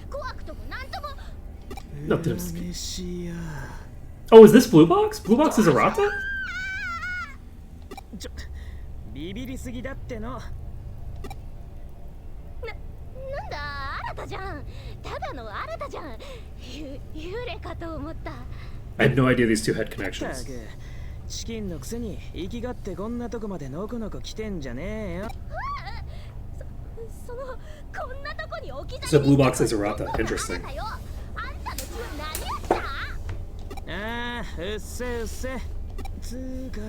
怖くともなんとも。 Nothing to Oh, is this Blue Box? Blue Box is Arata? ビビりすぎだっての。なんだ、新たじゃん。ただの新たじゃん。幽霊かと思った。 I had no idea these two had connections. チキンのくせに生きがってこんなとこまでのこのこ来てんじゃねえよ。そのこんなとこに置き去 So りに Blue Box is Arata. Interesting. あんたの血は何やった？ああ、うっせうっせ。つーか。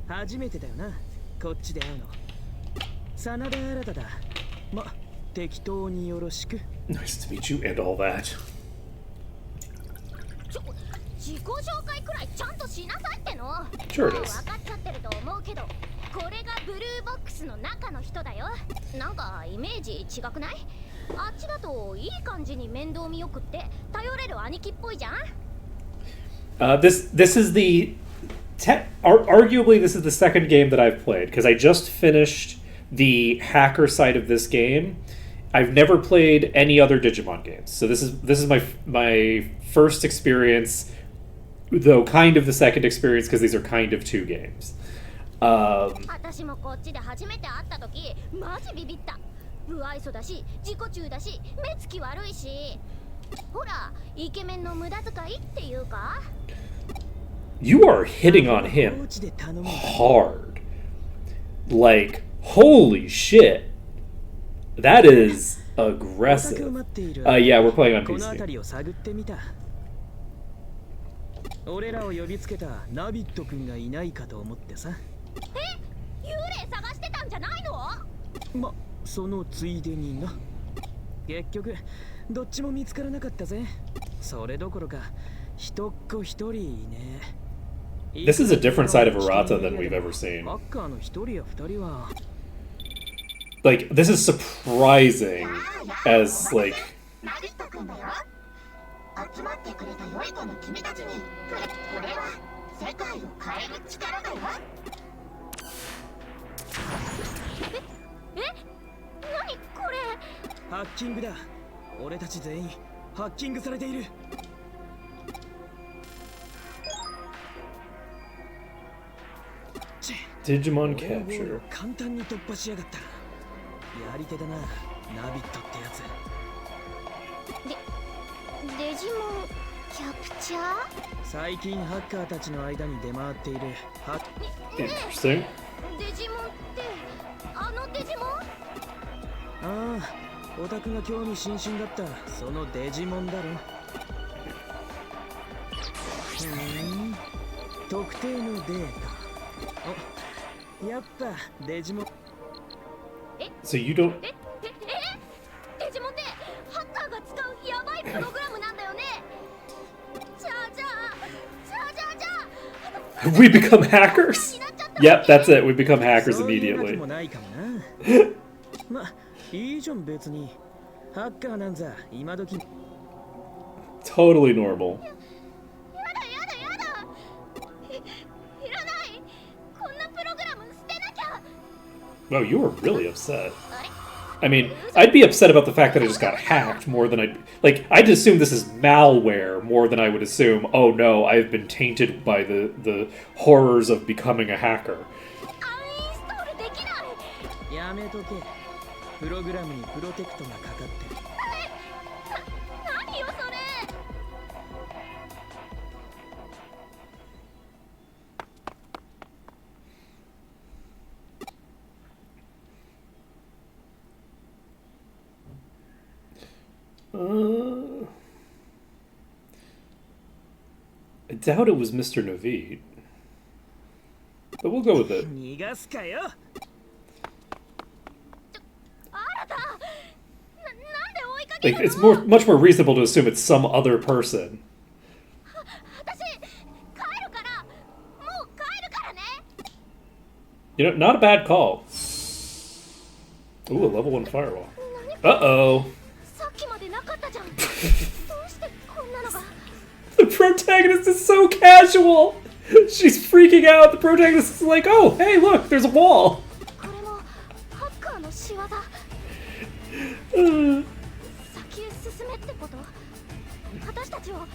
初めてだよな、こっちで会うの。真田新だ。ま、適当によろしく。 Nice to meet you and all that. 自己紹介くらいちゃんとしなさいっての。 Sure it もう is. 分かっちゃってると思うけど、これがブルーボックスの中の人だよ。なんかイメージ違くない？あっちだといい感じに面倒見よくって頼れる兄貴っぽいじゃん。This is the arguably this is the second game that I've played because I just finished the hacker side of this game. I've never played any other Digimon games, so this is my first experience, though kind of the second experience because these are kind of two games. 私もこっちで初めて会った時マジビビった。不愛想だし自己中だし目つき悪いし、ほらイケメンの無駄遣いっていうか。 You are hitting on him hard. Like, holy shit. That is aggressive. Yeah, we're playing on PC. 俺らを呼びつけたナビット君がいないかと思ってさ。幽霊探してたんじゃないの？ま、そのついでにな。結局どっちも見つからなかったぜ。それどころか一っ子一人ね。 This is a different side of Arata than we've ever seen. Like, this is surprising as, like... 集まってくれた良い子の君たちにこれは世界を変える力だよ。何これ。ハッキングだ。俺たち全員ハッキングされている。Digimon 俺のゴール capture. を簡単に突破しやがった。やり手だな、ナビットってやつ。デジモンキャプチャー。最近ハッカーたちの間に出回っているハッ Interesting. デジモンってあのデジモン？ああ、オタクが興味津々だったそのデジモンだろ。特定のデータ。お、やっぱデジモン。 So you don't. デジモンってハッカーが使うヤバいプログラムなんだよね。じゃあ We become hackers? Yep, that's it. We become hackers そういうわけ immediately. もないかもな。ま、いいじゃん別に。ハッカーなんざ今時。 Totally normal. やだいらない。こんなプログラム捨てなきゃ。 Oh, you were really upset. I mean, I'd be upset about the fact that I just got hacked more than I'd... Like, I'd assume this is malware more than I would assume, oh no, I've been tainted by the horrors of becoming a hacker. アンインストールできない。やめとけ。プログラムにプロテクトがかかってる。何よそれ。 I doubt it was Mr. Naveed. But we'll go with it. 逃がすかよ。なんで追いかけ Like, る it's の？ much more reasonable to assume it's some other person. 私帰るから。もう帰るからね。 You know, not a bad call. Ooh, a level 1 firewall. Uh-oh. さっきまでなかったじゃん。どうしてこんなのが。 The protagonist is so casual! She's freaking out. The protagonist is like, oh, hey, look, there's a wall. これもハッカーの仕業。 Uh, 先へ進めってこと？私たちを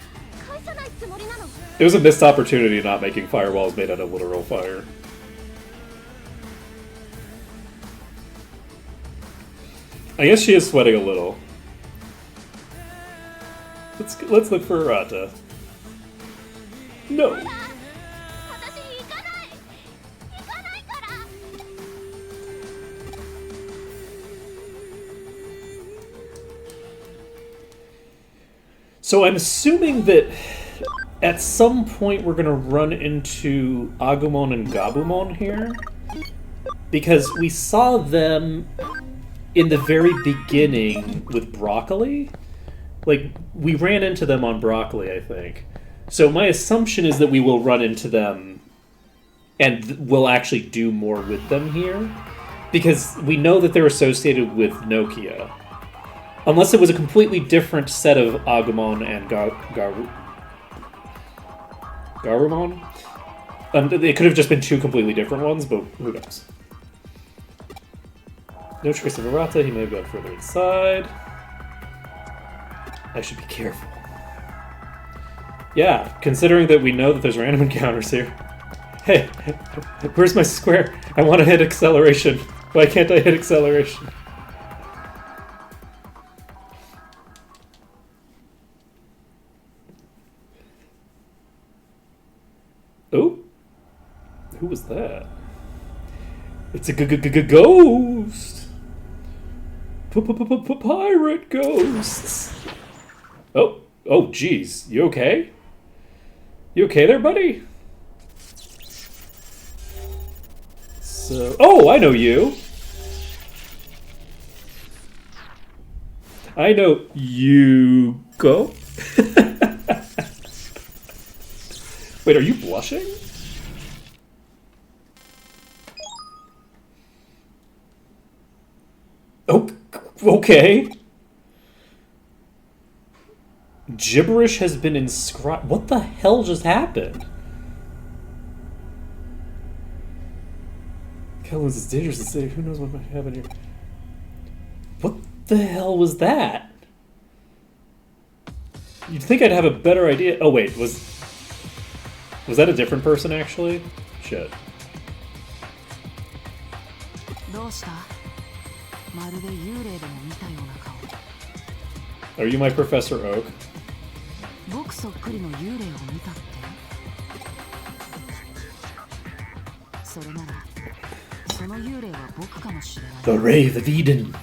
返さないつもりなの？ it was a missed opportunity not making firewalls made out of literal fire. I guess she is sweating a little. Let's look for Arata. No. 私行かない。行かないから。 So I'm assuming that at some point we're gonna run into Agumon and Gabumon here, because we saw them in the very beginning with Broccoli. Like, we ran into them on Broccoli, I think. So my assumption is that we will run into them and we'll actually do more with them here, because we know that they're associated with Nokia. Unless it was a completely different set of Agumon and Garumon. It could have just been two completely different ones, but who knows. No trace of Arata, he may have gone further inside. I should be careful. Yeah, considering that we know that there's random encounters here. Hey, where's my square? I want to hit acceleration. Why can't I hit acceleration? Oh? Who was that? It's a ghost! Pirate ghosts! Oh, jeez. You okay? You okay there, buddy? So... Oh, I know you! I know you go. Wait, are you blushing? Oh, okay. Gibberish has been inscribed. What the hell just happened? Kelvin's is dangerous to say. Who knows what might happen here? What the hell was that? You'd think I'd have a better idea. Oh wait, was that a different person actually? Shit. Are you my Professor Oak? The Wraith of Eden.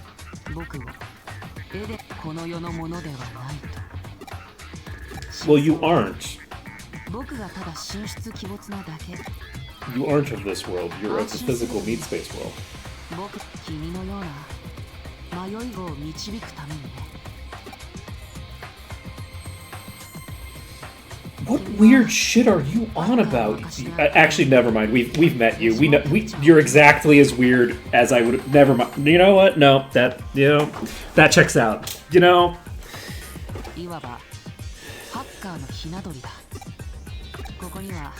Well, you aren't. You aren't of this world. You're of the physical meat space world. What weird shit are you on about? Actually, never mind. We've met you. We know you're exactly as weird as I would. Never mind. You know what? No, that checks out. You know. ここには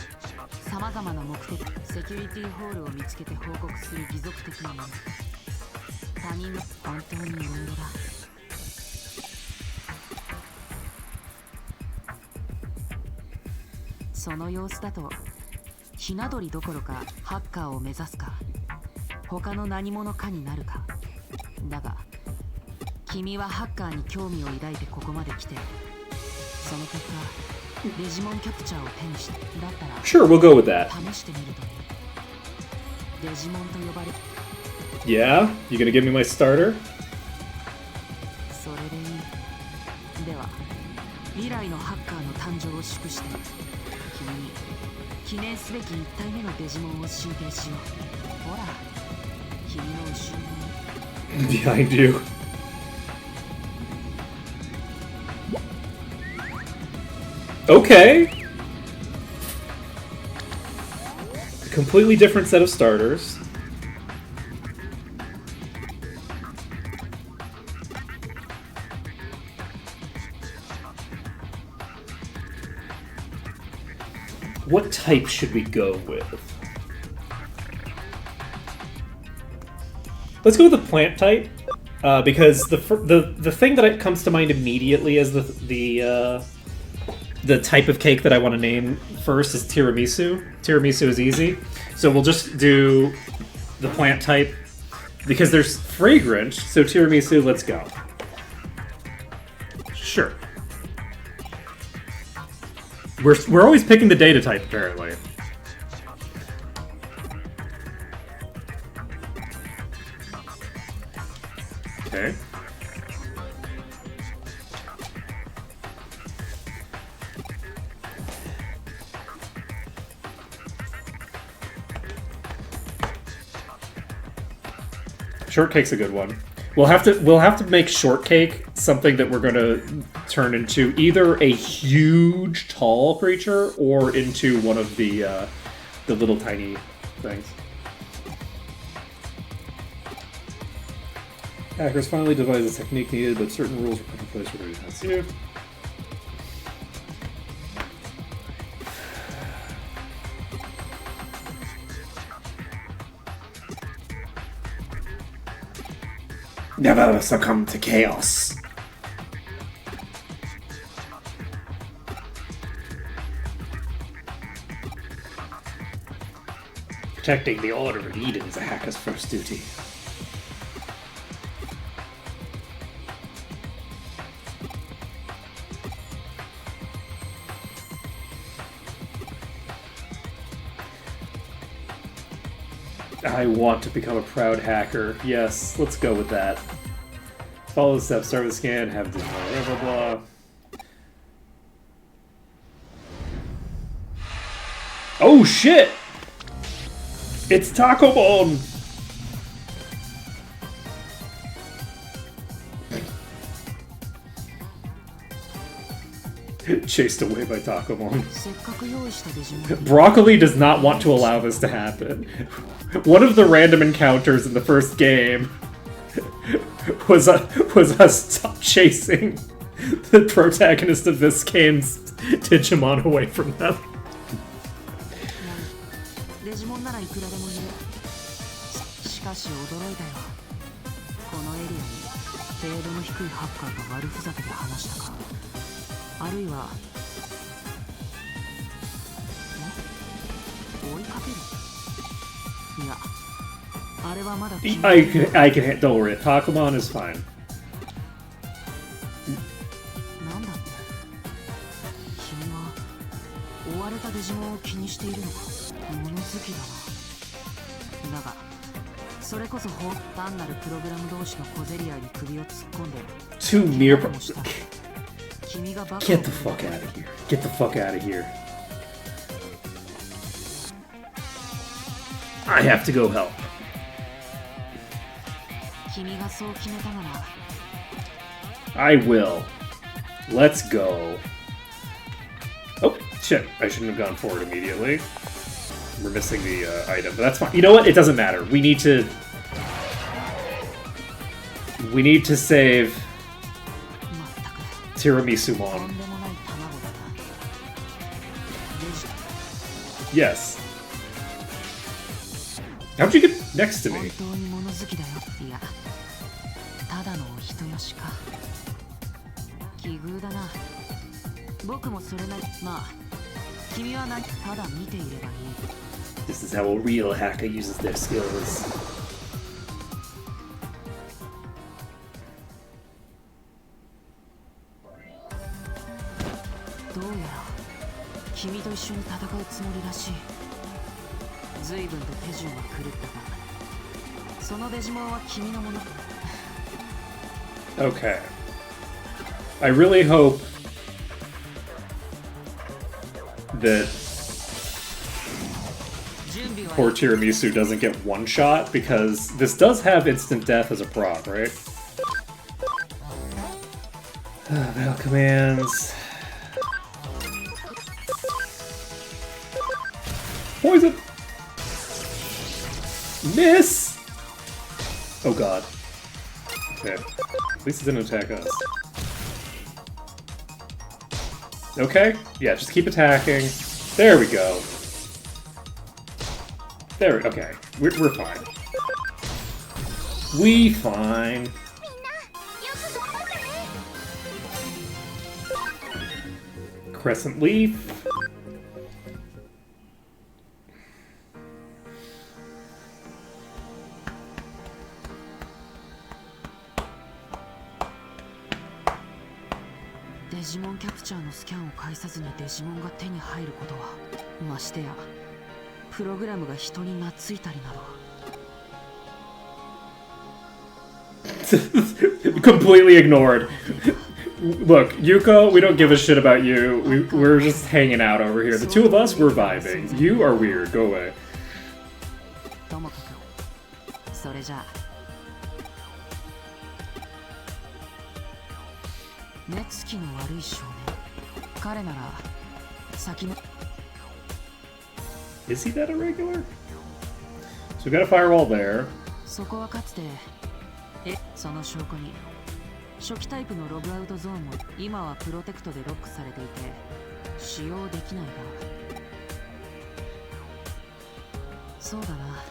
様々な目的、セキュリティホールを見つけて報告する義賊的なもの。他人の本当にいろいろだ。その様子だと、ひな鳥どころかハッカーを目指すか、他の何者かになるか。だが、君はハッカーに興味を抱いてここまで来て、その結果。 Sure, we'll go with that. Yeah? You gonna give me my starter? Behind you. Okay. A completely different set of starters. What type should we go with? Let's go with the plant type, because the thing that comes to mind immediately as the type of cake that I want to name first is tiramisu. Tiramisu is easy. So we'll just do the plant type because there's fragrant, so tiramisu, let's go. Sure. We're always picking the data type, apparently. Okay. Shortcake's a good one. We'll have to make shortcake something that we're gonna turn into either a huge tall creature or into one of the little tiny things. Hackers finally devised a technique needed, but certain rules were put in place for doing this. Yeah. Never succumb to chaos. Protecting the Order of Eden is a hacker's first duty. I want to become a proud hacker. Yes, let's go with that. Follow the steps, start with a scan, have the blah blah blah. Oh shit! It's Takomon! Chased away by Takomon. Broccoli does not want to allow this to happen. One of the random encounters in the first game was us chasing the protagonist of this game's Digimon away from them. デジモンならいくらでもいる。しかし驚いたよ。このエリアに程度の低いハッカーが悪ふざけで話したか、あるいは追いかける。いや、あれはまだ I can don't worry. Takumon is fine. なんだって、君は追われたデジモンを気にしているのか。物好きだな。だがそれこそ単なるプログラム同士の小競り合いに首を突っ込んで Two mere. 君がバカを Get the fuck out of here. Get the fuck out of here. I have to go help. 君がそう決めたなら I will. Let's go. Oh, shit. I shouldn't have gone forward immediately. We're missing the item, but that's fine. You know what? It doesn't matter. We need to save まったく Tiramisumon. とんでもない卵だな。デジ Yes. How'd you get next to 本 me? 当に物好きだよ。いや、ただのお人よしか。奇遇だな。僕もそれなり。まあ君はただ見ていればいい。 This is how a real hacker uses their skills. どうやら君と一緒に戦うつもりらしい。随分と手順は狂ったが、そのデジモンは君のもの。 Okay. I really hope that 準備は poor Tiramisu doesn't get one shot, because this does have instant death as a proc, right? Battle commands. Poison! Miss! Oh god. Okay. At least it didn't attack us. Okay, yeah, just keep attacking. There we go. There, okay. We're fine. We fine. Crescent leaf.「デジモンキャプチャーのスキャンを介さずにデジモンが手に入ることは、ましてやプログラムが人に懐いたりなど。 Completely ignored. Look, Yuko, we don't give a shit about you. We're just hanging out over here. The two of us, we're vibing. You are weird. Go away. ともかくそれじゃあ目つきの悪い少年、彼なら先の Is he that irregular? So we got a firewall there. そこはかつてその証拠に初期タイプのログアウトゾーンも今はプロテクトでロックされていて使用できないが、そうだな、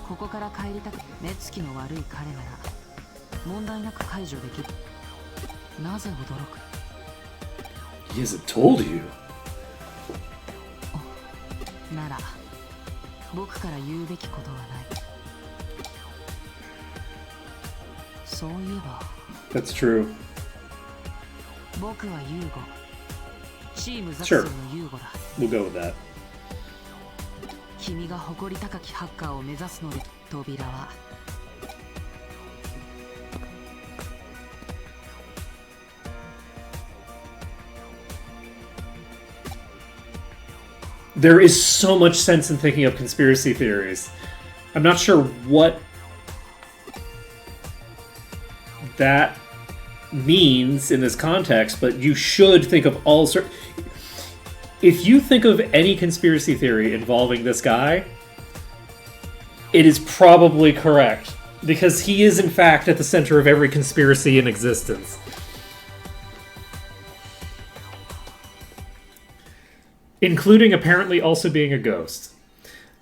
ここから帰りたく目つきの悪い彼なら問題なく解除できる。なぜ驚く？ He hasn't told you. なら僕から言うべきことはない。そういえば That's true. 僕はユーゴ、チームザク Sure. ソンのユーゴだ。 We'll go with that. 君が誇り高きハッカーを目指すので扉は There is so much sense in thinking of conspiracy theories. I'm not sure what that means in this context, but you should think of all sorts. If you think of any conspiracy theory involving this guy, it is probably correct, because he is in fact at the center of every conspiracy in existence. Including apparently also being a ghost.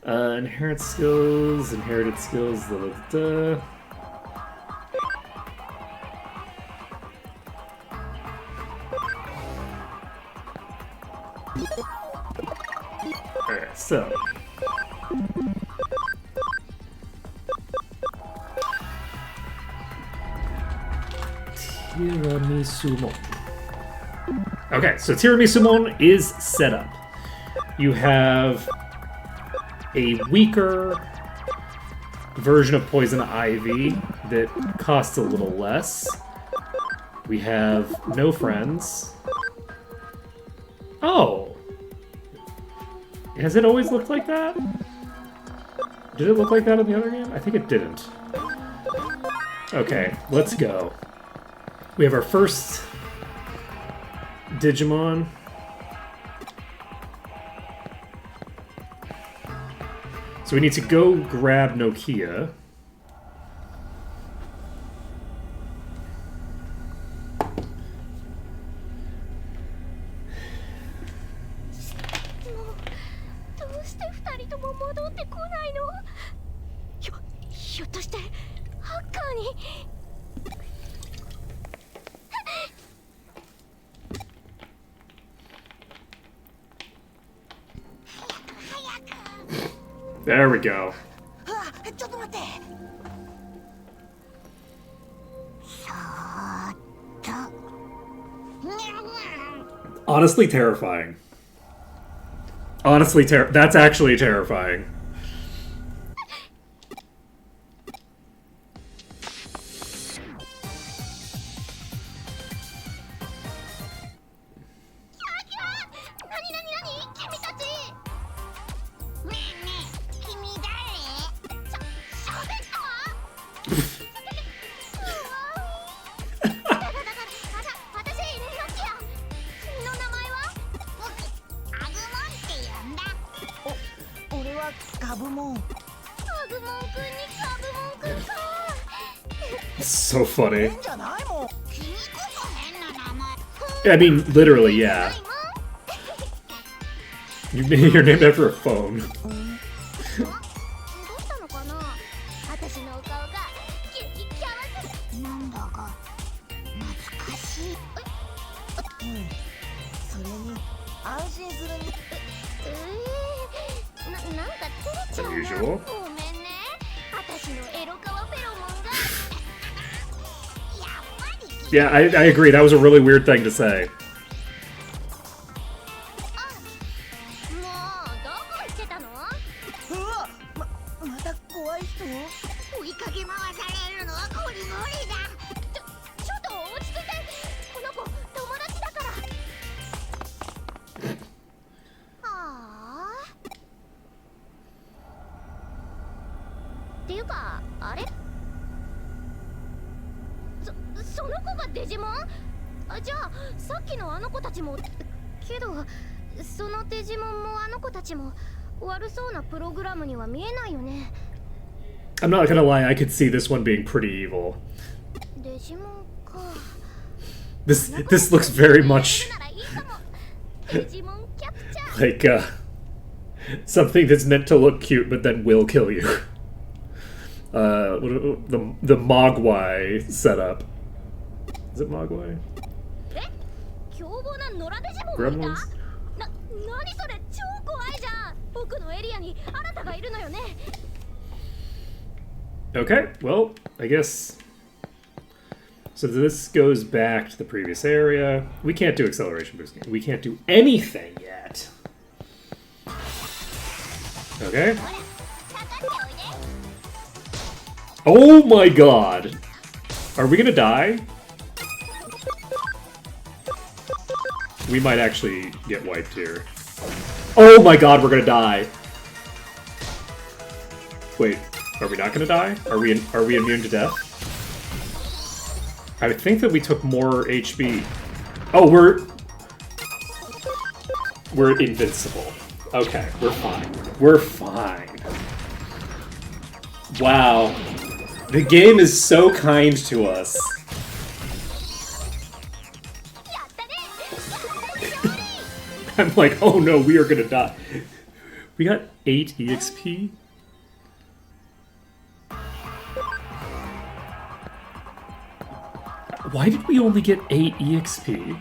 Inherent skills, inherited skills, Alright, so. Tiramisumon. Okay, so Tiramisumon is set up. You have a weaker version of Poison Ivy that costs a little less. We have no friends. Oh! Has it always looked like that? Did it look like that in the other game? I think it didn't. Okay, let's go. We have our first Digimon. So we need to go grab Nokia. There we go. Honestly terrifying. Honestly, that's actually terrifying. So funny. I mean, literally, yeah. You're named after a phone. Unusual. Yeah, I agree. That was a really weird thing to say. I'm not gonna lie, I could see this one being pretty evil. This looks very much like something that's meant to look cute but then will kill you. The Mogwai setup. Is it Mogwai? Gremlins? Okay, well, I guess... So this goes back to the previous area. We can't do acceleration boosting. We can't do anything yet. Okay. Oh my god! Are we gonna die? We might actually get wiped here. Oh my god, we're gonna die! Wait, are we not gonna die? Are we immune to death? I would think that we took more HP. Oh, we're invincible. Okay, we're fine. We're fine. Wow. The game is so kind to us. I'm like, oh no, we are gonna die. We got 8 EXP? Why did we only get 8 EXP?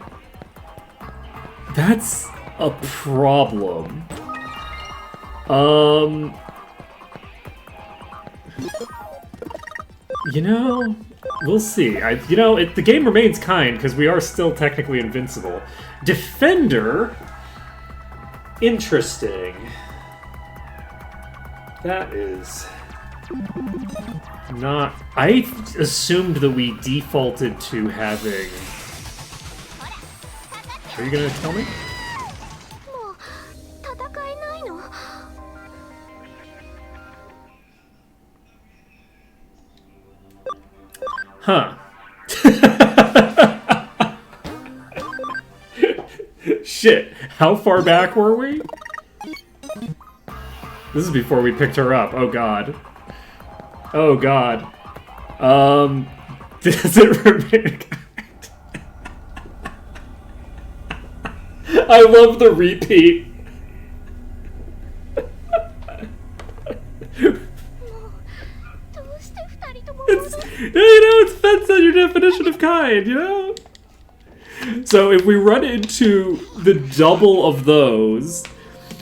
That's a problem. You know, we'll see. The game remains kind because we are still technically invincible. Defender? Interesting. That is not... I assumed that we defaulted to having... Are you gonna tell me? Huh. Shit. How far back were we? This is before we picked her up. Oh god. Oh god. Does it remain? I love the repeat. It depends on your definition of kind, you know? So if we run into the double of those,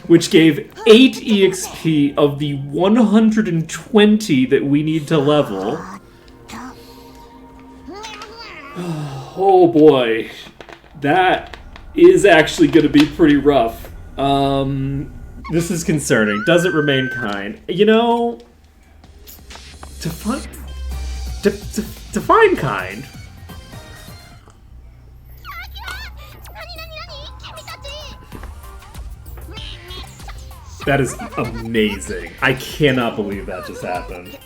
which gave 8 EXP of the 120 that we need to level. Oh boy. That is actually going to be pretty rough. This is concerning. Does it remain kind? You know, define kind. That is amazing. I cannot believe that just happened.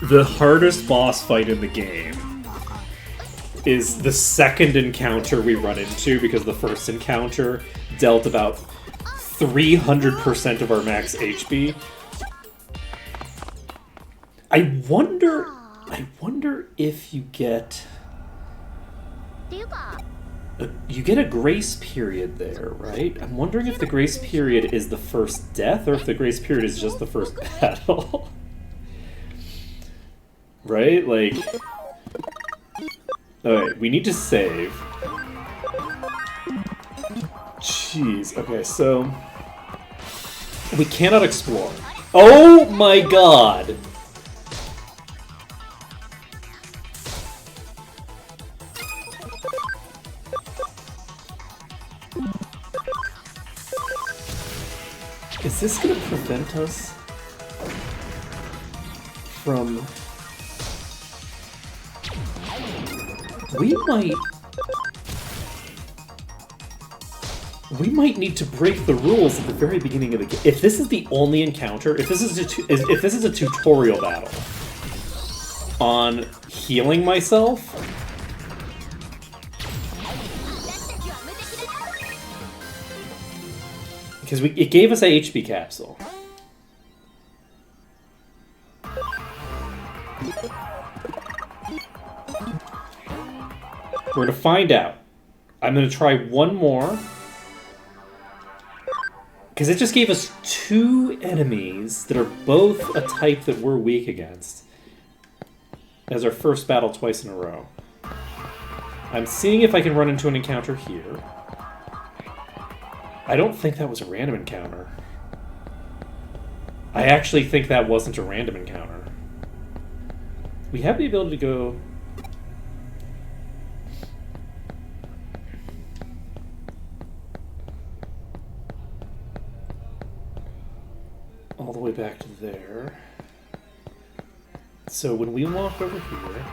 The hardest boss fight in the game is the second encounter we run into, because the first encounter dealt about 300% of our max HP. I wonder if you get a grace period there, right? I'm wondering if the grace period is the first death or if the grace period is just the first battle. Right? Like... Alright, we need to save. Jeez, okay, so... We cannot explore. Oh my god! Is this gonna prevent us from... We might need to break the rules at the very beginning of the game. If this is the only encounter, if this is a tutorial battle on healing myself, because it gave us a HP capsule. We're gonna find out. I'm gonna try one more. Because it just gave us 2 enemies that are both a type that we're weak against. As our first battle twice in a row. I'm seeing if I can run into an encounter here. I don't think that was a random encounter. I actually think that wasn't a random encounter. We have the ability to go... all the way back to there. So when we walk over here...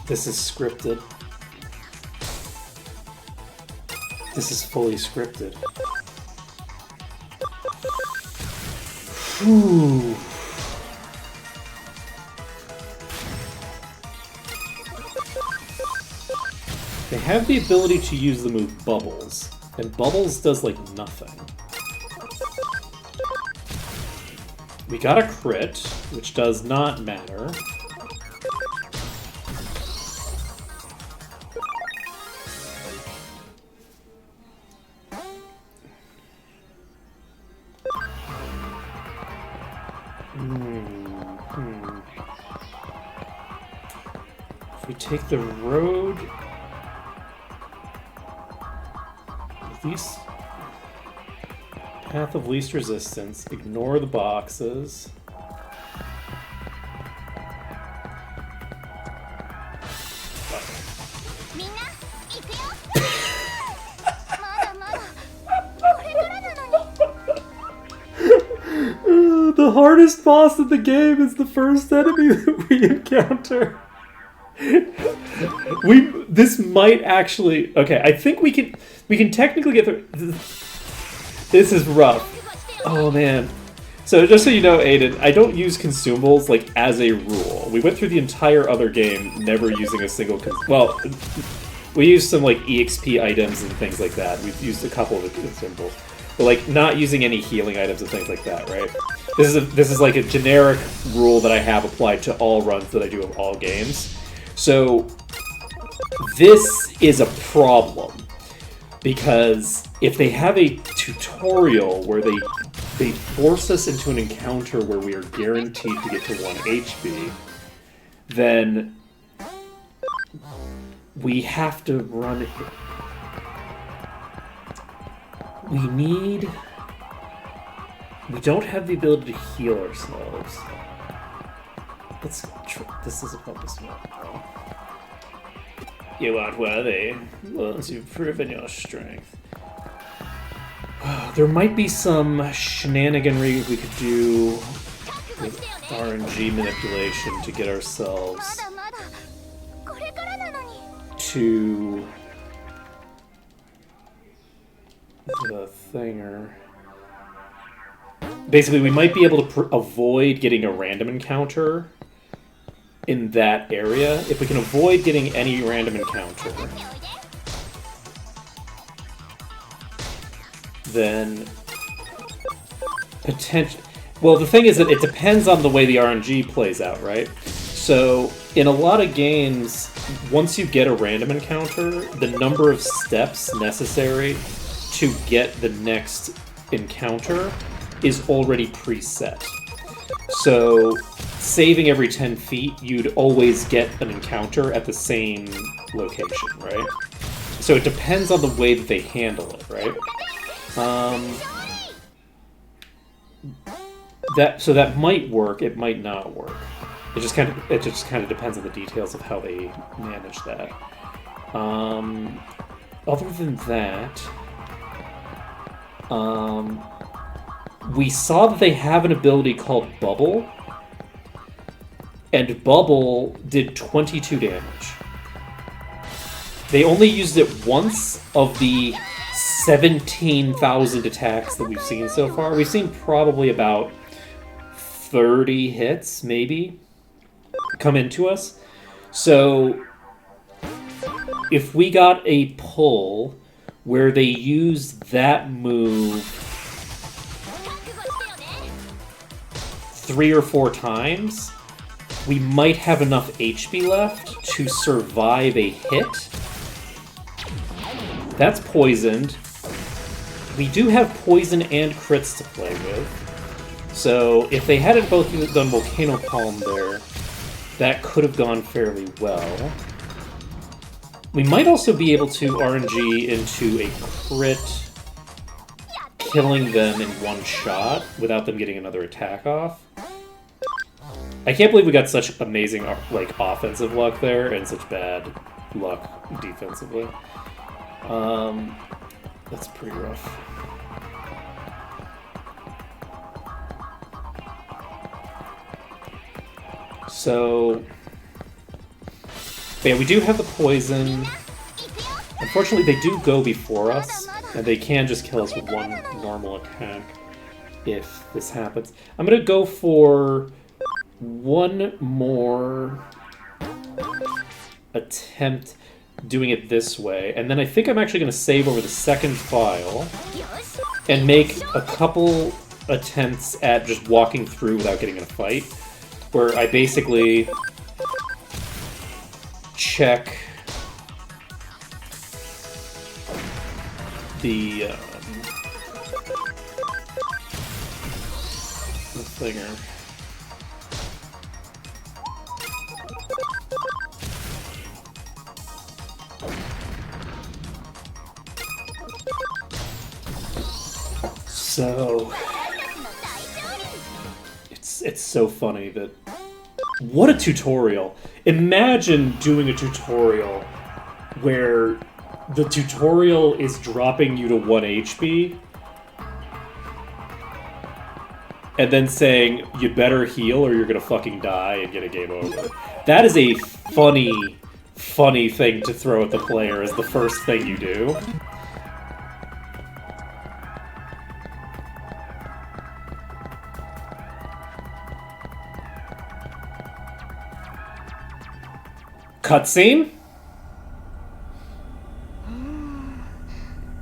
This is scripted. This is fully scripted. Ooh. They have the ability to use the move Bubbles, and Bubbles does like nothing. We got a crit, which does not matter. If we take the road, path of least resistance, ignore the boxes. The hardest boss in the game is the first enemy that we encounter. This might actually... Okay, I think we can technically get through... This is rough. Oh, man. So, just so you know, Aiden, I don't use consumables, like, as a rule. We went through the entire other game never using a single... Well, we used some, like, EXP items and things like that. We've used a couple of the consumables. But, like, not using any healing items and things like that, right? This is like a generic rule that I have applied to all runs that I do of all games. So, this is a problem. Because if they have a tutorial where they force us into an encounter where we are guaranteed to get to 1 HP, then we have to run it. We don't have the ability to heal ourselves. This doesn't help us well. You aren't worthy, once you've proven your strength. There might be some shenaniganry we could do with RNG manipulation to get ourselves to the thinger. Basically, we might be able to avoid getting a random encounter in that area. If we can avoid getting any random encounter, then potential. Well, the thing is that it depends on the way the RNG plays out, right? So, in a lot of games, once you get a random encounter, the number of steps necessary to get the next encounter is already preset. So, saving every 10 feet, you'd always get an encounter at the same location, right? So it depends on the way that they handle it, right? That might work, it might not work. It just kind of depends on the details of how they manage that. Other than that, we saw that they have an ability called Bubble, and Bubble did 22 damage. They only used it once of the 17,000 attacks that we've seen so far. We've seen probably about 30 hits, maybe, come into us. So, if we got a pull where they used that move 3 or 4 times, we might have enough HP left to survive a hit. That's poisoned. We do have poison and crits to play with. So if they hadn't both done Volcano Palm there, that could have gone fairly well. We might also be able to RNG into a crit, killing them in one shot without them getting another attack off. I can't believe we got such amazing, like, offensive luck there and such bad luck defensively. That's pretty rough. So, yeah, we do have the poison. Unfortunately, they do go before us, and they can just kill us with one normal attack if this happens. I'm gonna go for one more attempt doing it this way, and then I think I'm actually going to save over the second file and make a couple attempts at just walking through without getting in a fight, where I basically check the thinger. So it's so funny that what a tutorial. Imagine doing a tutorial where the tutorial is dropping you to 1 HP and then saying you better heal or you're gonna fucking die and get a game over. That is a funny thing to throw at the player as the first thing you do. Cutscene?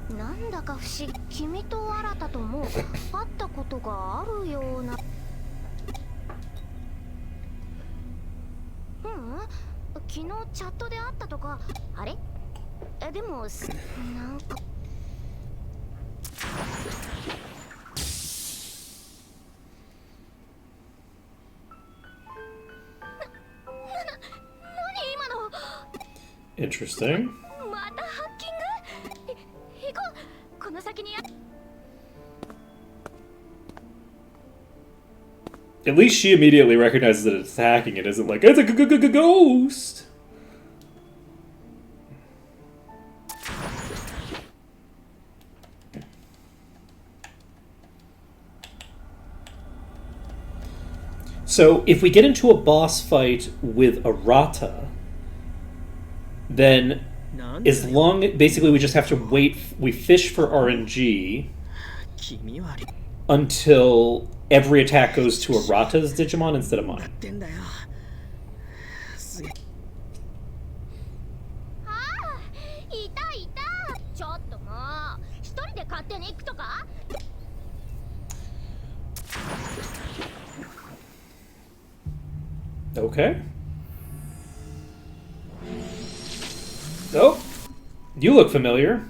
なんだか不思議。君と新とも会ったことがあるような。昨日チャットで会ったとか。あれ？でもなんか。Interesting. At least she immediately recognizes that it's attacking it, isn't like, it's a ghost! So, if we get into a boss fight with Arata, then as long, basically we just have to wait, we fish for RNG until every attack goes to Arata's Digimon instead of mine. Okay. Oh, you look familiar.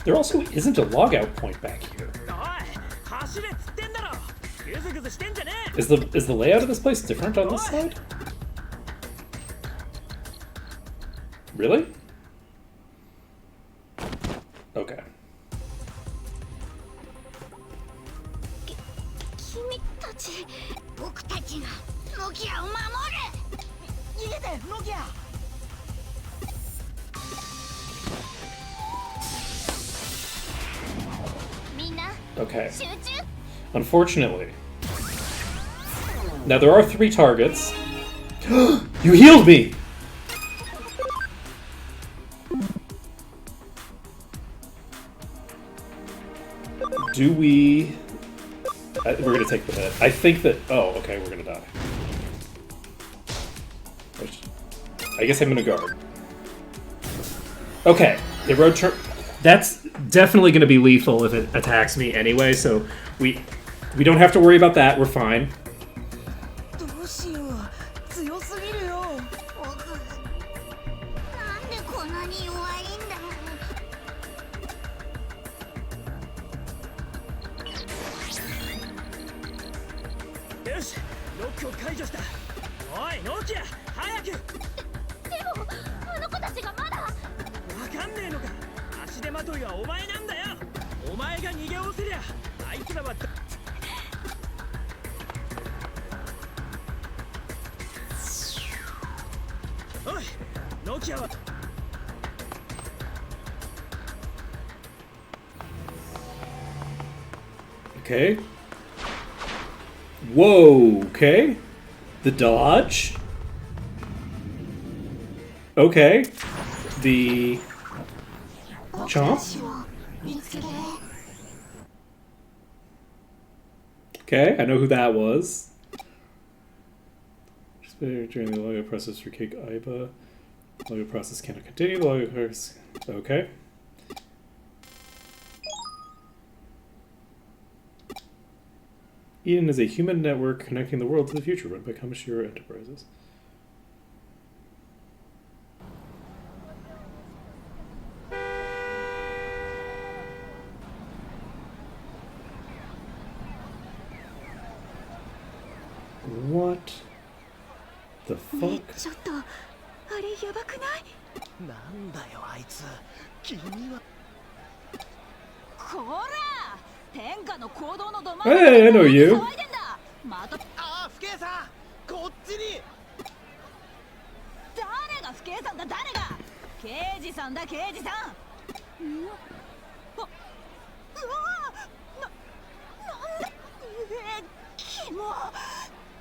There also isn't a logout point back here. Is the layout of this place different on this side? Really? Okay. Okay. Unfortunately. Now there are 3 targets. You healed me! Do we... we're gonna take the hit. I think that... Oh, okay, we're gonna die. I guess I'm gonna guard. Okay, the road turn... That's definitely gonna be lethal if it attacks me anyway, so we don't have to worry about that, we're fine. きゃ。 Okay. Whoa, okay. The dodge. Okay. The chomp. Okay, I know who that was. Just during the logo process for Cake Aiba. Logo process cannot continue. The logo process. Okay. Eden is a human network connecting the world to the future, run by Kamishiro Enterprises. What the fuck? ちょっとあれやばくない？なんだよあいつ。君は。こら天下の行動のど真ん中 Hey, I know you. 騒いでんだ。またああ、不敬さん。こっちに。誰が不敬さんだ誰が刑事さんだ刑事さん。うわうわなんだ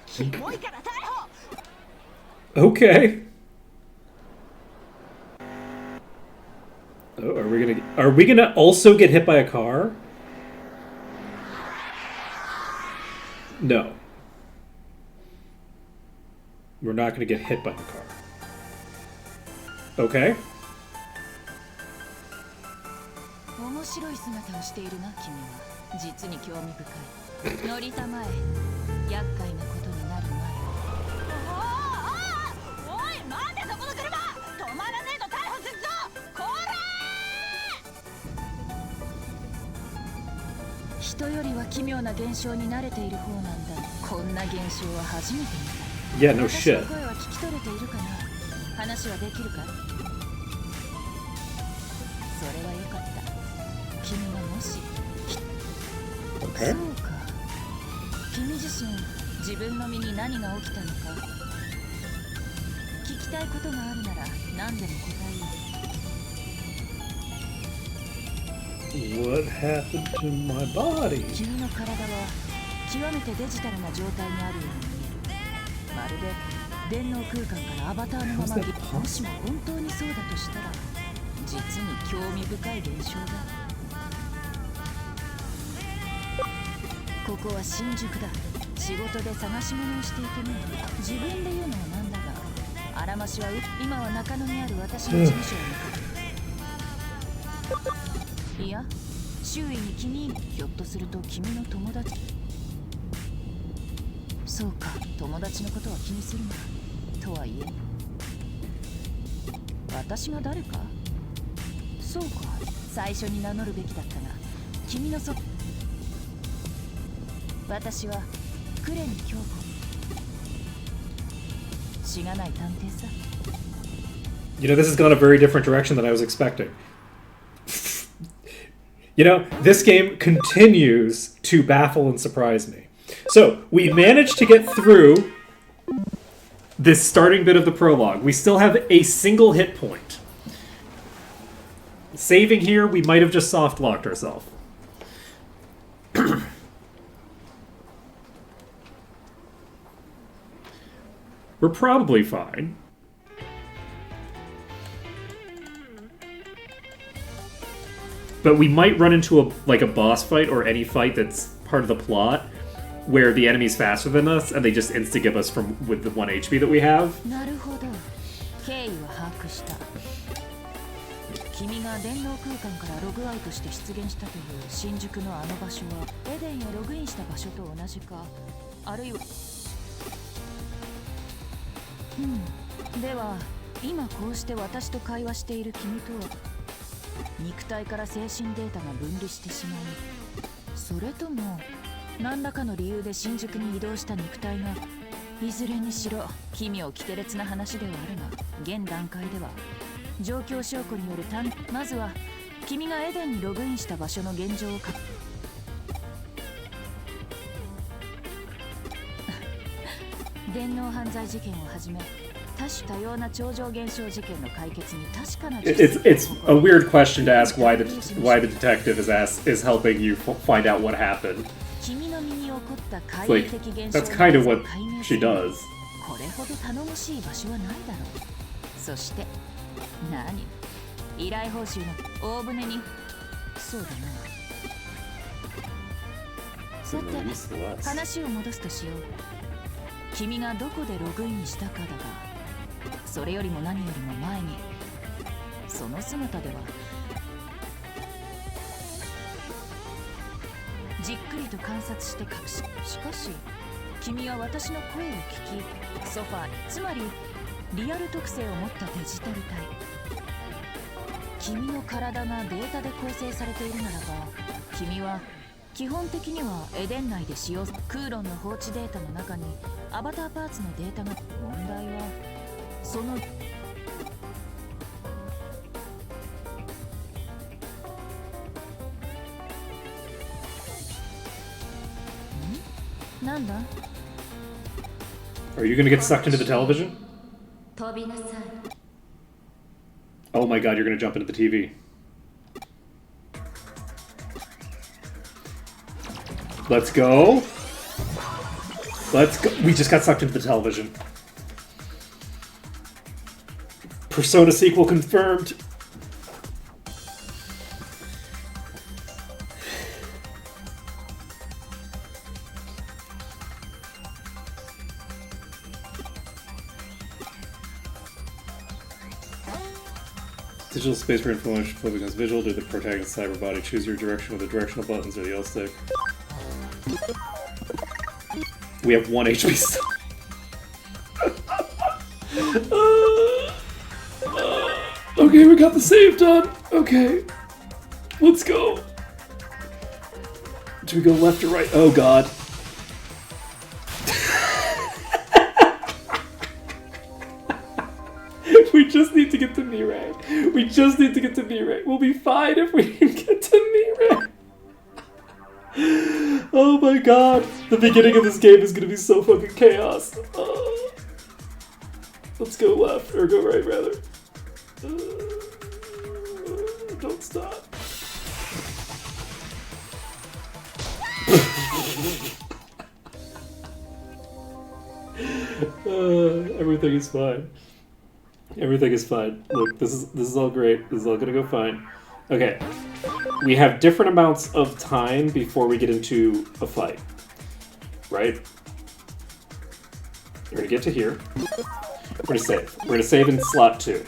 キモいから逮捕。 Okay. Oh, are we gonna also get hit by a car? No. We're not gonna get hit by the car. Okay. 面白い姿をしているな君は。実に興味深い。乗りたまえ。厄介なことになる前。おい待てそこの車。止まらねえと逮捕するぞ。こら人よりは奇妙な現象に慣れている方なんだ。こんな現象は初めて見た。 Yeah, no 私の shit. 声は聞き取れているかな。話はできるか。それはよかった。君がもし Okay. そうか。君自身自分の身に何が起きたのか聞きたいことがあるなら何でも答えよう。 What happened to my body? 君の体は極めてデジタルな状態にあるように見える。まるで電脳空間からアバターのまま。もしも本当にそうだとしたら実に興味深い現象だ。ここは新宿だ。仕事で探し物をしていてね。自分で言うのはなんだがあらましは今は中野にある私の事務所へ向かう。いや周囲に君ひょっとすると君の友達。そうか友達のことは気にするな。とはいえ私が誰か。そうか最初に名乗るべきだったが君の私はクレニ京子。しがない探偵さ。 You know, this has gone a very different direction than I was expecting. You know, this game continues to baffle and surprise me. So, we managed to get through this starting bit of the prologue. We still have a single hit point. Saving here, we might have just soft-locked ourselves. We're probably fine. But we might run into a boss fight or any fight that's part of the plot where the enemy's faster than us and they just insta-give us from with the 1 HP that we have. なるほど経緯は把握した。君が電脳空間からログアウトして出現したという新宿のあの場所はエデンへログインした場所と同じかあるいはでは今こうして私と会話している君とは肉体から精神データが分離してしまいそれとも何らかの理由で新宿に移動した肉体がいずれにしろ奇妙奇て烈な話ではあるが現段階では状況証拠によるまずは君がエデンにログインした場所の現状を電脳犯罪事件をはじめ多種多様な超常現象事件の解決に確かな It's a weird question to ask why the detective is helping you find out what happened. 君の身に起こった怪 Like 異的現象 that's kind of を what 解明す she る does. これほど頼もしい場所はないだろう。そして何依頼報酬の大船にそうだな。さて話を戻すとしよう。君がどこでログインしたかだが、それよりも何よりも前にその姿ではじっくりと観察して確信。しかし君は私の声を聞き、ソファー、つまりリアル特性を持ったデジタル体。君の体がデータで構成されているならば、君は基本的にはエデン内で使用クーロンの放置データの中にアバターパーツのデータが。問題はそのなんだ Are you gonna get sucked into the television? 飛びなさい。 Oh my god, you're gonna jump into the TV. Let's go. Let's go. We just got sucked into the television. Persona sequel confirmed. Digital space for influence flip becomes visual to the protagonist's cyber body. Choose your direction with the directional buttons or the L stick. We have 1 HP still. Okay, we got the save done. Okay. Let's go. Do we go left or right? Oh god. We just need to get to Mirai. We just need to get to Mirai. We'll be fine if we can get to Mirai. Oh my god. The beginning of this game is gonna be so fucking chaos. Let's go left, or go right rather. Don't stop. Everything is fine. Everything is fine. Look, this is all great. This is all gonna go fine. Okay. We have different amounts of time before we get into a fight. Right? We're gonna get to here. We're gonna save. We're gonna save in slot 2.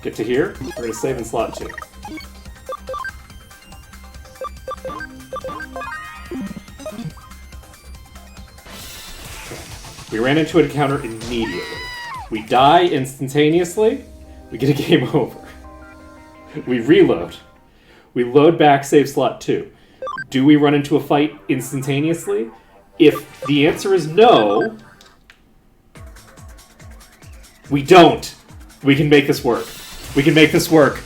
Get to here. We're gonna save in slot 2. We ran into an encounter immediately. We die instantaneously. We get a game over. We reload. We load back, save slot 2. Do we run into a fight instantaneously? If the answer is no, we don't. We can make this work. We can make this work.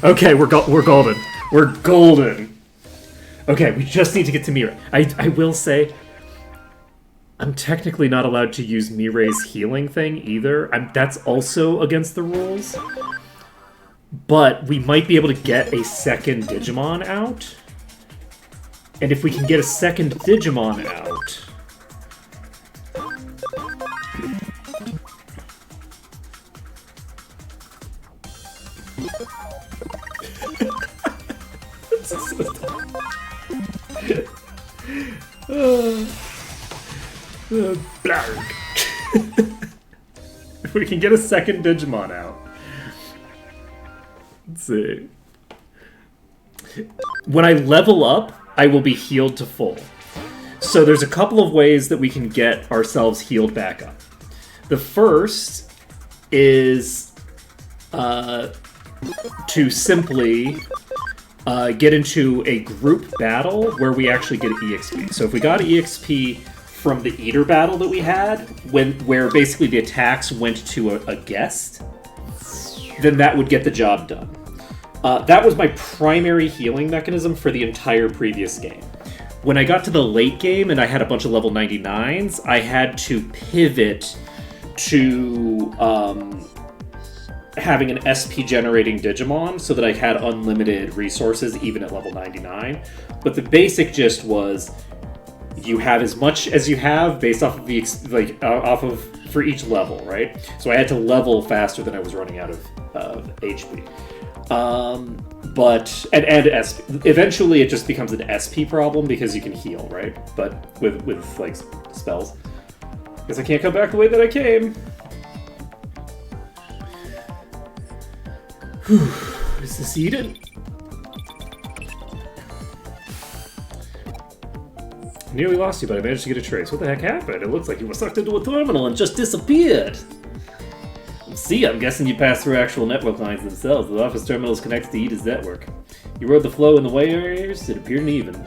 Okay, we're golden. We're golden. Okay, we just need to get to Mirai. I will say, I'm technically not allowed to use Mirai's healing thing either. That's also against the rules. But we might be able to get a second Digimon out. And if we can get a second Digimon out... This is so dumb. If we can get a second Digimon out. Let's see. When I level up, I will be healed to full. So there's a couple of ways that we can get ourselves healed back up. The first is to simply get into a group battle where we actually get EXP. So if we got EXP from the Eater battle that we had, where basically the attacks went to a guest, then that would get the job done. That was my primary healing mechanism for the entire previous game. when I got to the late game and I had a bunch of level 99s, I had to pivot to having an SP generating Digimon so that I had unlimited resources even at level 99. But the basic gist was you have as much as you have based off of the for each level, right? So I had to level faster than I was running out of HP. But SP, eventually it just becomes an SP problem because you can heal, right? But with like spells, because I can't come back the way that I came. Whew. Is this Eden? I nearly lost you, but I managed to get a trace. What the heck happened? It looks like you were sucked into a terminal and just disappeared. See, I'm guessing you passed through actual network lines themselves. The office terminal is connected to Eda's network. You rode the flow in the wires, it appeared uneven.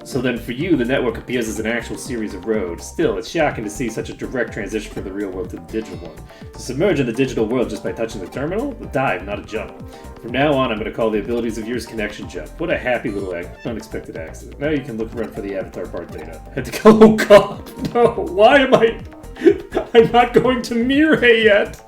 So then for you, the network appears as an actual series of roads. Still, it's shocking to see such a direct transition from the real world to the digital one. To submerge in the digital world just by touching the terminal? A dive, not a jump. From now on, I'm going to call the abilities of yours connection jump. What a happy little unexpected accident. Now you can look around for the avatar part data. Had to go, oh god, no, why am I... I'm not going to Mirei yet!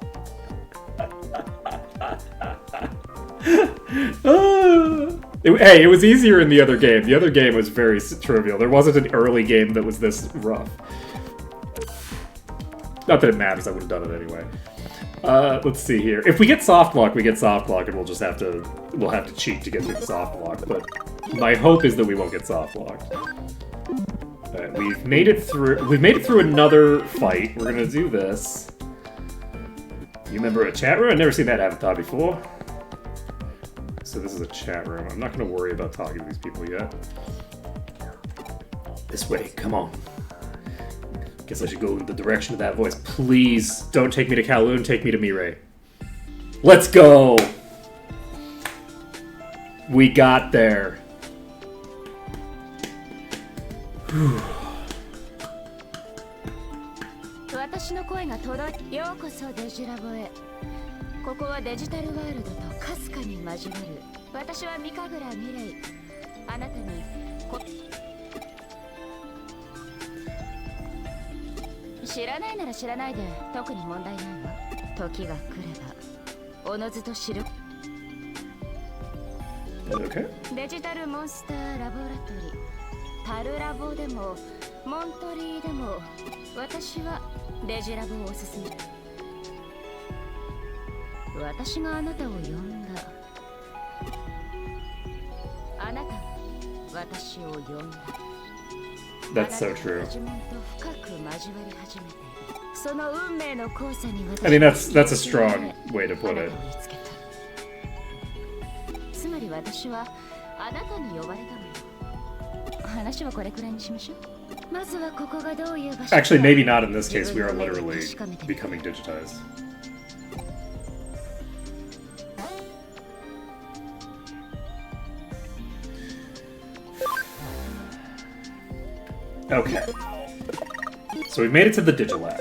Hey, it was easier in the other game. The other game was very trivial. There wasn't an early game that was this rough. Not that it matters, I would have done it anyway. Let's see here. If we get soft lock, we get soft lock, and we'll have to cheat to get through the soft lock, but my hope is that we won't get soft locked. Alright, we've made it through another fight. We're gonna do this. You remember a chat room? I've never seen that avatar before. So this is a chat room. I'm not gonna worry about talking to these people yet. This way, come on. Guess I should go in the direction of that voice. Please, don't take me to Kowloon, take me to Mirei. Let's go! We got there. Whew. 私の声が届いてようこそデジラボへ。ここはデジタルワールドとかすかに交わる。私は三神楽未来。あなたに知らないなら知らないで特に問題ないわ。時が来ればおのずと知る。Okay. デジタルモンスターラボラトリー、タルラボでもモントリーでも私はデジラボをおすすめ。私があなたを呼んだ。あなたが私を呼んだ。 That's so true. I mean, that's a strong way to put it. つまり私はあなたに呼ばれたの。話はこれくらいにしましょう。まずはここがどういう場所か。 Actually, maybe not in this case. We are literally becoming digitized. Okay. So we made it to the Digilab.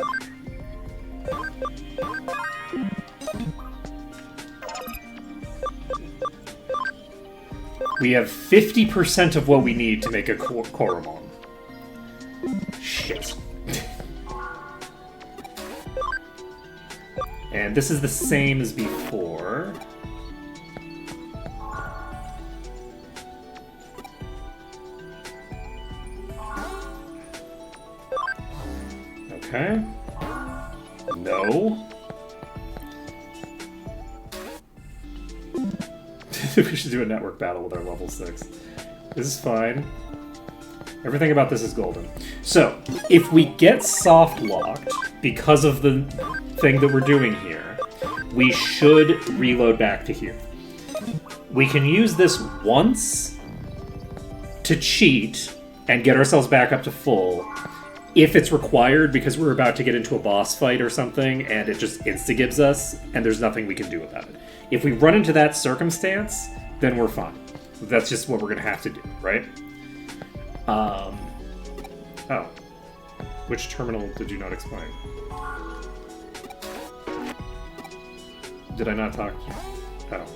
We have 50% of what we need to make a Koromon. Shit. And this is the same as before. Okay. No. We should do a network battle with our level 6. This is fine. Everything about this is golden. So, if we get soft locked because of the thing that we're doing here, we should reload back to here. We can use this once to cheat and get ourselves back up to full if it's required, because we're about to get into a boss fight or something and it just insta-gives us and there's nothing we can do about it. If we run into that circumstance, then we're fine. That's just what we're gonna have to do, right? Oh. Which terminal did you not explain? Did I not talk? Oh.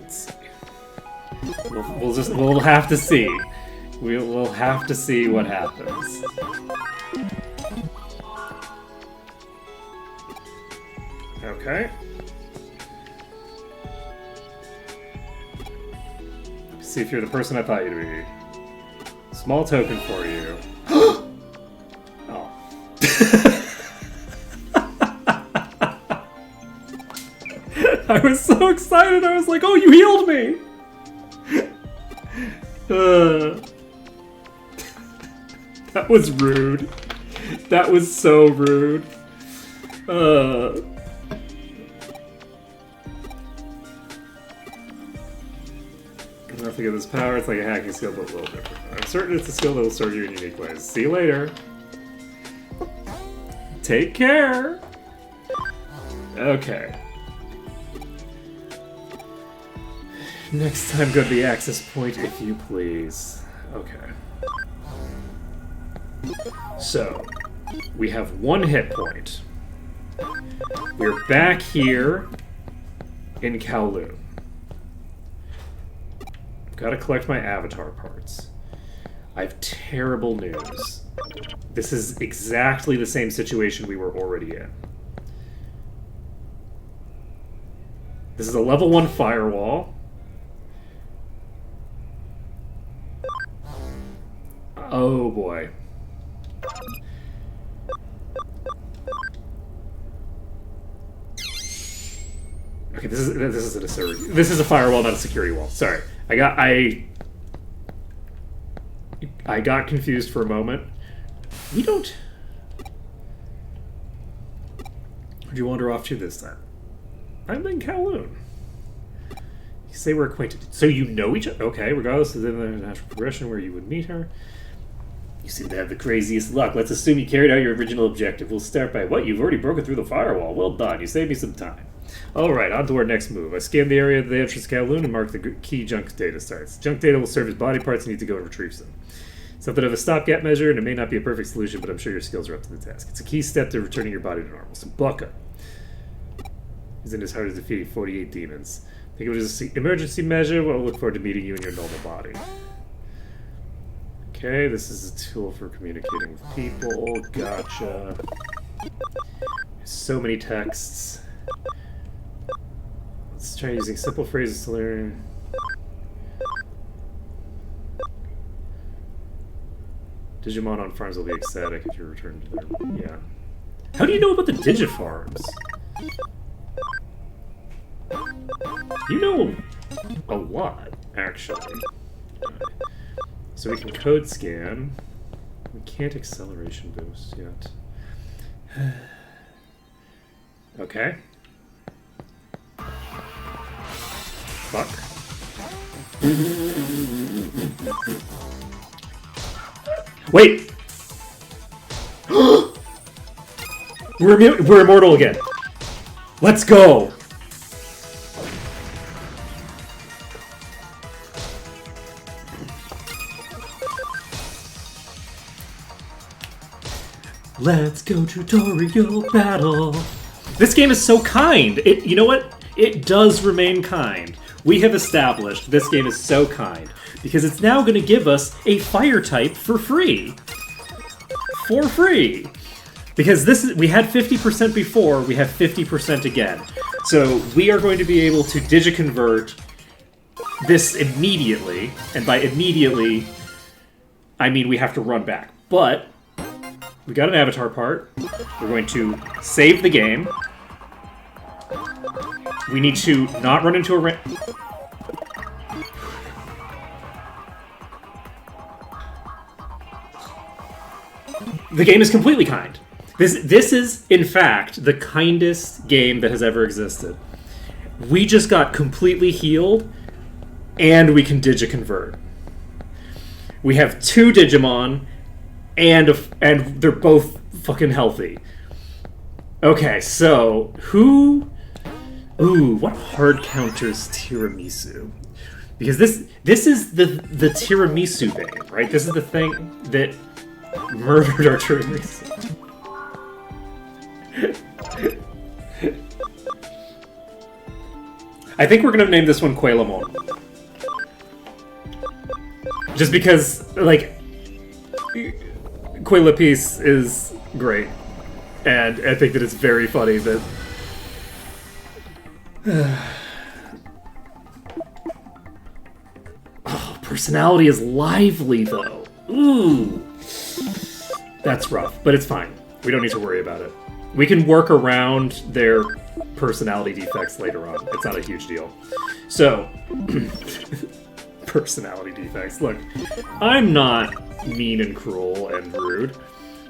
Let's see. We'll have to see. We'll have to see what happens. Okay. See if you're the person I thought you'd be. Small token for you. Oh. I was so excited. I was like, "Oh, you healed me!" That was rude. That was so rude. Nothing of this power. It's like a hacking skill, but a little different. I'm certain it's a skill that will serve you in unique ways. See you later. Take care. Okay. Next time, go to the access point, if you please. Okay. So, we have 1 hit point. We're back here in Kowloon. Gotta collect my avatar parts. I have terrible news. This is exactly the same situation we were already in. This is a level 1 firewall. Oh boy. Okay, this isn't a server. This is a firewall, not a security wall. Sorry. I got confused for a moment. We don't... Where'd you wander off to this time? I'm in Kowloon. You say we're acquainted. So you know each other? Okay, regardless of the natural progression where you would meet her. You seem to have the craziest luck. Let's assume you carried out your original objective. We'll start by what? You've already broken through the firewall. Well done. You saved me some time. Alright, on to our next move. I scanned the area of the entrance to Kowloon and marked the key junk data starts. Junk data will serve as body parts and you need to go and retrieve some. Something of a stopgap measure, and it may not be a perfect solution, but I'm sure your skills are up to the task. It's a key step to returning your body to normal. So buck up. Isn't as hard as defeating 48 demons. Think of it as an emergency measure. Well, look forward to meeting you in your normal body. Okay, this is a tool for communicating with people. Gotcha. So many texts. Let's try using simple phrases to learn. Digimon on farms will be ecstatic if you return to them. Yeah. How do you know about the Digifarms? You know a lot, actually. So we can code scan. We can't acceleration boost yet. Okay. Fuck. Wait! We're immortal again. Let's go! Let's go tutorial battle. This game is so kind. You know what? It does remain kind. We have established this game is so kind because it's now going to give us a fire type for free. For free. Because we had 50% before, we have 50% again. So we are going to be able to digiconvert this immediately, and by immediately, I mean we have to run back. But we got an avatar part. We're going to save the game. We need to not run into a The game is completely kind. This is, in fact, the kindest game that has ever existed. We just got completely healed, and we can digiconvert. We have 2 Digimon, and they're both fucking healthy. Okay, so who? Ooh, what hard counters tiramisu? Because this is the tiramisu vein, right? This is the thing that murdered our tiramisu. I think we're gonna name this one Quelamon. Just because, like, Quay Lapis is great. And I think that it's very funny that... Oh, personality is lively, though. Ooh. That's rough, but it's fine. We don't need to worry about it. We can work around their personality defects later on. It's not a huge deal. So, personality defects. Look, I'm not mean and cruel and rude.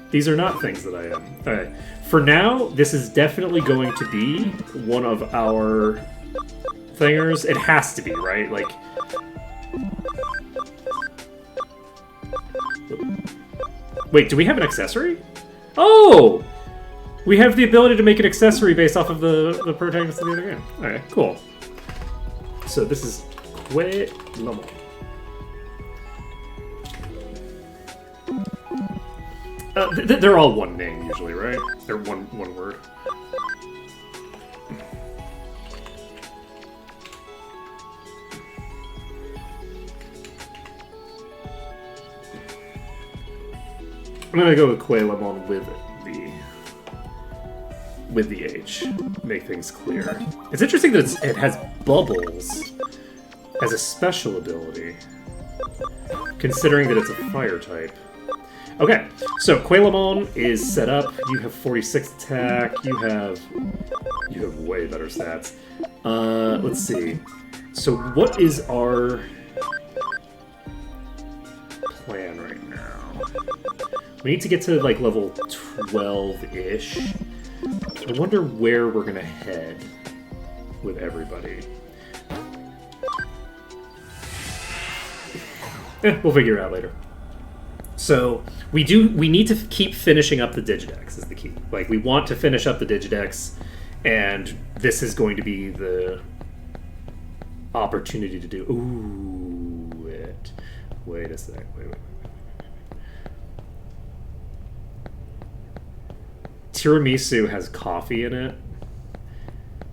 These are not things that I am. Alright. For now, this is definitely going to be one of our thingers. It has to be, right? Like... Wait, do we have an accessory? Oh! We have the ability to make an accessory based off of the protagonist of the other game. Alright, cool. So this is Quay Lamont. They're all one name usually, right? They're one word. I'm gonna go with Quay Lamont with the H. Make things clear. It's interesting that it has bubbles as a special ability, considering that it's a fire type. Okay, so Quay Lamont is set up. You have 46 attack. You have way better stats. Let's see. So what is our plan right now? We need to get to like level 12-ish. I wonder where we're gonna head with everybody. We'll figure it out later. So we need to keep finishing up the Digidex is the key. Like, we want to finish up the Digidex, and this is going to be the opportunity to do. Ooh, wait a sec. Wait. Tiramisu has coffee in it.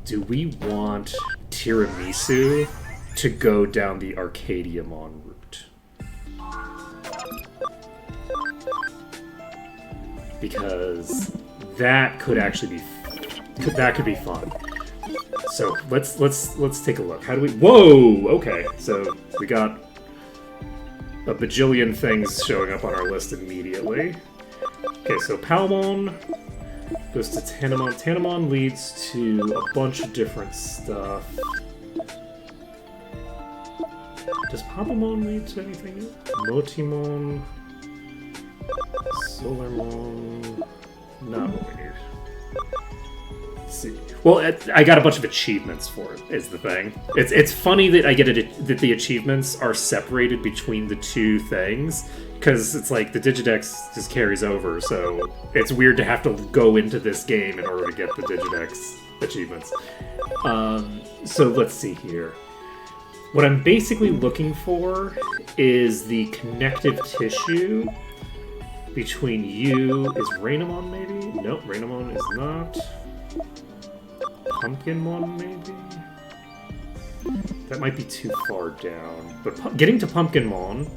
Do we want tiramisu to go down the Arcadiamon route? Because that could actually be fun. So let's take a look. How do we? Whoa! Okay, so we got a bajillion things showing up on our list immediately. Okay, so Palmon goes to Tanamon. Tanamon leads to a bunch of different stuff. Does Papamon lead to anything else? Motimon, Solarmon, not what we need. Let's see. Well, I got a bunch of achievements for it, is the thing. It's funny that I get it, that the achievements are separated between the two things, because it's like the Digidex just carries over, so it's weird to have to go into this game in order to get the Digidex achievements. So let's see here. What I'm basically looking for is the connective tissue between you. Is Rainamon maybe? Nope, Rainamon is not. Pumpkinmon maybe? That might be too far down. But getting to Pumpkinmon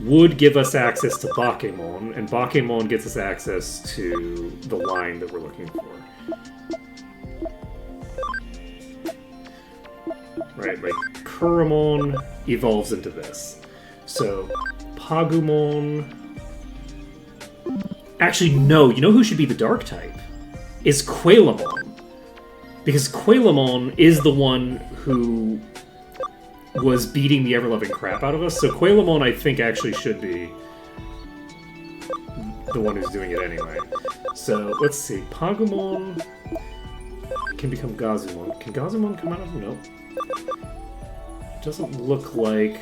would give us access to Bakemon, and Bakemon gets us access to the line that we're looking for. Right, like Kuramon evolves into this. So, Pagumon... Actually, no, you know who should be the dark type? Is Quailamon. Because Quailamon is the one who was beating the ever-loving crap out of us, so Quailamon, I think, actually should be the one who's doing it anyway. So, let's see. Pagumon can become Gazumon. Can Gazumon come out of him? Nope. Doesn't look like...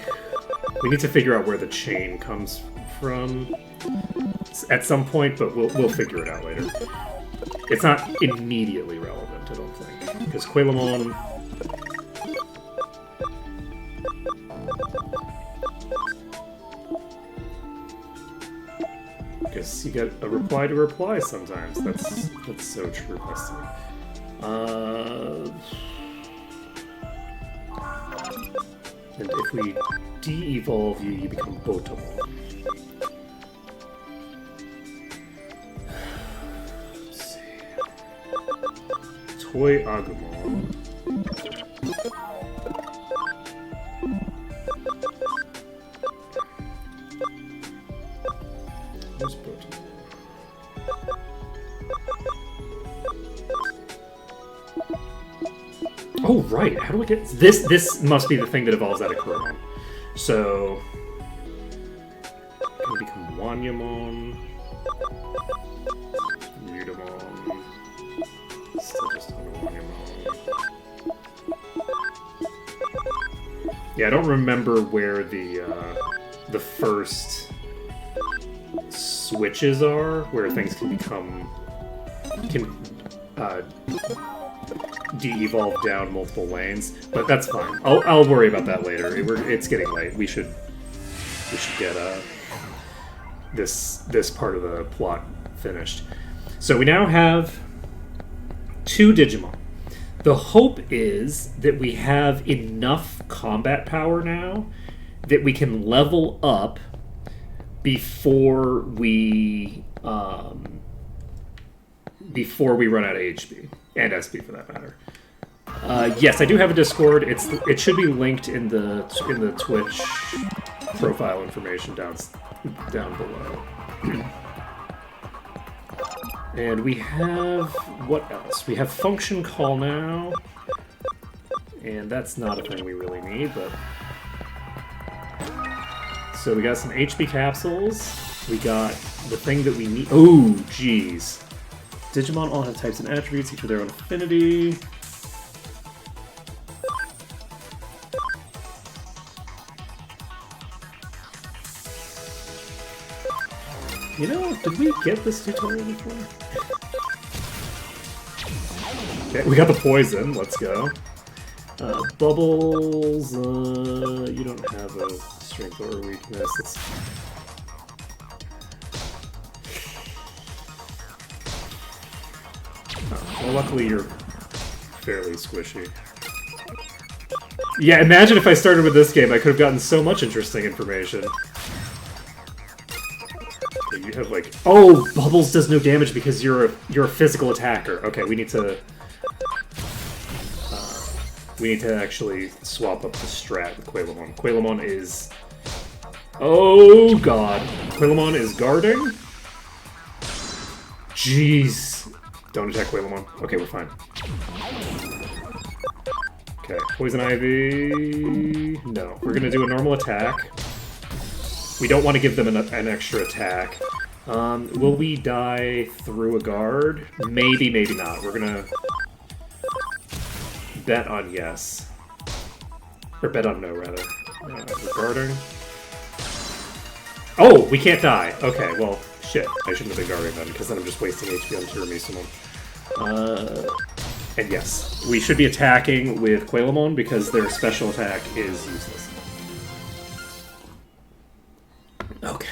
We need to figure out where the chain comes from at some point, but we'll figure it out later. It's not immediately relevant, I don't think. Because Quailamon... Guess you get a reply to reply sometimes. That's so true, Husky. And if we de-evolve you, you become Botomon. Let's see. Toy Agumon. Where's Botomon? Oh, right. How do I get this? This must be the thing that evolves out of Kuromon. So, can become Wanyamon, Mudamon. Still just on Wanyamon. Yeah, I don't remember where the first switches are, where things can become de-evolve down multiple lanes, but that's fine. I'll worry about that later. It's getting late. We should get this part of the plot finished. So we now have 2 Digimon. The hope is that we have enough combat power now that we can level up before we run out of HP. And SP for that matter. Yes, I do have a Discord. It should be linked in the Twitch profile information down below. And we have what else? We have Function Call now, and that's not a thing we really need. But so we got some HP capsules. We got the thing that we need. Oh, jeez. Digimon all have types and attributes, each with their own affinity. You know, did we get this tutorial before? Okay, we got the poison, let's go. Bubbles, you don't have a strength or a weakness. Well, luckily you're fairly squishy. Yeah, imagine if I started with this game, I could have gotten so much interesting information. Okay, you have like... Oh! Bubbles does no damage because you're a physical attacker. Okay, we need to actually swap up the strat with Quailamon. Quailamon is... Oh god. Quailamon is guarding? Jeez. Don't attack Quailamon. Okay, we're fine. Okay, Poison Ivy... No. We're gonna do a normal attack. We don't want to give them an extra attack. Will we die through a guard? Maybe, maybe not. We're gonna bet on yes. Or bet on no, rather. Guarding. Oh, we can't die. Okay, well, shit. I shouldn't have been guarding then, because then I'm just wasting HP on Tiramisumon. And yes, we should be attacking with Quailamon because their special attack is useless. Okay.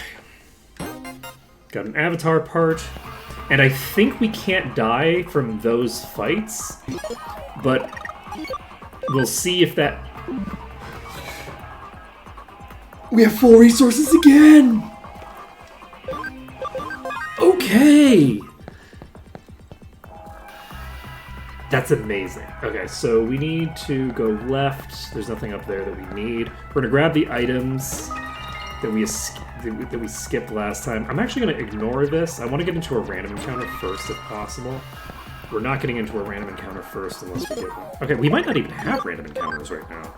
Got an avatar part. And I think we can't die from those fights, but we'll see if that... We have full resources again! Okay! That's amazing. Okay, so we need to go left. There's nothing up there that we need. We're gonna grab the items that we skipped last time. I'm actually gonna ignore this. I want to get into a random encounter first, if possible. We're not getting into a random encounter first unless we get one. Okay, we might not even have random encounters right now.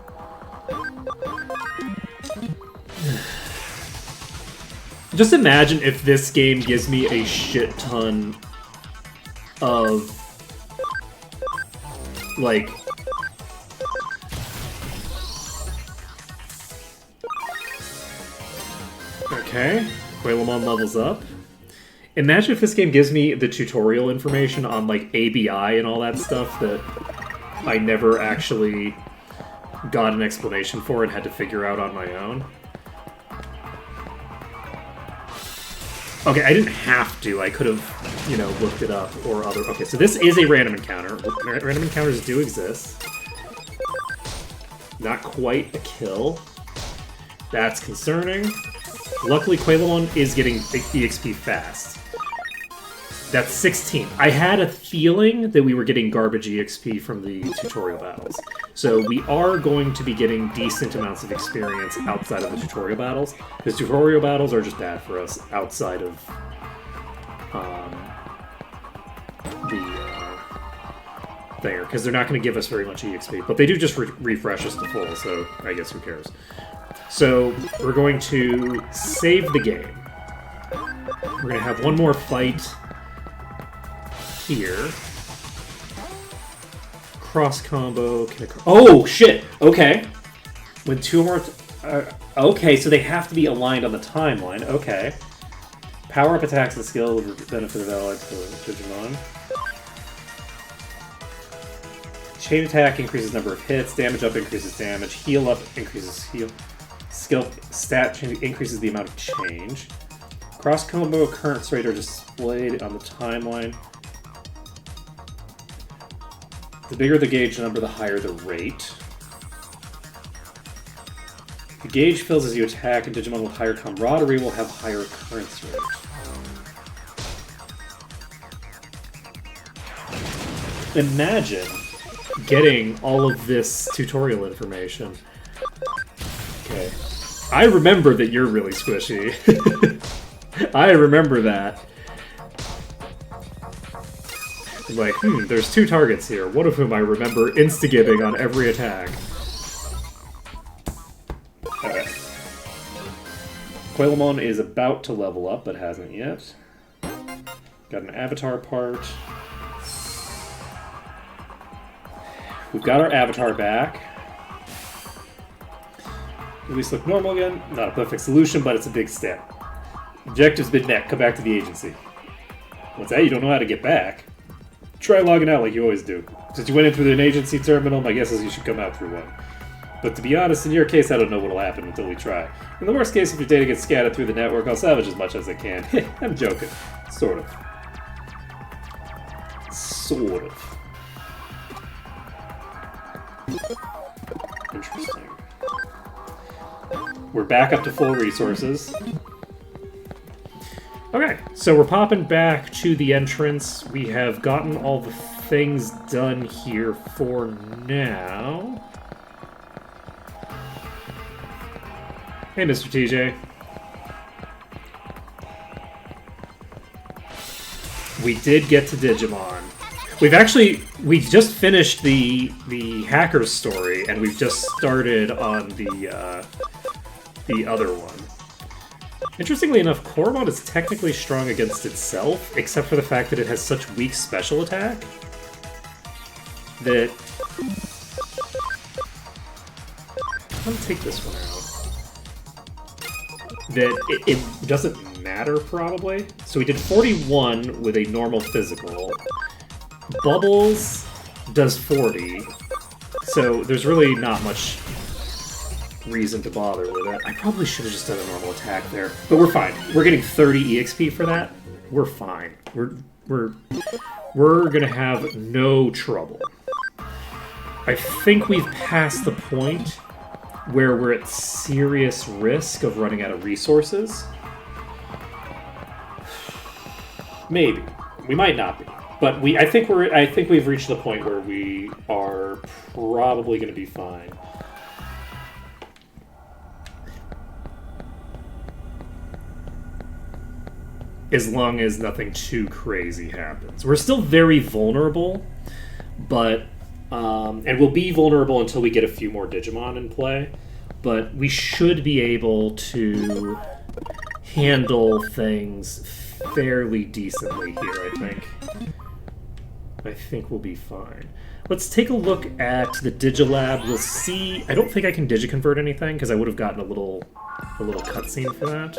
Just imagine if this game gives me a shit ton of, like... Okay, Quailamon levels up. Imagine if this game gives me the tutorial information on, like, ABI and all that stuff that I never actually got an explanation for and had to figure out on my own. Okay, I didn't have to. I could have, you know, looked it up or other... Okay, so this is a random encounter. Random encounters do exist. Not quite a kill. That's concerning. Luckily, Quailon is getting EXP fast. That's 16. I had a feeling that we were getting garbage EXP from the tutorial battles. So we are going to be getting decent amounts of experience outside of the tutorial battles. Because tutorial battles are just bad for us outside of there. Because they're not going to give us very much EXP. But they do just refresh us to full, so I guess who cares. So we're going to save the game. We're going to have one more fight here. Cross combo. Oh shit! Okay. When two more. Okay, so they have to be aligned on the timeline. Okay. Power up attacks and skill will benefit of allies for Digimon. Chain attack increases number of hits. Damage up increases damage. Heal up increases heal. Skill stat change increases the amount of change. Cross combo occurrence rate are displayed on the timeline. The bigger the gauge number, the higher the rate. The gauge fills as you attack, and Digimon with higher camaraderie will have higher occurrence rate. Imagine getting all of this tutorial information. Okay. I remember that you're really squishy. I remember that. Like, there's two targets here, one of whom I remember instigating on every attack. Okay. Quailon is about to level up, but hasn't yet. Got an avatar part. We've got our avatar back. At least look normal again. Not a perfect solution, but it's a big step. Objective's been met. Come back to the agency. What's that? You don't know how to get back? Try logging out like you always do. Since you went in through an agency terminal, my guess is you should come out through one. But to be honest, in your case, I don't know what'll happen until we try. In the worst case, if your data gets scattered through the network, I'll salvage as much as I can. I'm joking. Sort of. Sort of. Interesting. We're back up to full resources. Okay, so we're popping back to the entrance. We have gotten all the things done here for now. Hey, Mr. TJ. We did get to Digimon. We just finished the hacker's story, and we've just started on the other one. Interestingly enough, Koromon is technically strong against itself, except for the fact that it has such weak special attack that... I'll take this one out. That it doesn't matter, probably. So we did 41 with a normal physical. Bubbles does 40, so there's really not much reason to bother with it. I probably should have just done a normal attack there, but we're fine. We're getting 30 EXP for that. We're fine. We're gonna have no trouble. I think we've passed the point where we're at serious risk of running out of resources. Maybe. We might not be. But I think we've reached the point where we are probably going to be fine. As long as nothing too crazy happens. We're still very vulnerable, but and we'll be vulnerable until we get a few more Digimon in play. But we should be able to handle things fairly decently here, I think. I think we'll be fine. Let's take a look at the Digilab. We'll see. I don't think I can digiconvert anything because I would have gotten a little cutscene for that.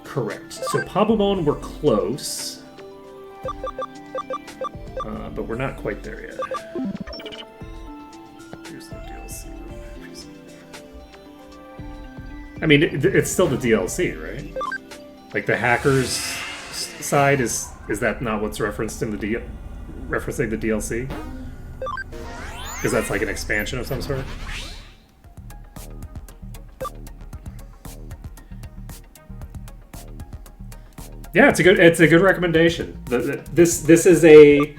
Correct. So Pabumon, we're close, but we're not quite there yet. Here's the DLC. I mean, it's still the DLC, right? Like the hackers side is that not what's referenced in the referencing the DLC? Because that's like an expansion of some sort? Yeah, it's a good recommendation. This is a.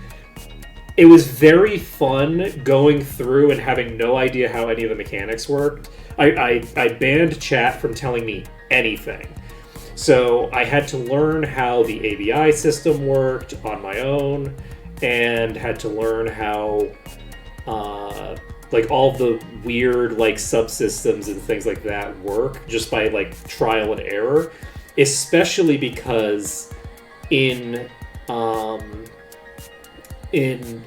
It was very fun going through and having no idea how any of the mechanics worked. I banned chat from telling me anything. So I had to learn how the ABI system worked on my own, and had to learn how like all the weird like subsystems and things like that work just by like trial and error, especially because in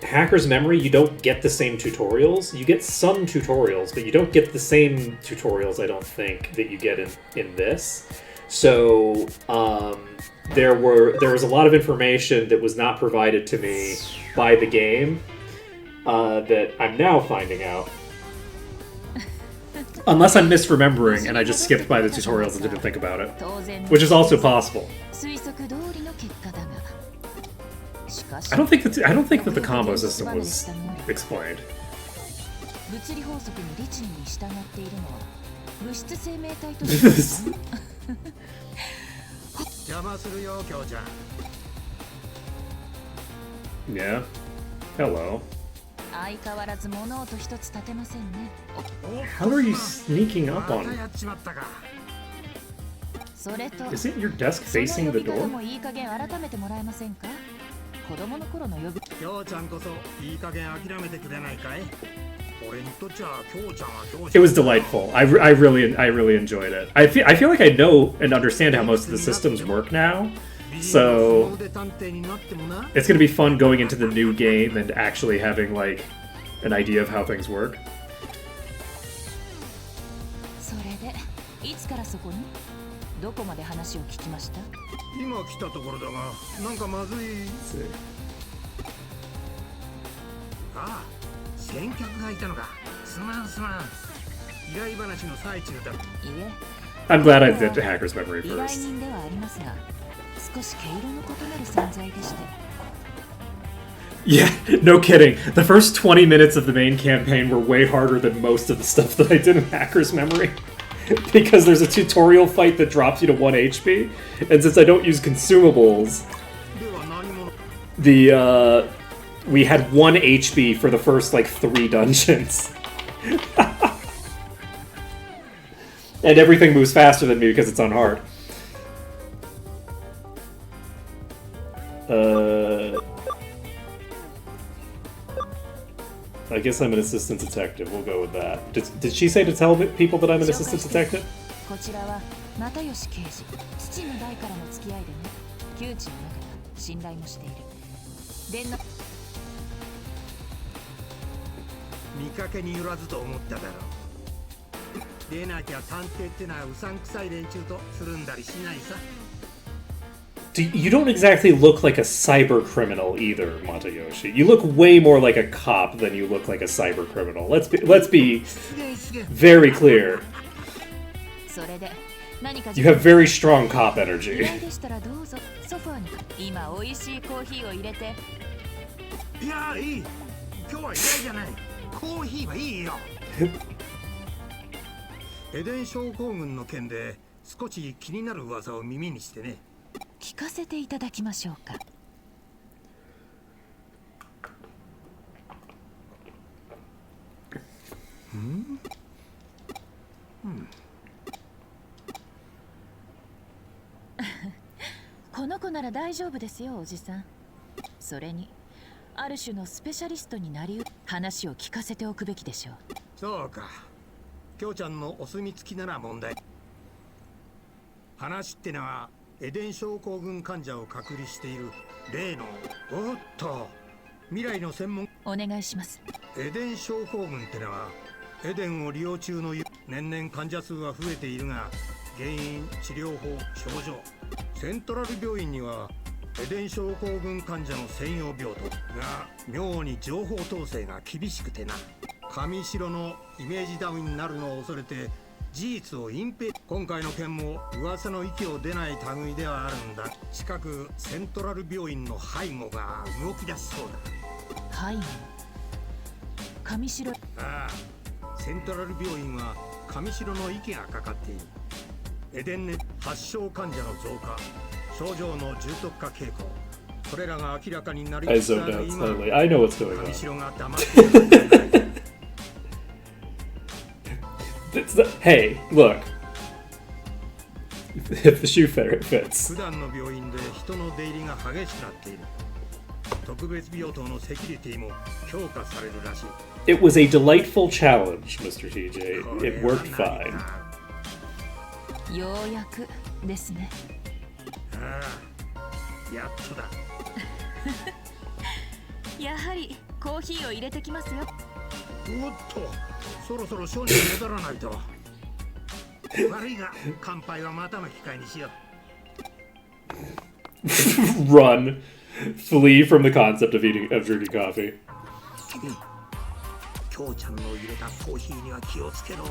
Hacker's Memory, you don't get the same tutorials. You get some tutorials, but you don't get the same tutorials, I don't think, that you get in this. So there was a lot of information that was not provided to me by the game that I'm now finding out. Unless I'm misremembering and I just skipped by the tutorials and didn't think about it, which is also possible. I don't think that the combo system was explained. 物理法則の理知に従っているのは物質生命体として邪魔するよ、京ちゃん。Yeah. Hello. 相変わらず物音一つ立てませんね。 How are you sneaking up on me? それと Isn't your desk facing the その呼び方 door? もいい加減改めてもらえませんか？子供の頃の呼び京ちゃんこそいい加減諦めてくれないかい？俺にとっちゃ京ちゃんは京ちゃん。 It was delightful. I really enjoyed it. I feel like I know and understand how most of the systems work now. So it's gonna be fun going into the new game and actually having like an idea of how things work. それでいつからそこに？どこまで話を聞きました？今来たところだが、なんかまずい。ああ、先客がいたのか。すまん。依頼話の最中だ。いえ。 I'm glad I did Hacker's Memory 依頼 first. 人ではありますが、少し毛色の異なる存在でして。 Yeah, no kidding. The first 20 minutes of the main campaign were way harder than most of the stuff that I did in Hacker's Memory. Because there's a tutorial fight that drops you to 1 HP, and since I don't use consumables, we had 1 HP for the first like 3 dungeons. And everything moves faster than me because it's on hard. I guess I'm an assistant detective. We'll go with that. Did she say to tell people that I'm an assistant detective? こちらは又吉刑事。父の代からの付き合いでね。旧知の中で信頼もしている。電の見かけによらずと思っただろう。でなきゃ探偵ってのはうさんくさい連中とつるんだりしないさ。 You don't exactly look like a cyber criminal either, Matayoshi. You look way more like a cop than you look like a cyber criminal. Let's be very clear. You have very strong cop energy. 今美味しいコーヒーを入れて。いやいい。今日は依頼じゃない。コーヒーはいいよ。エデン症候群の件で少し気になる噂を耳にしてね。 聞かせていただきましょうか。この子なら大丈夫ですよ、おじさん。それに、ある種のスペシャリストになり話を聞かせておくべきでしょう。そうか。京ちゃんのお墨付きなら問題。話ってのは。 エデン症候群患者を隔離している例のおっと未来の専門お願いします。エデン症候群ってのはエデンを利用中の年々患者数は増えているが原因治療法症状セントラル病院にはエデン症候群患者の専用病棟が妙に情報統制が厳しくてな上白のイメージダウンになるのを恐れて 事実を隠蔽今回の件も噂の息を出ない類ではあるんだ近くセントラル病院の背後が動き出しそうだ背後上白ああセントラル病院は上白の息がかかっているエデンネ発症患者の増加症状の重篤化傾向これらが明らかになり I つつあ zoned る out 今 slightly. I know what's going 上 on. 白が黙っているわけじゃない Hey, look. If the shoe fits. 普段の病院で人の出入りが激しくなっている特別病棟のセキュリティも強化されるらしい It was a delightful challenge, Mr. TJ. こ It れは worked 何 fine. かようやくですね。ああやっとだやはりコーヒーを入れてきますよ。おっとそろそろショーに戻らないと悪いが乾杯はまたの機会にしよう Run. Flee from the concept of drinking coffee. 君きょうちゃんの入れたコーヒーには気をつけろ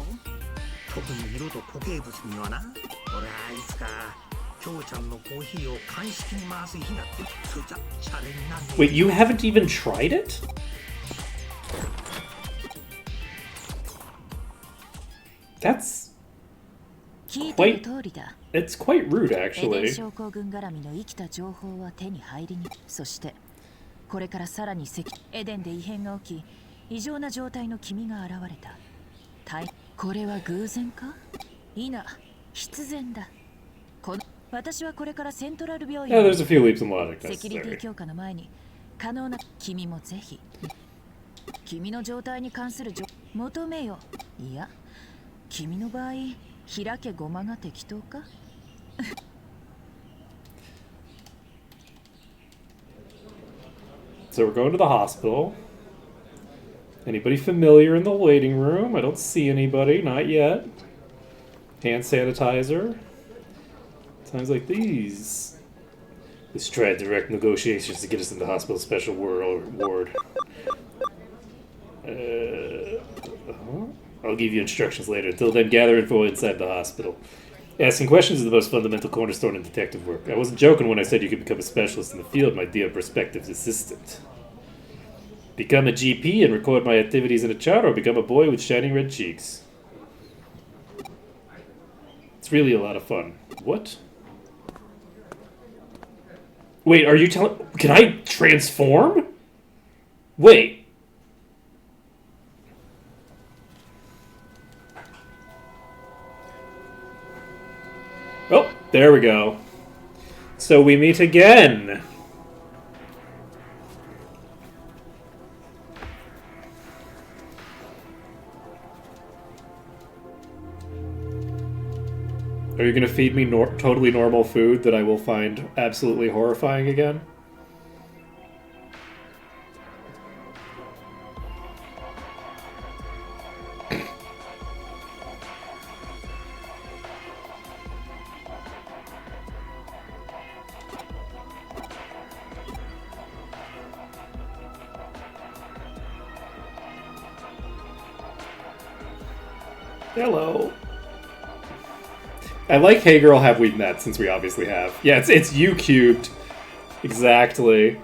特に色と固形物にはな俺はいつかきょうちゃんのコーヒーを鑑識に回す日が来るそれじゃシャレになんねえ Wait, you haven't even tried it? That's 聞いてる通りだ。 it's quite rude, エデン actually. 症候群絡みの生きた情報は手に入りにそしてこれからさらにエデンで異変が起き異常な状態の君が現れたこれは偶然かいな必然だ私はこれからセントラル病院 Yeah, there's a few leaps in logic セキュリティ necessary. 強化の前に可能な君もぜひ君の状態に関する求めよいや君の場合開けごまが適当かSo we're going to the hospital. Anybody familiar in the waiting room? I don't see anybody, not yet. Hand sanitizer. Times like these. Let's try direct negotiations to get us in the hospital special ward. I'll give you instructions later. Until then, gather info inside the hospital. Asking questions is the most fundamental cornerstone in detective work. I wasn't joking when I said you could become a specialist in the field, my dear prospective assistant. Become a GP and record my activities in a chart, or become a boy with shining red cheeks. It's really a lot of fun. What? Wait, are you telling... Can I transform? Wait. Oh, there we go. So we meet again. Are you going to feed me totally normal food that I will find absolutely horrifying again? Hello. I like Hey Girl, Have We Met, since we obviously have. Yeah, it's U cubed. Exactly.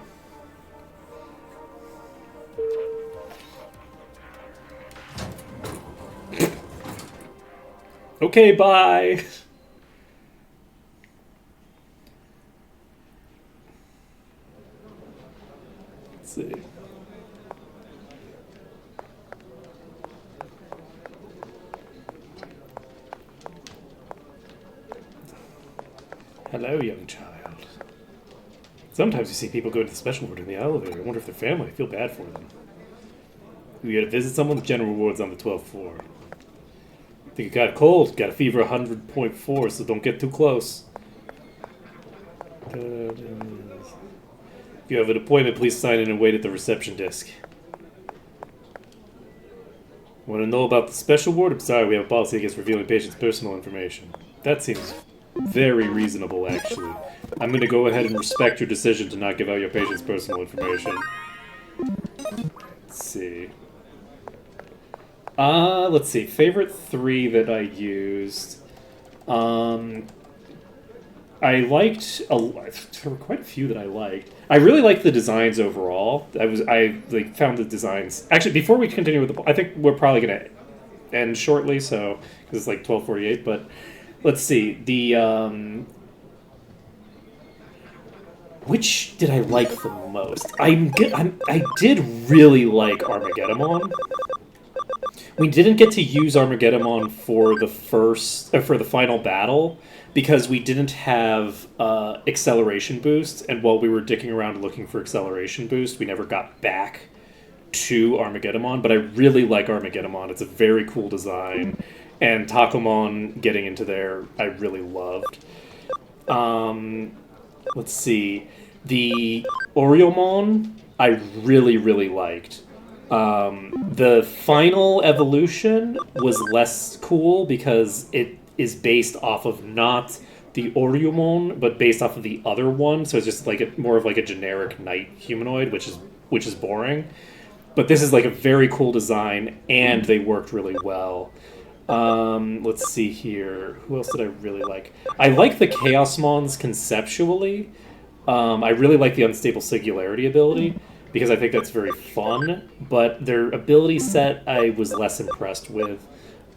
Okay, bye. Let's see. Hello, young child. Sometimes you see people go to the special ward in the elevator. I wonder if their family feel bad for them. We gotta visit someone with general wards on the 12th floor. Think you got a cold, got a fever 100.4, so don't get too close. If you have an appointment, please sign in and wait at the reception desk. Want to know about the special ward? I'm sorry, we have a policy against revealing patients' personal information. That seems very reasonable, actually. I'm going to go ahead and respect your decision to not give out your patient's personal information. Let's see. Let's see. Favorite 3 that I used. I liked there were quite a few that I liked. I really liked the designs overall. I found the designs. Actually, before we continue with I think we're probably gonna end shortly, so because it's like 12:48. But let's see. Which did I like the most? I did really like Armageddon. We didn't get to use Armageddon for the for the final battle because we didn't have acceleration boost, and while we were dicking around looking for acceleration boost, we never got back to Armageddon. But I really like Armageddon. It's a very cool design, and Takomon getting into there, I really loved. Let's see. The Oriomon, I really, really liked. The final evolution was less cool because it is based off of not the Oriomon, but based off of the other one. So it's just like more of like a generic knight humanoid, which is boring. But this is like a very cool design, and they worked really well. Let's see here. Who else did I really like? I like the Chaosmons conceptually. I really like the Unstable Singularity ability because I think that's very fun, but their ability set I was less impressed with.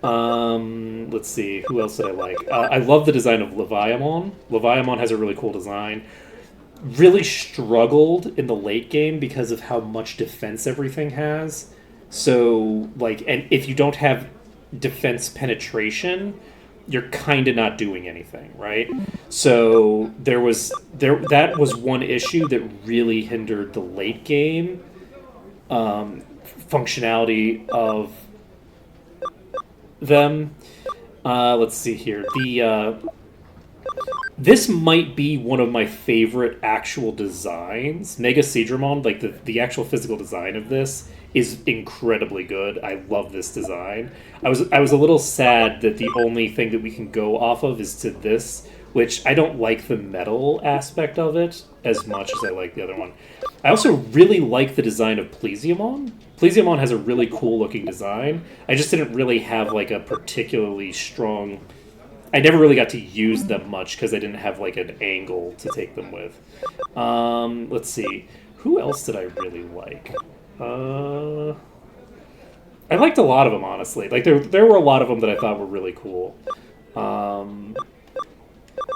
Let's see, who else did I like? I love the design of Leviamon. Leviamon has a really cool design. Really struggled in the late game because of how much defense everything has. So, like, and if you don't have defense penetration, you're kind of not doing anything, right? So that was one issue that really hindered the late game functionality of them. Let's see here. This might be one of my favorite actual designs. Mega Seadramon, like the actual physical design of this, is incredibly good. I love this design. I was a little sad that the only thing that we can go off of is to this, which I don't like the metal aspect of it as much as I like the other one. I also really like the design of Plesiomon. Plesiomon has a really cool looking design. I just didn't really have like a particularly strong... I never really got to use them much because I didn't have like an angle to take them with. Let's see. Who else did I really like? I liked a lot of them, honestly. Like there were a lot of them that I thought were really cool.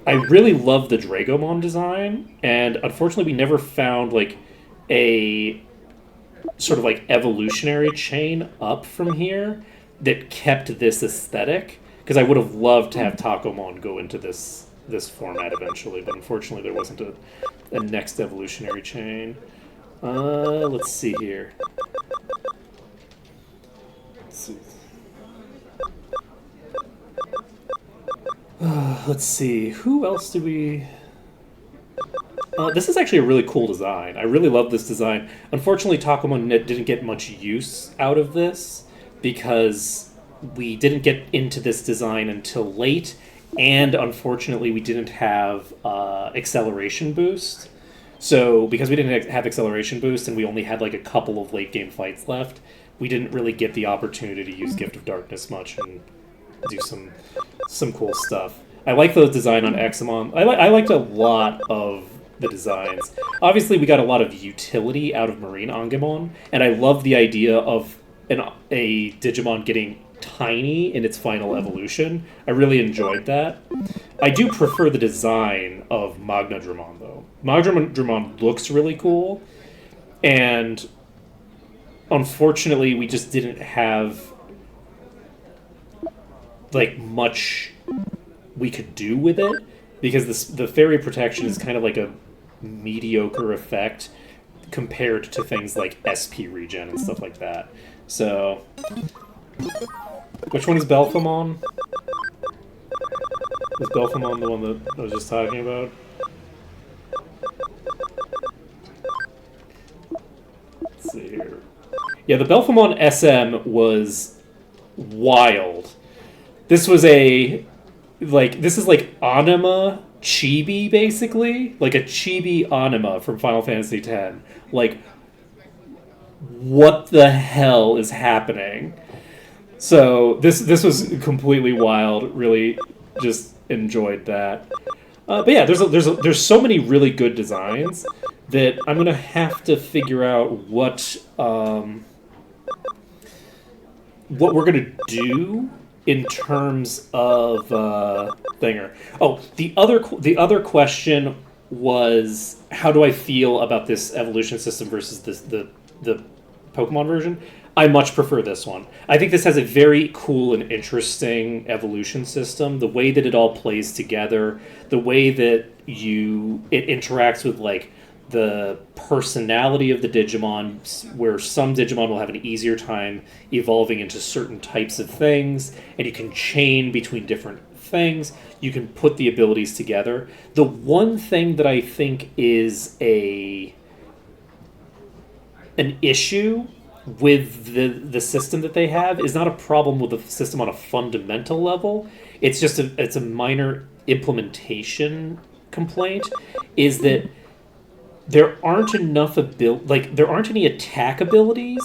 I really love the Dragomon design, and unfortunately we never found like a sort of like evolutionary chain up from here that kept this aesthetic, because I would have loved to have Takomon go into this format eventually, but unfortunately there wasn't a next evolutionary chain. Let's see here. Let's see. Who else do we... this is actually a really cool design. I really love this design. Unfortunately, Takomon didn't get much use out of this because we didn't get into this design until late, and unfortunately we didn't have acceleration boost. So because we didn't have acceleration boost and we only had like a couple of late game fights left, we didn't really get the opportunity to use Gift of Darkness much and do some cool stuff. I like the design on Examon. I liked a lot of the designs. Obviously, we got a lot of utility out of Marine Angemon, and I love the idea of a Digimon getting tiny in its final evolution. I really enjoyed that. I do prefer the design of Magnadramon, though. Magnadramon looks really cool, and unfortunately, we just didn't have like much we could do with it, because the fairy protection is kind of like a mediocre effect compared to things like SP regen and stuff like that. So, which one is Belphemon? Is Belphemon the one that I was just talking about? Let's see here. Yeah, the Belphemon SM was wild. This was this is like Anima Chibi, basically. Like a Chibi Anima from Final Fantasy X. Like, what the hell is happening? So, this was completely wild. Really just enjoyed that. But yeah, there's so many really good designs that I'm going to have to figure out what we're going to do in terms of Thinger. Oh, the other question was how do I feel about this evolution system versus the Pokemon version. I much prefer this one. I think this has a very cool and interesting evolution system. The way that it all plays together, the way that it interacts with like the personality of the Digimon, where some Digimon will have an easier time evolving into certain types of things, and you can chain between different things. You can put the abilities together. The one thing that I think is an issue with the system that they have is not a problem with the system on a fundamental level. It's just it's a minor implementation complaint, is that there aren't enough there aren't any attack abilities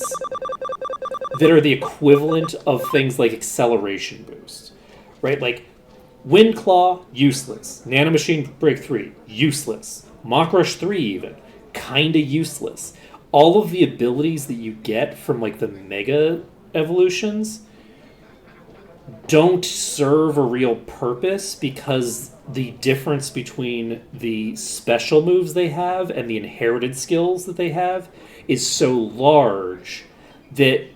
that are the equivalent of things like acceleration boost, right? Like Wind Claw, useless. Nanomachine Break 3, useless. Mach Rush 3 even, kinda useless. All of the abilities that you get from like the Mega evolutions don't serve a real purpose because the difference between the special moves they have and the inherited skills that they have is so large that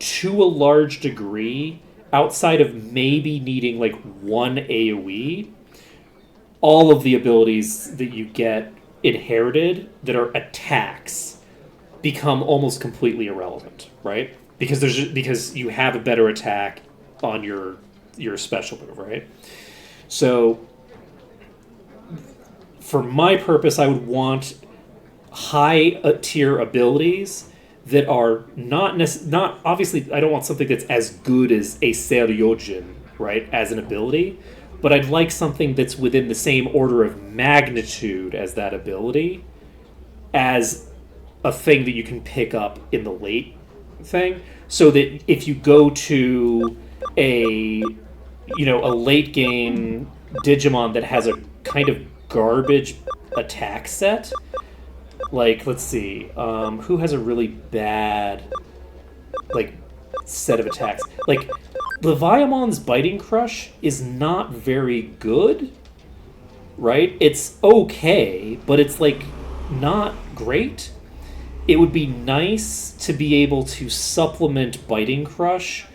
to a large degree, outside of maybe needing like one AoE, all of the abilities that you get inherited that are attacks become almost completely irrelevant, right? Because you have a better attack on your special move, right? So for my purpose, I would want high tier abilities that are not obviously. I don't want something that's as good as a Seryojin, right, as an ability, but I'd like something that's within the same order of magnitude as that ability, as a thing that you can pick up in the late thing, so that if you go to a late game Digimon that has a kind of garbage attack set, like let's see, who has a really bad like set of attacks? Like Leviamon's Biting Crush is not very good, right? It's okay, but it's like not great. It would be nice to be able to supplement Biting Crush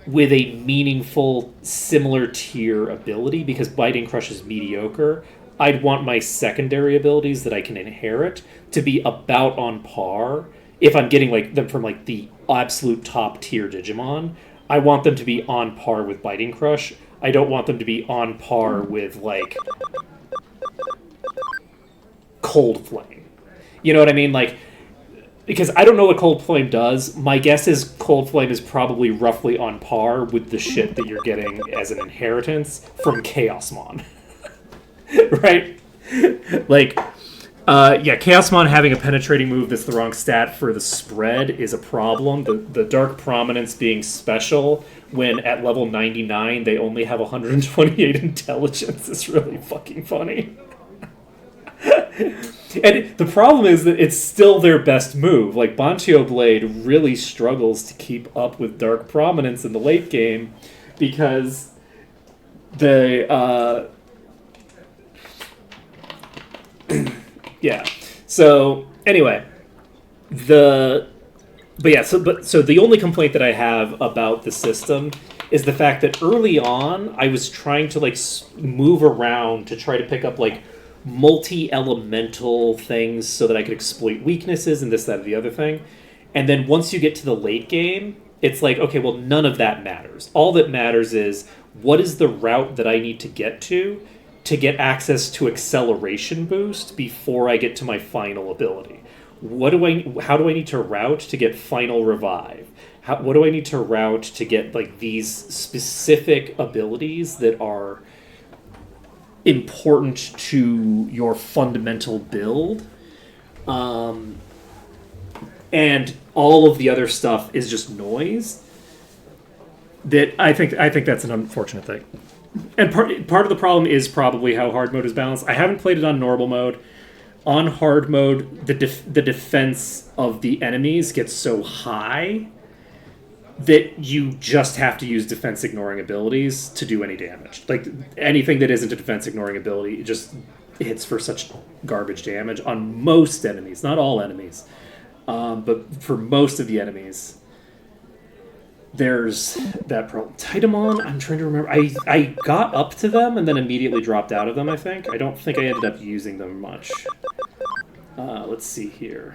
with a meaningful similar tier ability, because Biting Crush is mediocre. I'd want my secondary abilities that I can inherit to be about on par. If I'm getting like them from like the absolute top tier Digimon, I want them to be on par with Biting Crush. I don't want them to be on par with like Cold Flame. You know what I mean? Like, because I don't know what Cold Flame does. My guess is Cold Flame is probably roughly on par with the shit that you're getting as an inheritance from Chaosmon. Right? Like, Chaosmon having a penetrating move that's the wrong stat for the spread is a problem. The Dark Prominence being special when at level 99 they only have 128 intelligence is really fucking funny. And the problem is that it's still their best move. Like, Bantio Blade really struggles to keep up with Dark Prominence in the late game because they, yeah. So, anyway. So the only complaint that I have about the system is the fact that early on, I was trying to, like, move around to try to pick up, like, multi-elemental things so that I could exploit weaknesses and this, that, and the other thing. And then once you get to the late game, it's like, okay, well, none of that matters. All that matters is, what is the route that I need to get get access to acceleration boost before I get to my final ability? How do I need to route to get final revive? What do I need to route to get, like, these specific abilities that are important to your fundamental build, and all of the other stuff is just noise. That I think that's an unfortunate thing, and part of the problem is probably how hard mode is balanced. I haven't played it on normal mode. On hard mode, the defense of the enemies gets so high that you just have to use defense ignoring abilities to do any damage. Like, anything that isn't a defense ignoring ability, just hits for such garbage damage on most enemies, not all enemies, but for most of the enemies. There's that problem. Titamon, I'm trying to remember. I got up to them and then immediately dropped out of them, I think. I don't think I ended up using them much. Let's see here.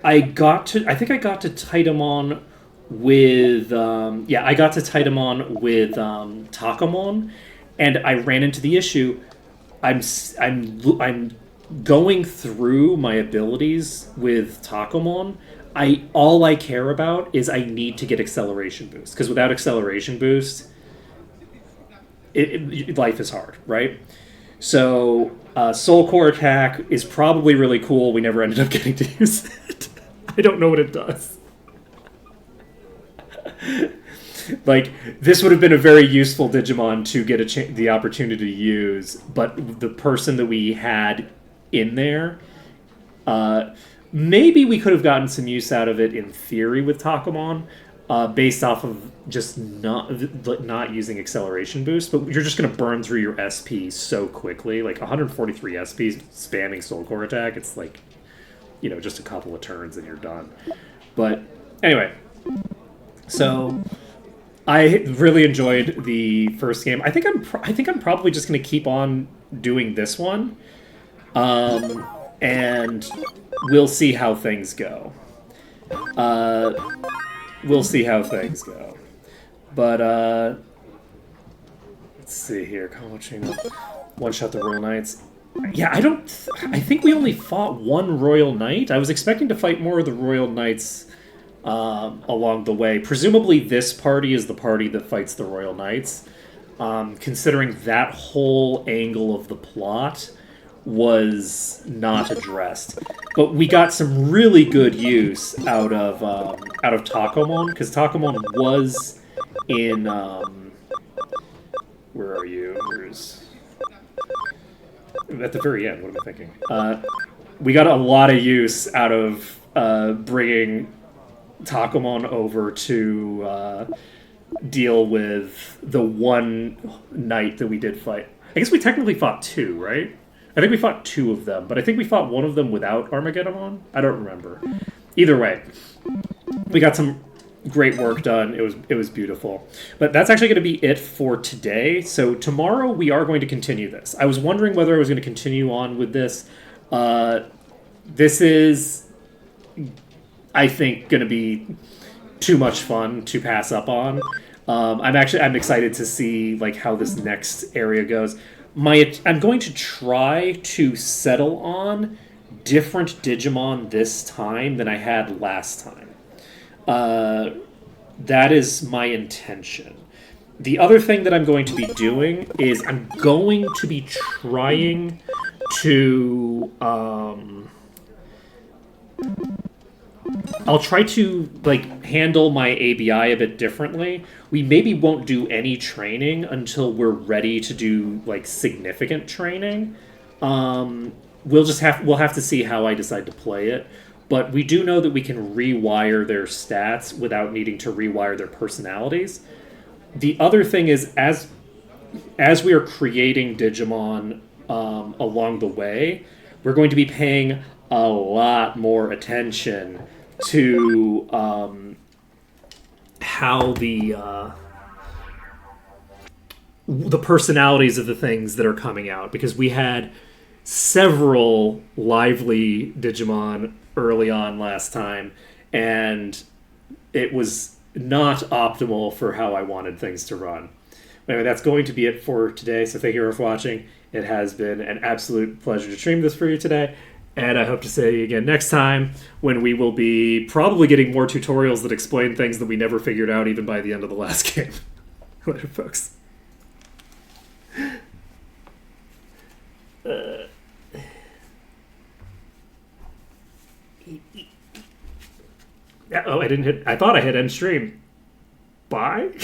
I think I got to Titamon with... I got to Titamon with Takamon, and I ran into the issue. I'm going through my abilities with Takamon. All I care about is I need to get acceleration boost, because without acceleration boost, life is hard, right? So Soul Core Attack is probably really cool. We never ended up getting to use it. I don't know what it does. Like, this would have been a very useful Digimon to get the opportunity to use, but the person that we had in there... maybe we could have gotten some use out of it in theory with Takamon, based off of just not using acceleration boost, but you're just going to burn through your SP so quickly. Like 143 SP spamming Soul Core Attack, it's like, just a couple of turns and you're done. But anyway, so I really enjoyed the first game. I think I'm probably just going to keep on doing this one, and we'll see how things go. But, let's see here. One-shot the Royal Knights. Yeah, I think we only fought one Royal Knight. I was expecting to fight more of the Royal Knights along the way. Presumably this party is the party that fights the Royal Knights. Considering that whole angle of the plot was not addressed, but we got some really good use out of Takamon, because Takamon was in where are you? At the very end. What am I thinking? We got a lot of use out of bringing Takamon over to deal with the one knight that we did fight. I guess we technically fought two, right? I think we fought two of them, but I think we fought one of them without Armageddon. I don't remember. Either way, we got some great work done. It was beautiful. But that's actually going to be it for today. So tomorrow we are going to continue this. I was wondering whether I was going to continue on with this. This is, I think, going to be too much fun to pass up on. I'm excited to see like how this next area goes. I'm going to try to settle on different Digimon this time than I had last time. That is my intention. The other thing that I'm going to be doing is I'm going to be trying to... I'll try to handle my ABI a bit differently. We maybe won't do any training until we're ready to do significant training. We'll have to see how I decide to play it. But we do know that we can rewire their stats without needing to rewire their personalities. The other thing is, as we are creating Digimon along the way, we're going to be paying a lot more attention to how the personalities of the things that are coming out, because we had several lively Digimon early on last time, and it was not optimal for how I wanted things to run. Anyway, that's going to be it for today, so thank you for watching. It has been an absolute pleasure to stream this for you today, and I hope to see you again next time, when we will be probably getting more tutorials that explain things that we never figured out even by the end of the last game. Later, folks. I thought I hit end stream. Bye?